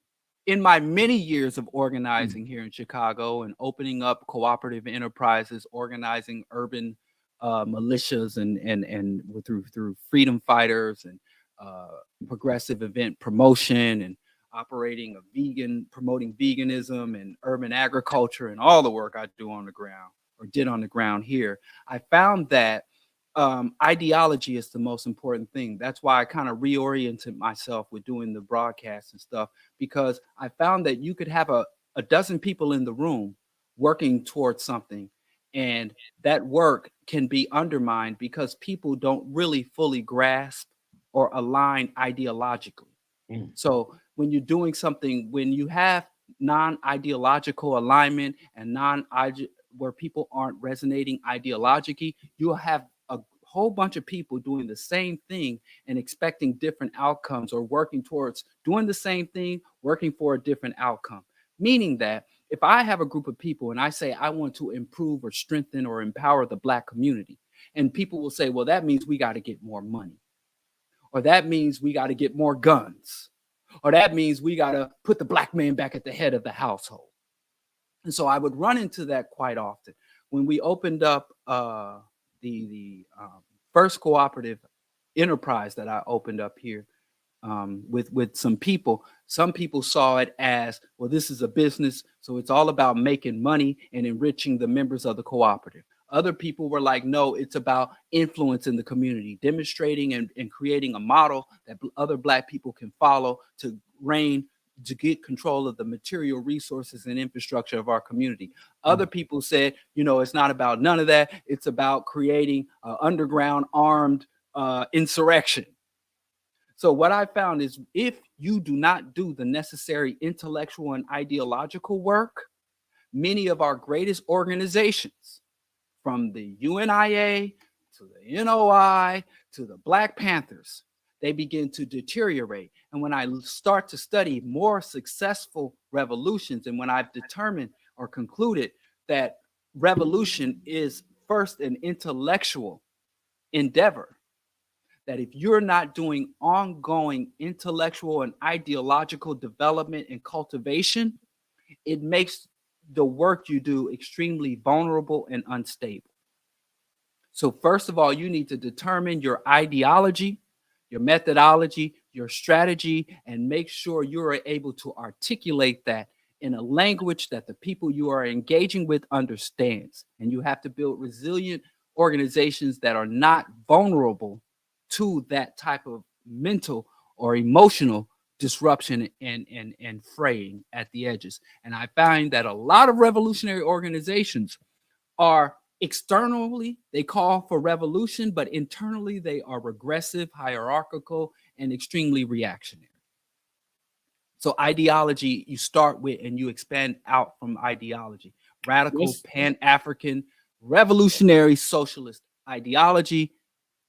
In my many years of organizing here in Chicago and opening up cooperative enterprises, organizing urban militias and through freedom fighters and progressive event promotion and operating promoting veganism and urban agriculture and all the work I do on the ground or did on the ground here. I found that ideology is the most important thing. That's why I kind of reoriented myself with doing the broadcast and stuff, because I found that you could have a dozen people in the room working towards something, and that work can be undermined because people don't really fully grasp or align ideologically. So when you're doing something, when you have non-ideological alignment and where people aren't resonating ideologically, you'll have a whole bunch of people doing the same thing and expecting different outcomes, or working towards doing the same thing, working for a different outcome. Meaning that if I have a group of people and I say I want to improve or strengthen or empower the Black community, and people will say, well, that means we got to get more money, or that means we got to get more guns, or that means we got to put the Black man back at the head of the household. And so I would run into that quite often. When we opened up the first cooperative enterprise that I opened up here with some people saw it as, well, this is a business, so it's all about making money and enriching the members of the cooperative. Other people were like, no, it's about influencing the community, demonstrating and creating a model that other Black people can follow to get control of the material resources and infrastructure of our community. Other people said, it's not about none of that. It's about creating an underground armed insurrection. So what I found is, if you do not do the necessary intellectual and ideological work, many of our greatest organizations, from the UNIA to the NOI to the Black Panthers, they begin to deteriorate. And when I start to study more successful revolutions, and when I've determined or concluded that revolution is first an intellectual endeavor, that if you're not doing ongoing intellectual and ideological development and cultivation, it makes the work you do extremely vulnerable and unstable. So first of all, you need to determine your ideology, your methodology, your strategy, and make sure you are able to articulate that in a language that the people you are engaging with understands. And you have to build resilient organizations that are not vulnerable to that type of mental or emotional disruption and fraying at the edges. And I find that a lot of revolutionary organizations are externally, they call for revolution, but internally they are regressive, hierarchical, and extremely reactionary. So ideology, you start with and you expand out from ideology. Radical, Pan-African, revolutionary, socialist ideology.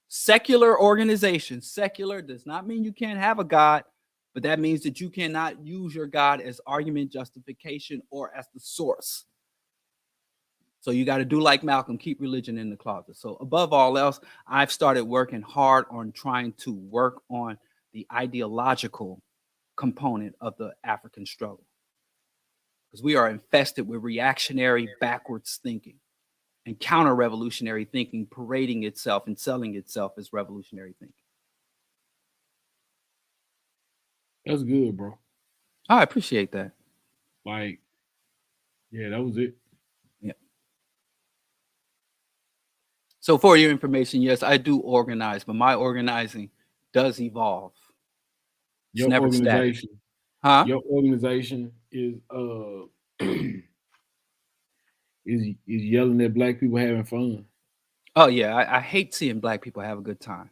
Secular organizations. Secular does not mean you can't have a God, but that means that you cannot use your God as argument, justification, or as the source. So you got to do like Malcolm, keep religion in the closet. So above all else, I've started working hard on trying to work on the ideological component of the African struggle, because we are infested with reactionary, backwards thinking and counter-revolutionary thinking parading itself and selling itself as revolutionary thinking. That's good, bro. I appreciate that. Like, yeah, that was it. Yeah. So for your information, yes, I do organize, but my organizing does evolve. It's your never organization, static. Huh? Your organization is is yelling at Black people having fun. Oh yeah, I hate seeing Black people have a good time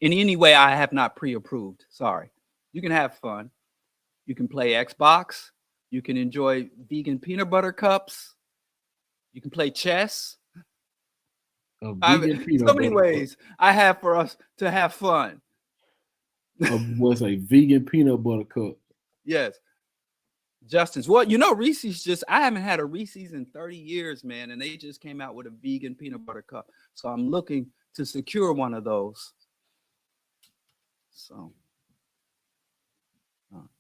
in any way I have not pre-approved. Sorry. You can have fun. You can play Xbox. You can enjoy vegan peanut butter cups. You can play chess. So many ways I have for us to have fun. What's a vegan peanut butter cup? Yes. Justin's. Well, Reese's I haven't had a Reese's in 30 years, man. And they just came out with a vegan peanut butter cup. So I'm looking to secure one of those. So.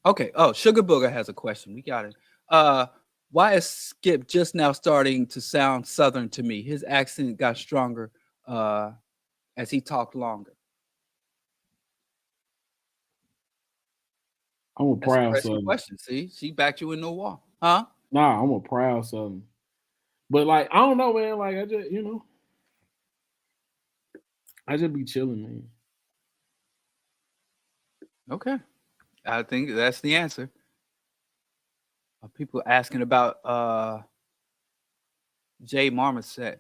Okay. Oh, Sugar Booger has a question. We got it. Why is Skip just now starting to sound Southern to me? His accent got stronger as he talked longer. I'm a That's a proud pressing son. question. See, she backed you in the wall, huh? Nah, I'm a proud son. But like, I don't know, man. Like, I just, I just be chilling, man. Okay, I think that's the answer. People asking about Jay Marmoset.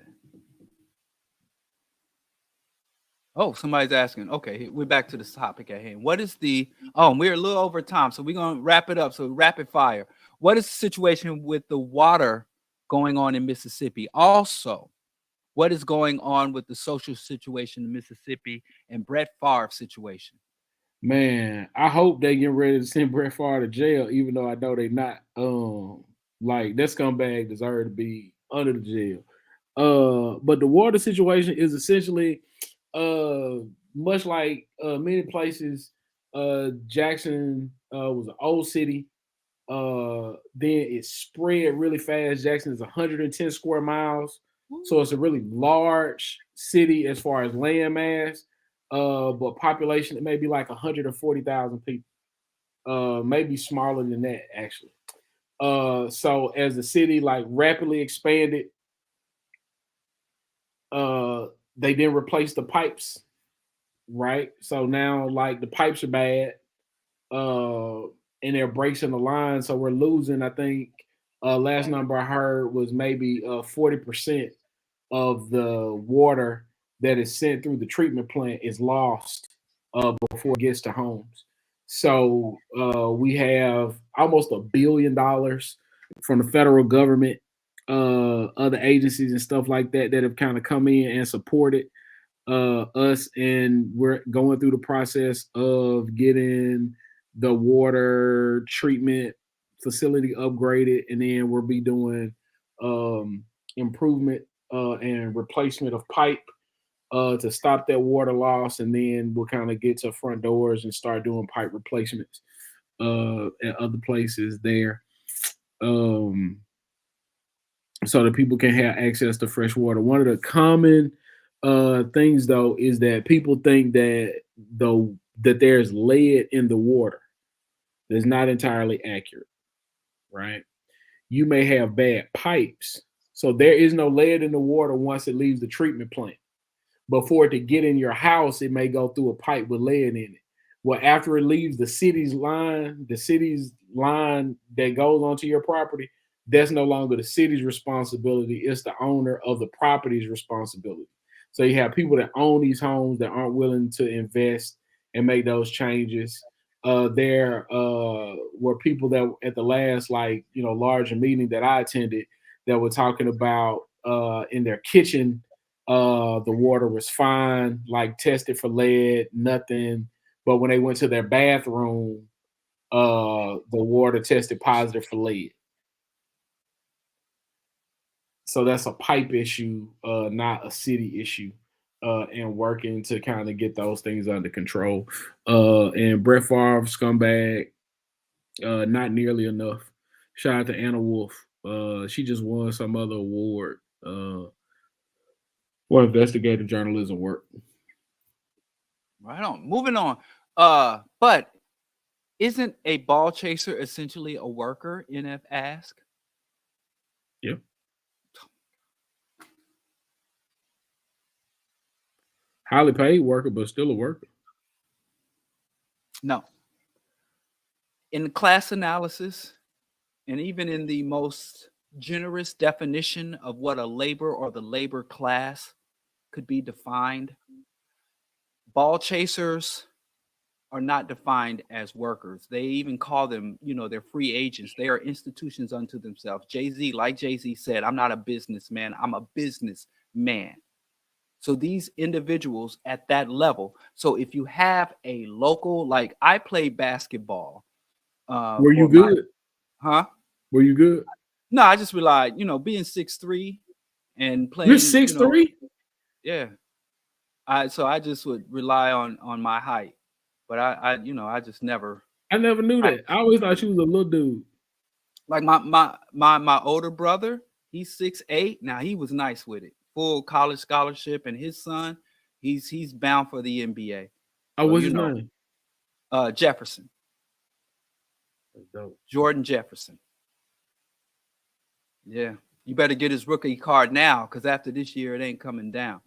Oh, somebody's asking. Okay, we're back to the topic at hand. What is the? Oh, we're a little over time, so we're gonna wrap it up. So rapid fire. What is the situation with the water going on in Mississippi? Also, what is going on with the social situation in Mississippi and Brett Favre's situation? Man, I hope they get ready to send Brett Favre to jail, even though I know they not. Like that scumbag deserve to be under the jail. But the water situation is essentially much like many places. Jackson was an old city. Then it spread really fast. Jackson is 110 square miles, so it's a really large city as far as land mass. But population it may be like 140,000 people. Maybe smaller than that actually. So as the city like rapidly expanded, they didn't replace the pipes, right? So now like the pipes are bad, and they're breaking the line, so we're losing. I think last number I heard was maybe 40% of the water that is sent through the treatment plant is lost before it gets to homes. So we have almost $1 billion from the federal government, other agencies and stuff like that that have kind of come in and supported us, and we're going through the process of getting the water treatment facility upgraded, and then we'll be doing improvement and replacement of pipe to stop that water loss, and then we'll kind of get to front doors and start doing pipe replacements at other places there, so that people can have access to fresh water. One of the common things though is that people think that that there's lead in the water. That's not entirely accurate, right? You may have bad pipes, so there is no lead in the water once it leaves the treatment plant. But for it to get in your house, it may go through a pipe with lead in it. Well, after it leaves the city's line that goes onto your property, that's no longer the city's responsibility. It's the owner of the property's responsibility. So you have people that own these homes that aren't willing to invest and make those changes. There were people that at the last larger meeting that I attended that were talking about in their kitchen, the water was fine, like tested for lead, nothing. But when they went to their bathroom, the water tested positive for lead. So that's a pipe issue, not a city issue, and working to kind of get those things under control. And Brett Favre, scumbag, not nearly enough. Shout out to Anna Wolf. She just won some other award for investigative journalism work. Right on. Moving on. But isn't a ball chaser essentially a worker? NF ask. Yep. Highly paid worker, but still a worker. No. In the class analysis, and even in the most generous definition of what a labor or the labor class could be defined, ball chasers are not defined as workers. They even call them, they're free agents. They are institutions unto themselves. Jay-Z, like Jay-Z said, I'm not a businessman, I'm a businessman. So these individuals at that level. So if you have a local, like I play basketball. Were you good? Huh? Were you good? No, I just relied, being 6'3" and playing. You're 6'3"? Yeah. So I just would rely on my height. But I just never. I never knew that. I always thought you was a little dude. Like my older brother, he's 6'8". Now he was nice with it. full college scholarship, and his son, he's bound for the NBA. Oh, what's his name? Jefferson. That's dope. Jordan Jefferson. Yeah, you better get his rookie card now, because after this year, it ain't coming down.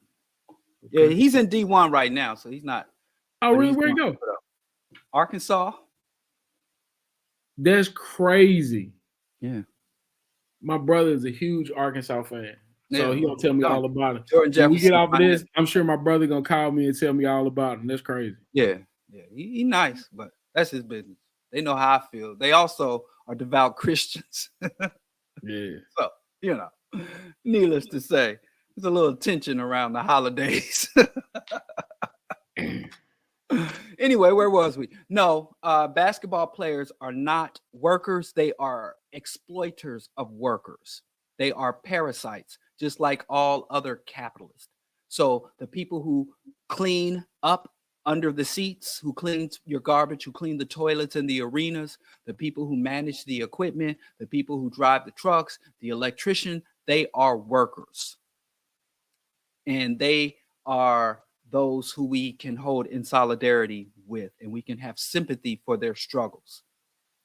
Okay. Yeah, he's in D1 right now, so he's not. Oh, really? Where'd he go? Arkansas. That's crazy. Yeah. My brother is a huge Arkansas fan, so he'll tell me all about it. Jordan Jefferson, when we get off of this, I'm sure my brother gonna call me and tell me all about it. That's crazy. Yeah, he nice, but that's his business. They know how I feel. They also are devout Christians. Yeah. So, needless to say, there's a little tension around the holidays. Anyway, where was we? No, basketball players are not workers. They are exploiters of workers. They are parasites, just like all other capitalists. So the people who clean up under the seats, who clean your garbage, who clean the toilets in the arenas, the people who manage the equipment, the people who drive the trucks, the electrician, they are workers. And they are those who we can hold in solidarity with, and we can have sympathy for their struggles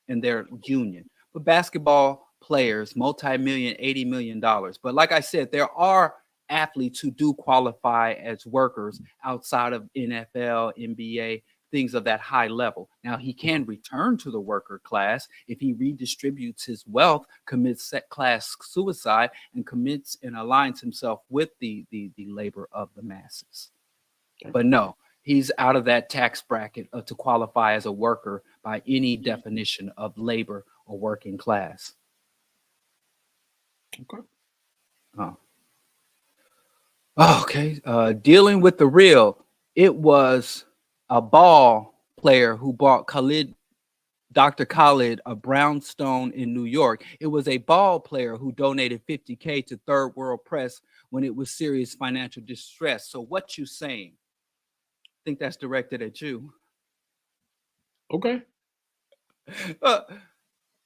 and their union. But basketball players, multi-million, $80 million. But like I said, there are athletes who do qualify as workers outside of NFL, NBA, things of that high level. Now, he can return to the worker class if he redistributes his wealth, commits class suicide, and commits and aligns himself with the labor of the masses. But no, he's out of that tax bracket to qualify as a worker by any definition of labor or working class. Okay. Okay. Dealing with the real. It was a ball player who bought Dr. Khalid a brownstone in New York. It was a ball player who donated $50K to Third World Press when it was serious financial distress. So what you saying? I think that's directed at you. Okay.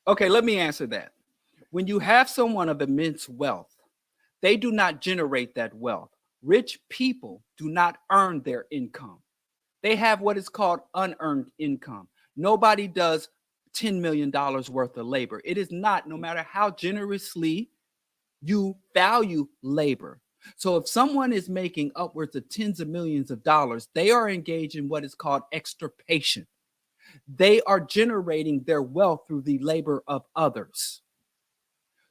Okay, let me answer that. When you have someone of immense wealth, they do not generate that wealth. Rich people do not earn their income. They have what is called unearned income. Nobody does $10 million worth of labor. It is not, no matter how generously you value labor. So if someone is making upwards of tens of millions of dollars, they are engaged in what is called extirpation. They are generating their wealth through the labor of others.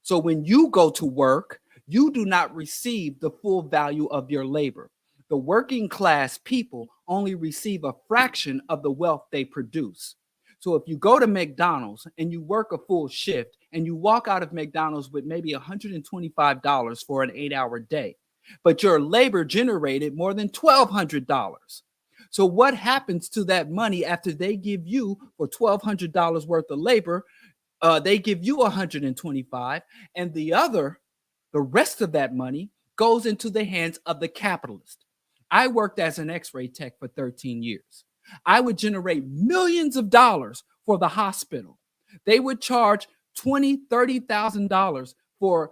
So when you go to work, you do not receive the full value of your labor. The working class people only receive a fraction of the wealth they produce. So if you go to McDonald's and you work a full shift and you walk out of McDonald's with maybe $125 for an 8-hour day, but your labor generated more than $1,200. So what happens to that money after they give you for $1,200 worth of labor? They give you $125, and the rest of that money goes into the hands of the capitalist. I worked as an X-ray tech for 13 years. I would generate millions of dollars for the hospital. They would charge $20,000, $30,000 for,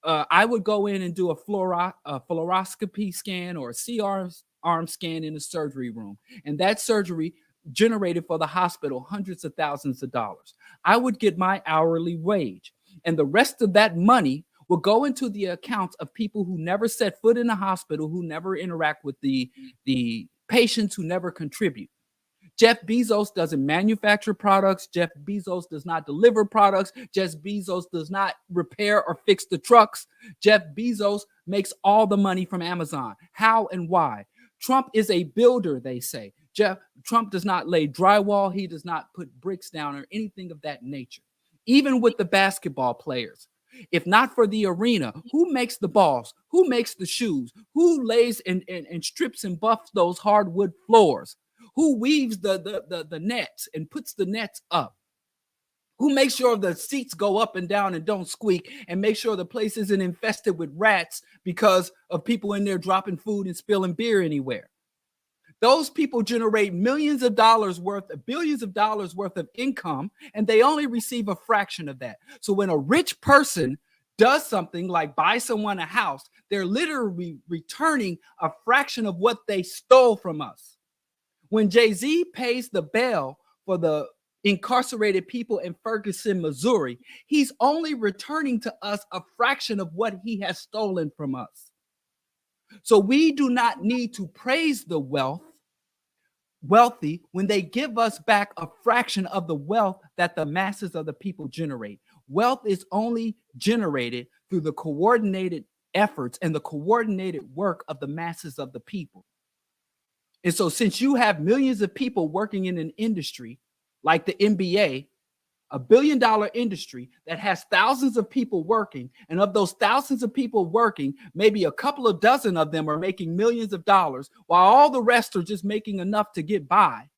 I would go in and do a fluoroscopy scan or a C-arm scan in the surgery room. And that surgery generated for the hospital hundreds of thousands of dollars. I would get my hourly wage. And the rest of that money will go into the accounts of people who never set foot in the hospital, who never interact with the patients, who never contribute. Jeff Bezos doesn't manufacture products. Jeff Bezos does not deliver products. Jeff Bezos does not repair or fix the trucks. Jeff Bezos makes all the money from Amazon. How and why? Trump is a builder, they say. Trump does not lay drywall. He does not put bricks down or anything of that nature. Even with the basketball players, if not for the arena, who makes the balls? Who makes the shoes? Who lays and strips and buffs those hardwood floors? Who weaves the nets and puts the nets up? Who makes sure the seats go up and down and don't squeak, and make sure the place isn't infested with rats because of people in there dropping food and spilling beer anywhere? Those people generate millions of dollars worth, billions of dollars worth of income, and they only receive a fraction of that. So when a rich person does something like buy someone a house, they're literally returning a fraction of what they stole from us. When Jay-Z pays the bail for the incarcerated people in Ferguson, Missouri, he's only returning to us a fraction of what he has stolen from us. So we do not need to praise the wealthy when they give us back a fraction of the wealth that the masses of the people generate. Wealth is only generated through the coordinated efforts and the coordinated work of the masses of the people. And so since you have millions of people working in an industry like the NBA, a $1 billion industry that has thousands of people working, and of those thousands of people working, maybe a couple of dozen of them are making millions of dollars, while all the rest are just making enough to get by.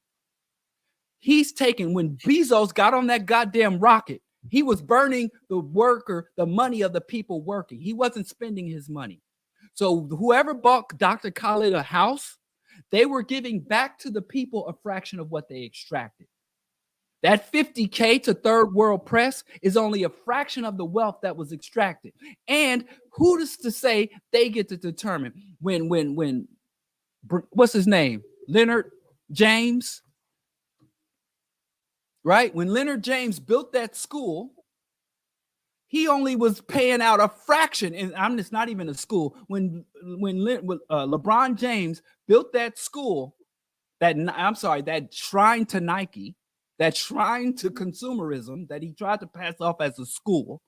He's taken, when Bezos got on that goddamn rocket, he was burning the money of the people working. He wasn't spending his money. So whoever bought Dr. Khaled a house, they were giving back to the people a fraction of what they extracted. That $50K to third world press is only a fraction of the wealth that was extracted. And who is to say they get to determine when what's his name? Leonard James, right? When Leonard James built that school, he only was paying out a fraction, and it's not even a school. When LeBron James built that school, that shrine to Nike, that shrine to consumerism that he tried to pass off as a school,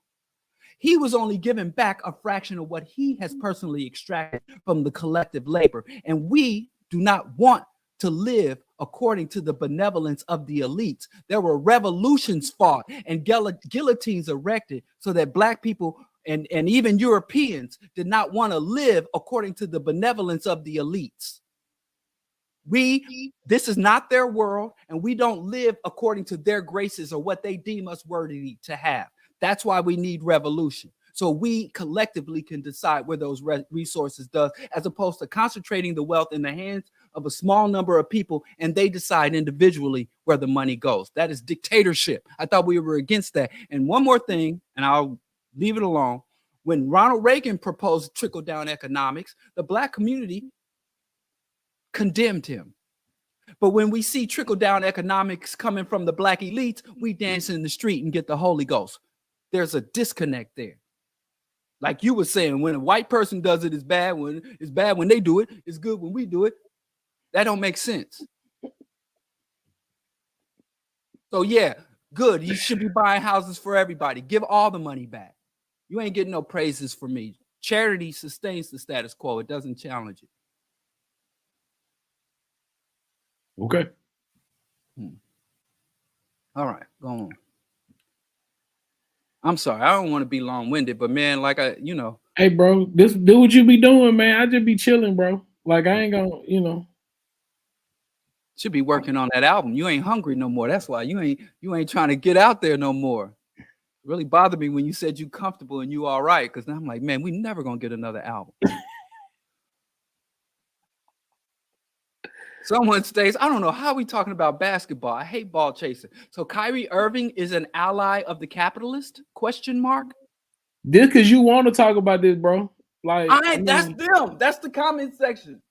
he was only giving back a fraction of what he has personally extracted from the collective labor. And we do not want to live according to the benevolence of the elites. There were revolutions fought and guillotines erected so that Black people and even Europeans did not want to live according to the benevolence of the elites. This is not their world, and we don't live according to their graces or what they deem us worthy to have. That's why we need revolution. So we collectively can decide where those resources does, as opposed to concentrating the wealth in the hands of a small number of people, and they decide individually where the money goes. That is dictatorship. I thought we were against that. And one more thing, and I'll leave it alone. When Ronald Reagan proposed trickle-down economics, the Black community condemned him. But when we see trickle-down economics coming from the Black elites, we dance in the street and get the Holy Ghost. There's a disconnect there. Like you were saying, when a white person does it, it's bad. When it's bad when they do it, it's good when we do it. That don't make sense. So yeah, good. You should be buying houses for everybody. Give all the money back. You ain't getting no praises from me. Charity sustains the status quo. It doesn't challenge it. Okay. All right, go on. I'm sorry, I don't want to be long-winded, but man, Hey, bro, do what you be doing, man. I just be chilling, bro. Like I ain't gonna, Should be working on that album. You ain't hungry no more. That's why you ain't trying to get out there no more. It really bothered me when you said you comfortable and you all right, because now I'm like, man, we never gonna get another album. Someone states, I don't know how we talking about basketball. I hate ball chasing. So Kyrie Irving is an ally of the capitalist? ? This because you want to talk about this, bro. Like that's them. That's the comment section.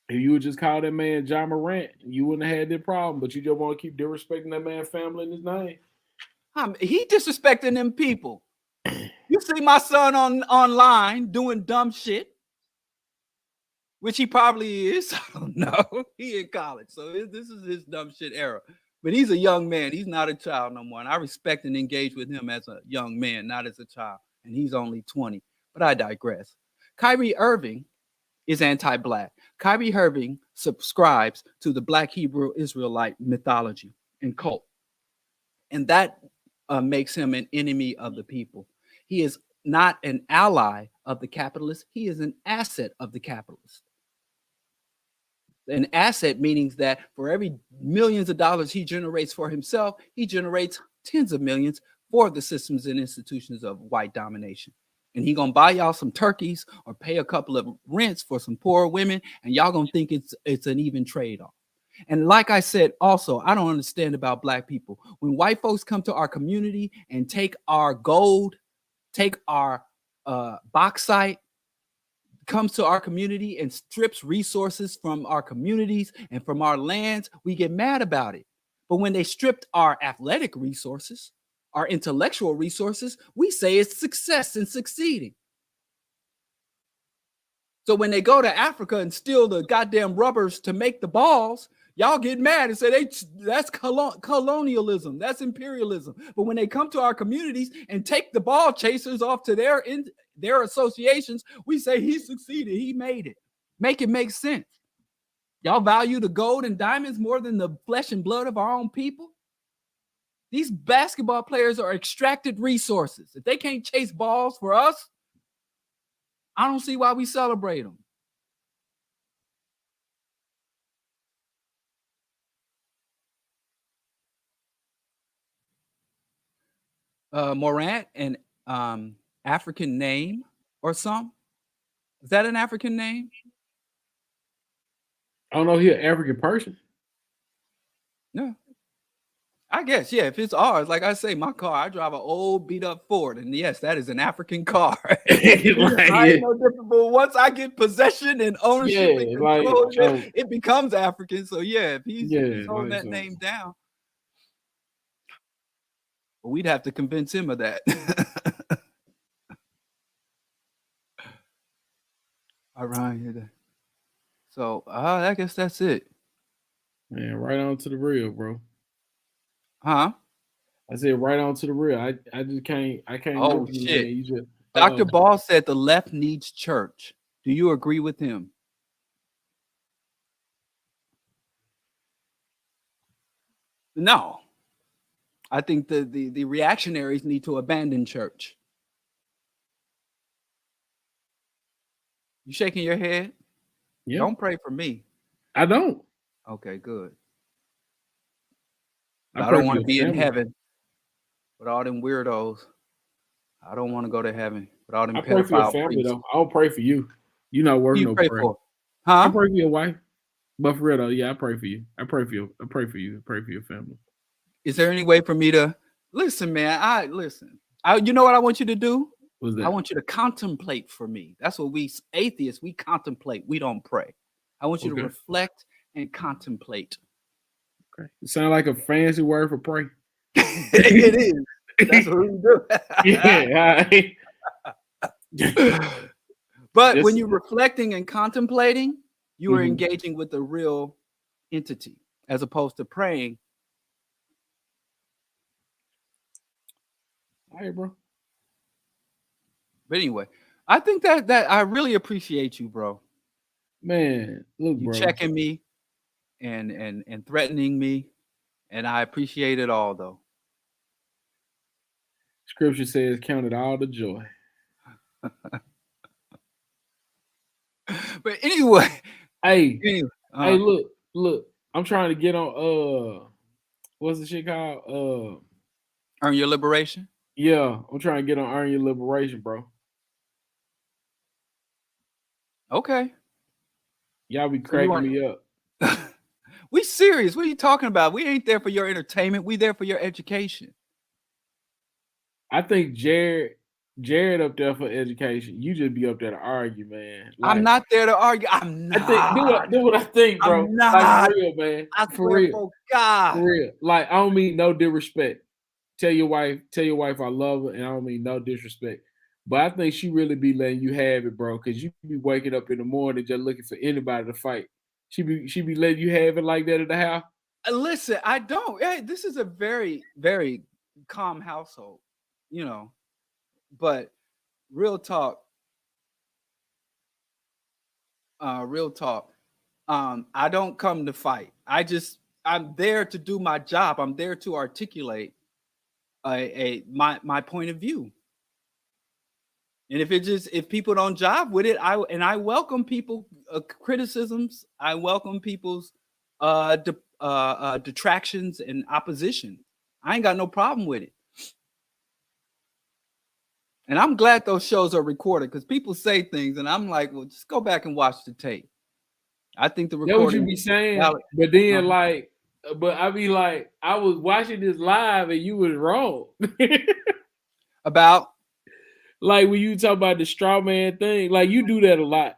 If you would just call that man John Morant, you wouldn't have had that problem. But you just want to keep disrespecting that man's family and his name. He disrespecting them people. You see my son online doing dumb shit, which he probably is. I don't know. He in college, so this is his dumb shit era. But he's a young man. He's not a child no more. And I respect and engage with him as a young man, not as a child. And he's only 20. But I digress. Kyrie Irving is anti-Black. Kyrie Irving subscribes to the Black Hebrew Israelite mythology and cult. And that makes him an enemy of the people. He is not an ally of the capitalists. He is an asset of the capitalists. An asset meaning that for every millions of dollars he generates for himself, he generates tens of millions for the systems and institutions of white domination. And he gonna buy y'all some turkeys or pay a couple of rents for some poor women, and y'all gonna think it's an even trade-off. And like I said, also, I don't understand about black people. When white folks come to our community and take our gold, take our bauxite, comes to our community and strips resources from our communities and from our lands, we get mad about it. But when they stripped our athletic resources, our intellectual resources, we say it's success and succeeding. So when they go to Africa and steal the goddamn rubbers to make the balls, y'all get mad and say that's colonialism, that's imperialism. But when they come to our communities and take the ball chasers off to their associations, we say he succeeded, he made it. Make it make sense. Y'all value the gold and diamonds more than the flesh and blood of our own people? These basketball players are extracted resources. If they can't chase balls for us, I don't see why we celebrate them. Morant, an African name or something? Is that an African name? I don't know. He's an African person. Yeah. I guess, yeah, if it's ours, like I say, my car, I drive an old beat up Ford, and yes, that is an African car. I ain't no different, but once I get possession and ownership and control, it becomes African. So yeah, if he's holding that name down, but we'd have to convince him of that. All right. So I guess that's it. Man, right on to the real, bro. Huh? I said right on to the real. I just can't. Oh shit! You just, Dr. Ball said the left needs church. Do you agree with him? No. I think the reactionaries need to abandon church. You shaking your head? Yeah. Don't pray for me. I don't. Okay, good. I don't want to be in heaven with all them weirdos. I don't want to go to heaven with all them pedophile pray for your family, though. I'll pray for you. You not worth no prayer. For? Huh? I pray for your wife. But for real though, yeah, I pray for you. I pray for you. I pray for you. I pray for your family. Is there any way for me to listen, man? You know what I want you to do? What's that? I want you to contemplate for me. That's what we atheists, we contemplate. We don't pray. I want you to reflect and contemplate. Okay. It sounds like a fancy word for pray. It is. That's what we do. Yeah. But when you're reflecting and contemplating, you are engaging with the real entity as opposed to praying. All right, bro. But anyway, I think that I really appreciate you, bro. Man, look, you bro. checking me and threatening me, and I appreciate it all, though. Scripture says, "Count it all the joy." But anyway, hey, look. I'm trying to get on. What's the shit called? Earn Your Liberation. Yeah, I'm trying to get on Earn Your Liberation, bro. Okay. Y'all be cracking me up. We serious. What are you talking about? We ain't there for your entertainment. We there for your education. I think Jared up there for education. You just be up there to argue, man. Like, I'm not there to argue. I'm not. Do what I think, bro. I'm not. Like, for real, man. I swear for God. For real. Like, I don't mean no disrespect. Tell your wife I love her, and I don't mean no disrespect. But I think she really be letting you have it, bro, because you be waking up in the morning just looking for anybody to fight. She be letting you have it like that at the house. Listen, I don't. Hey, this is a very, very calm household, you know. But real talk. I don't come to fight. I'm there to do my job. I'm there to articulate my point of view. And if people don't jive with it, I welcome people criticisms. I welcome people's detractions and opposition. I ain't got no problem with it. And I'm glad those shows are recorded because people say things and I'm like, well, just go back and watch the tape. I think the That what you recording. be saying, valid. but then like, but I be like, I was watching this live and you was wrong. About like when you talk about the straw man thing, like you do that a lot.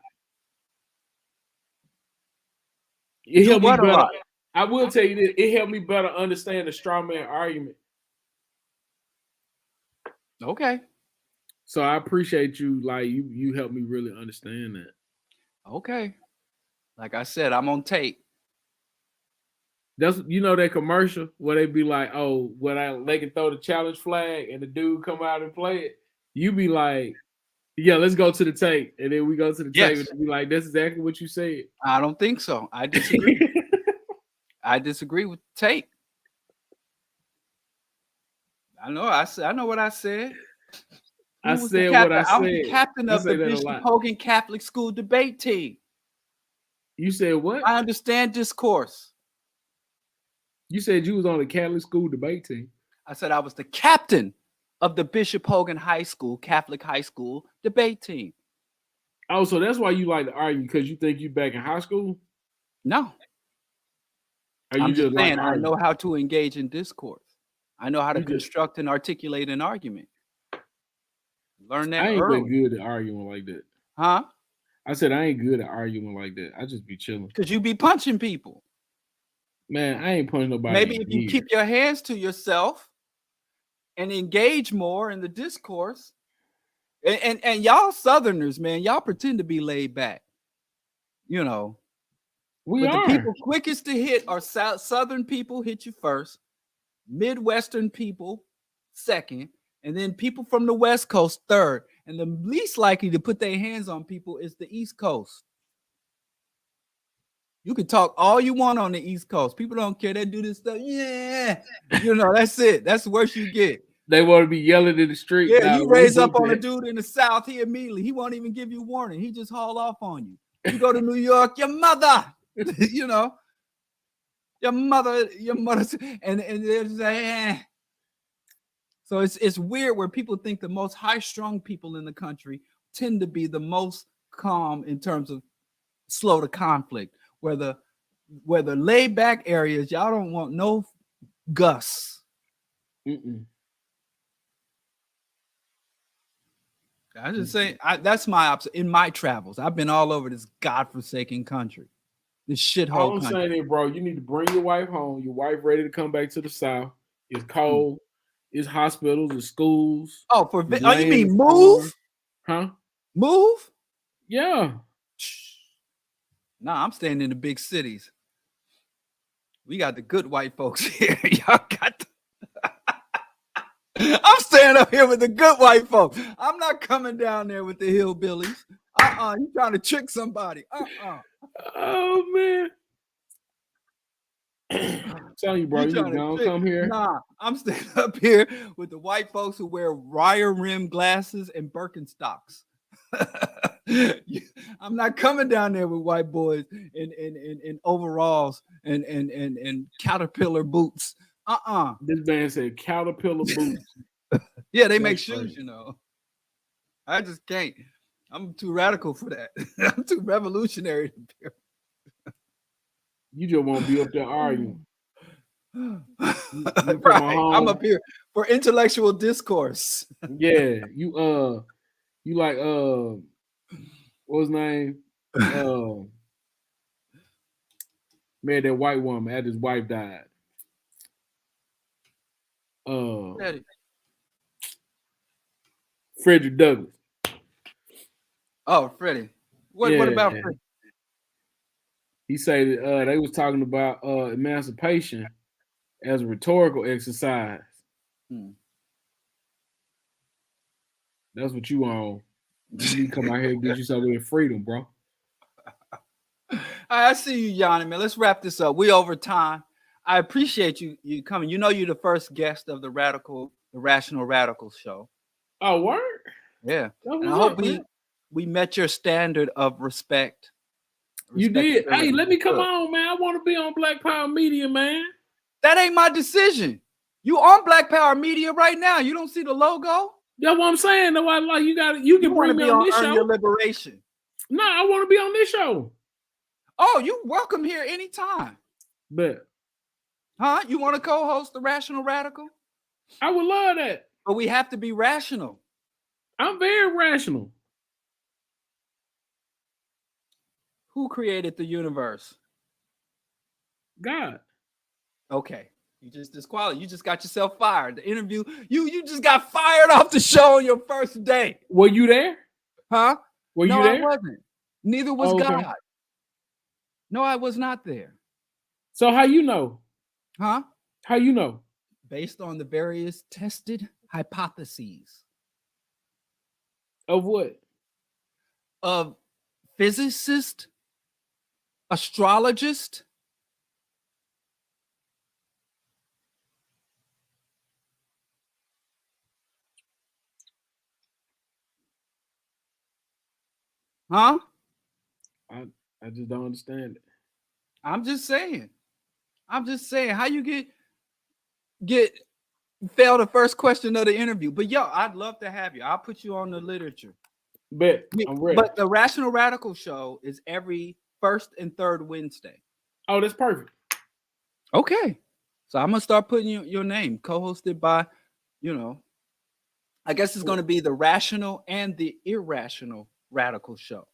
It do helped me what a better. lot. I will tell you this, it helped me better understand the straw man argument. Okay. So I appreciate you, like you helped me really understand that. Okay. Like I said, I'm on tape. That's that commercial where they be like, oh, they can throw the challenge flag and the dude come out and play it. You be like, yeah, let's go to the tape, and then we go to the tape and be like, that's exactly what you said. I don't think so. I disagree. I disagree with tape. I know. I know what I said. I said what I said. I was the captain of the Bishop Hogan Catholic School debate team. You said what? I understand discourse. You said you was on the Catholic school debate team. I said I was the captain of the Bishop Hogan High School, Catholic High School debate team. Oh, so that's why you like to argue, because you think you back in high school? No. I'm just saying I know how to engage in discourse. I know how to construct and articulate an argument. Learn that early. I ain't been good at arguing like that. Huh? I said I ain't good at arguing like that. I just be chilling. Because you be punching people. Man, I ain't punching nobody. Maybe if you keep your hands to yourself and engage more in the discourse. And y'all Southerners, man, y'all pretend to be laid back. You know. But the people quickest to hit are Southern people hit you first, Midwestern people second, and then people from the West Coast third. And the least likely to put their hands on people is the East Coast. You can talk all you want on the East Coast. People don't care. They do this stuff. Yeah. That's it. That's the worst you get. They want to be yelling in the street. Yeah, you raise up on a dude in the South, he won't even give you warning. He just haul off on you. You go to New York, your mother. Your mother, and they're just like, eh. So it's weird where people think the most high-strung people in the country tend to be the most calm in terms of slow to conflict. Where the laid-back areas, y'all don't want no Gus. Mm-mm. I just say that's my option in my travels. I've been all over this godforsaken country. This shithole country. I'm saying it, bro. You need to bring your wife home. Your wife ready to come back to the South. It's cold. It's hospitals. It's schools. Oh, you mean move? Huh? Move? Yeah. Nah, I'm staying in the big cities. We got the good white folks here. Y'all got I'm staying up here with the good white folks. I'm not coming down there with the hillbillies. You trying to trick somebody. Oh, man. I'm telling you, bro, you don't come here. Nah, I'm staying up here with the white folks who wear wire rim glasses and Birkenstocks. I'm not coming down there with white boys in overalls and caterpillar boots. This man said caterpillar boots. Yeah, they make shoes, I just can't. I'm too radical for that. I'm too revolutionary. You just won't be up there arguing. Right. I'm up here for intellectual discourse. Yeah, you like what's his name? Man, that white woman after his wife died. Frederick Douglass. Oh, Freddie. What about Freddie? He said they was talking about emancipation as a rhetorical exercise. That's what you on. You need to come out here and get you some of that freedom, bro. I see you, Yanni, man. Let's wrap this up. We over time. I appreciate you coming. You're the first guest of the Rational Radicals show. Oh, word? Yeah. And I hope we met your standard of respect. You did. Hey, let me come on, man. I want to be on Black Power Media, man. That ain't my decision. You on Black Power Media right now. You don't see the logo? That's what I'm saying. Though, you can bring me on this show. Your liberation. No, I want to be on this show. Oh, you welcome here anytime. But You want to co-host the Rational Radical? I would love that. But we have to be rational. I'm very rational. Who created the universe? God. Okay. You just disqualified. You just got yourself fired. The interview, you just got fired off the show on your first day. Were you there? Huh? Were no, you there? I wasn't. Neither was okay. God. No, I was not there. So how you know? Huh? How you know? Based on the various tested hypotheses. Of what? Of physicist, astrologist, huh? I just don't understand it. I'm just saying. How you get fail the first question of the interview. But yo, I'd love to have you. I'll put you on the literature. Bet I'm ready. But the Rational Radical show is every first and third Wednesday. Oh, that's perfect. Okay. So I'm gonna start putting your name, co-hosted by, I guess it's gonna be the Rational and the Irrational Radical show.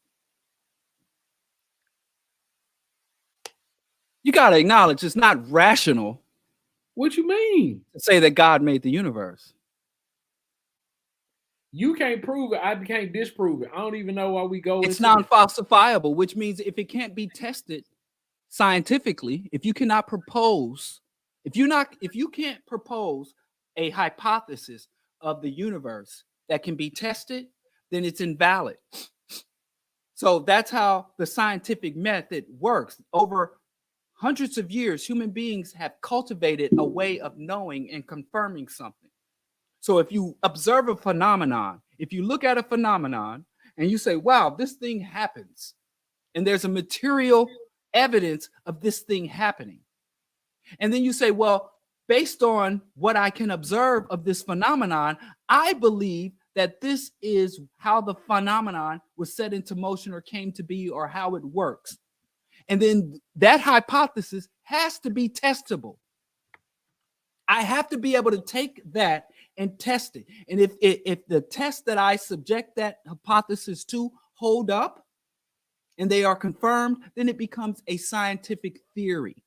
You gotta acknowledge it's not rational. What you mean? To say that God made the universe. You can't prove it. I can't disprove it. I don't even know why we go. It's non-falsifiable, which means if it can't be tested scientifically, if you cannot propose, if you can't propose a hypothesis of the universe that can be tested, then it's invalid. So that's how the scientific method works. Over hundreds of years, human beings have cultivated a way of knowing and confirming something. So if you observe a phenomenon, if you look at a phenomenon and you say, wow, this thing happens, and there's a material evidence of this thing happening. And then you say, well, based on what I can observe of this phenomenon, I believe that this is how the phenomenon was set into motion or came to be or how it works. And then that hypothesis has to be testable. I have to be able to take that and test it. And if the test that I subject that hypothesis to hold up and they are confirmed, then it becomes a scientific theory.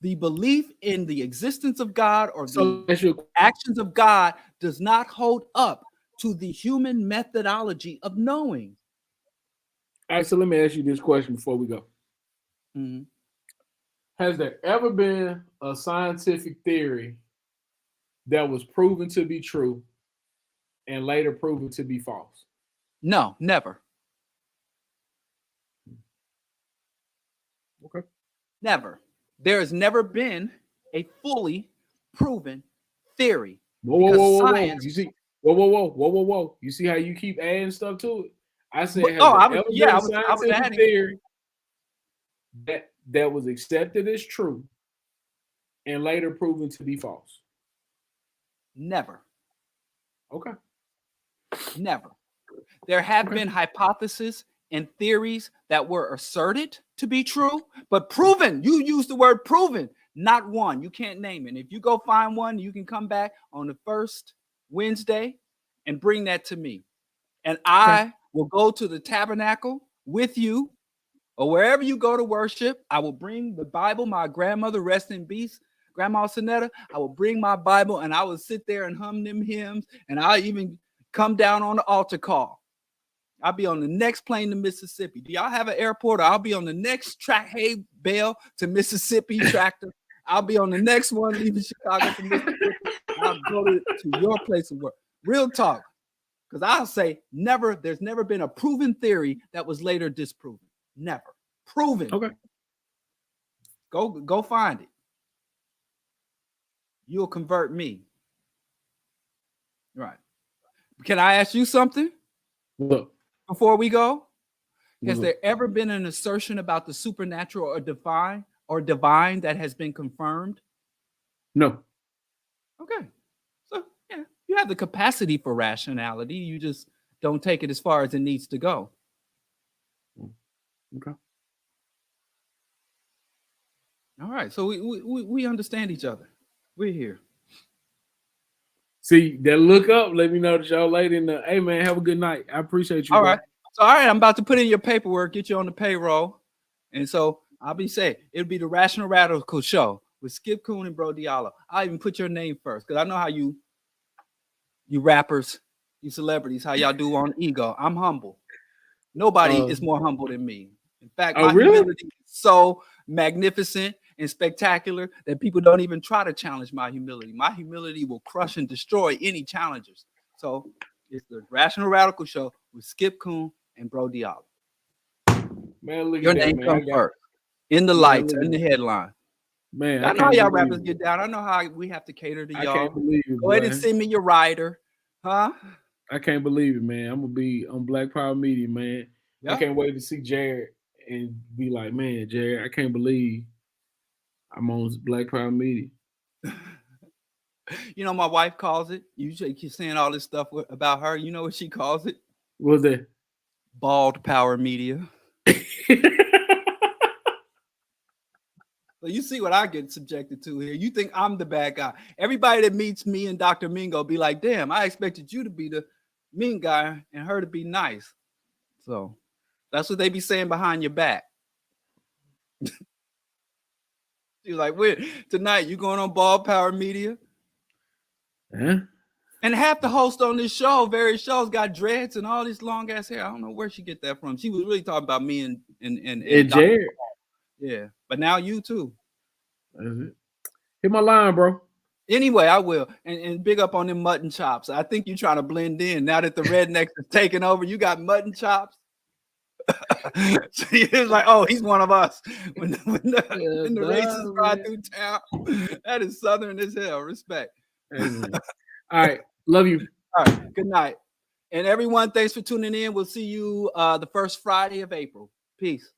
The belief in the existence of God or the actions of God does not hold up to the human methodology of knowing. All right, so let me ask you this question before we go. Mm-hmm. Has there ever been a scientific theory that was proven to be true and later proven to be false? No, never. Okay. Never. There has never been a fully proven theory. Whoa. You see, whoa. You see how you keep adding stuff to it? I said, I was scientific theory that was accepted as true and later proven to be false? Never. Okay. Never. There have been hypotheses and theories that were asserted to be true, but proven. You use the word proven, not one. You can't name it. If you go find one, you can come back on the first Wednesday and bring that to me. And I will go to the tabernacle with you or wherever you go to worship. I will bring the Bible. My grandmother, rest in peace, Grandma Sonetta, I will bring my Bible and I will sit there and hum them hymns. And I'll even come down on the altar call. I'll be on the next plane to Mississippi. Do y'all have an airport? I'll be on the next hay bale to Mississippi tractor. I'll be on the next one leaving Chicago to Mississippi. I'll go to your place of work. Real talk. Because I'll say there's never been a proven theory that was later disproven. Never. Proven. Okay. Go find it. You'll convert me. Right. Can I ask you something? Look. Before we go, has there ever been an assertion about the supernatural or divine that has been confirmed? No. Okay. So yeah, you have the capacity for rationality. You just don't take it as far as it needs to go. Okay. All right. So we understand each other. We're here. See, that look up, let me know that y'all late in the, hey man, have a good night. I appreciate you. All bro. right. So, all right, I'm about to put in your paperwork, get you on the payroll. And so I'll be saying it'll be the Rational Radical Show with Skip Coon and Bro Diallo. I'll even put your name first because I know how you rappers, you celebrities, how y'all do on ego. I'm humble. Nobody is more humble than me. In fact, my humility is so magnificent and spectacular that people don't even try to challenge my humility. My humility will crush and destroy any challengers. So it's the Rational Radical Show with Skip Coon and Bro Diallo. Man, look Your at name that, comes first. In the lights, in the headline. Man, I know how y'all rappers get down. I know how we have to cater to y'all. I can't believe it, Go ahead and send me your rider. Huh? I can't believe it, man. I'm going to be on Black Power Media, man. Yep. I can't wait to see Jared and be like, man, Jared, I can't believe I'm on Black Power Media. You know, my wife calls it. You keep saying all this stuff about her. You know what she calls it? What's that? Bald Power Media. So you see what I get subjected to here. You think I'm the bad guy. Everybody that meets me and Dr. Mingo be like, damn, I expected you to be the mean guy and her to be nice. So that's what they be saying behind your back. She's like, tonight you going on Bald Power Media? Huh? And half the hosts on this show, various shows, got dreads and all this long ass hair. I don't know where she get that from. She was really talking about me and Jared. Yeah, but now you too. That's it. Hit my line, bro. Anyway, I will. And big up on them mutton chops. I think you're trying to blend in. Now that the rednecks are taking over, you got mutton chops. So it's like, oh, he's one of us. When the racists ride through town, that is Southern as hell. Respect. All right. Love you. All right. Good night. And everyone, thanks for tuning in. We'll see you the first Friday of April. Peace.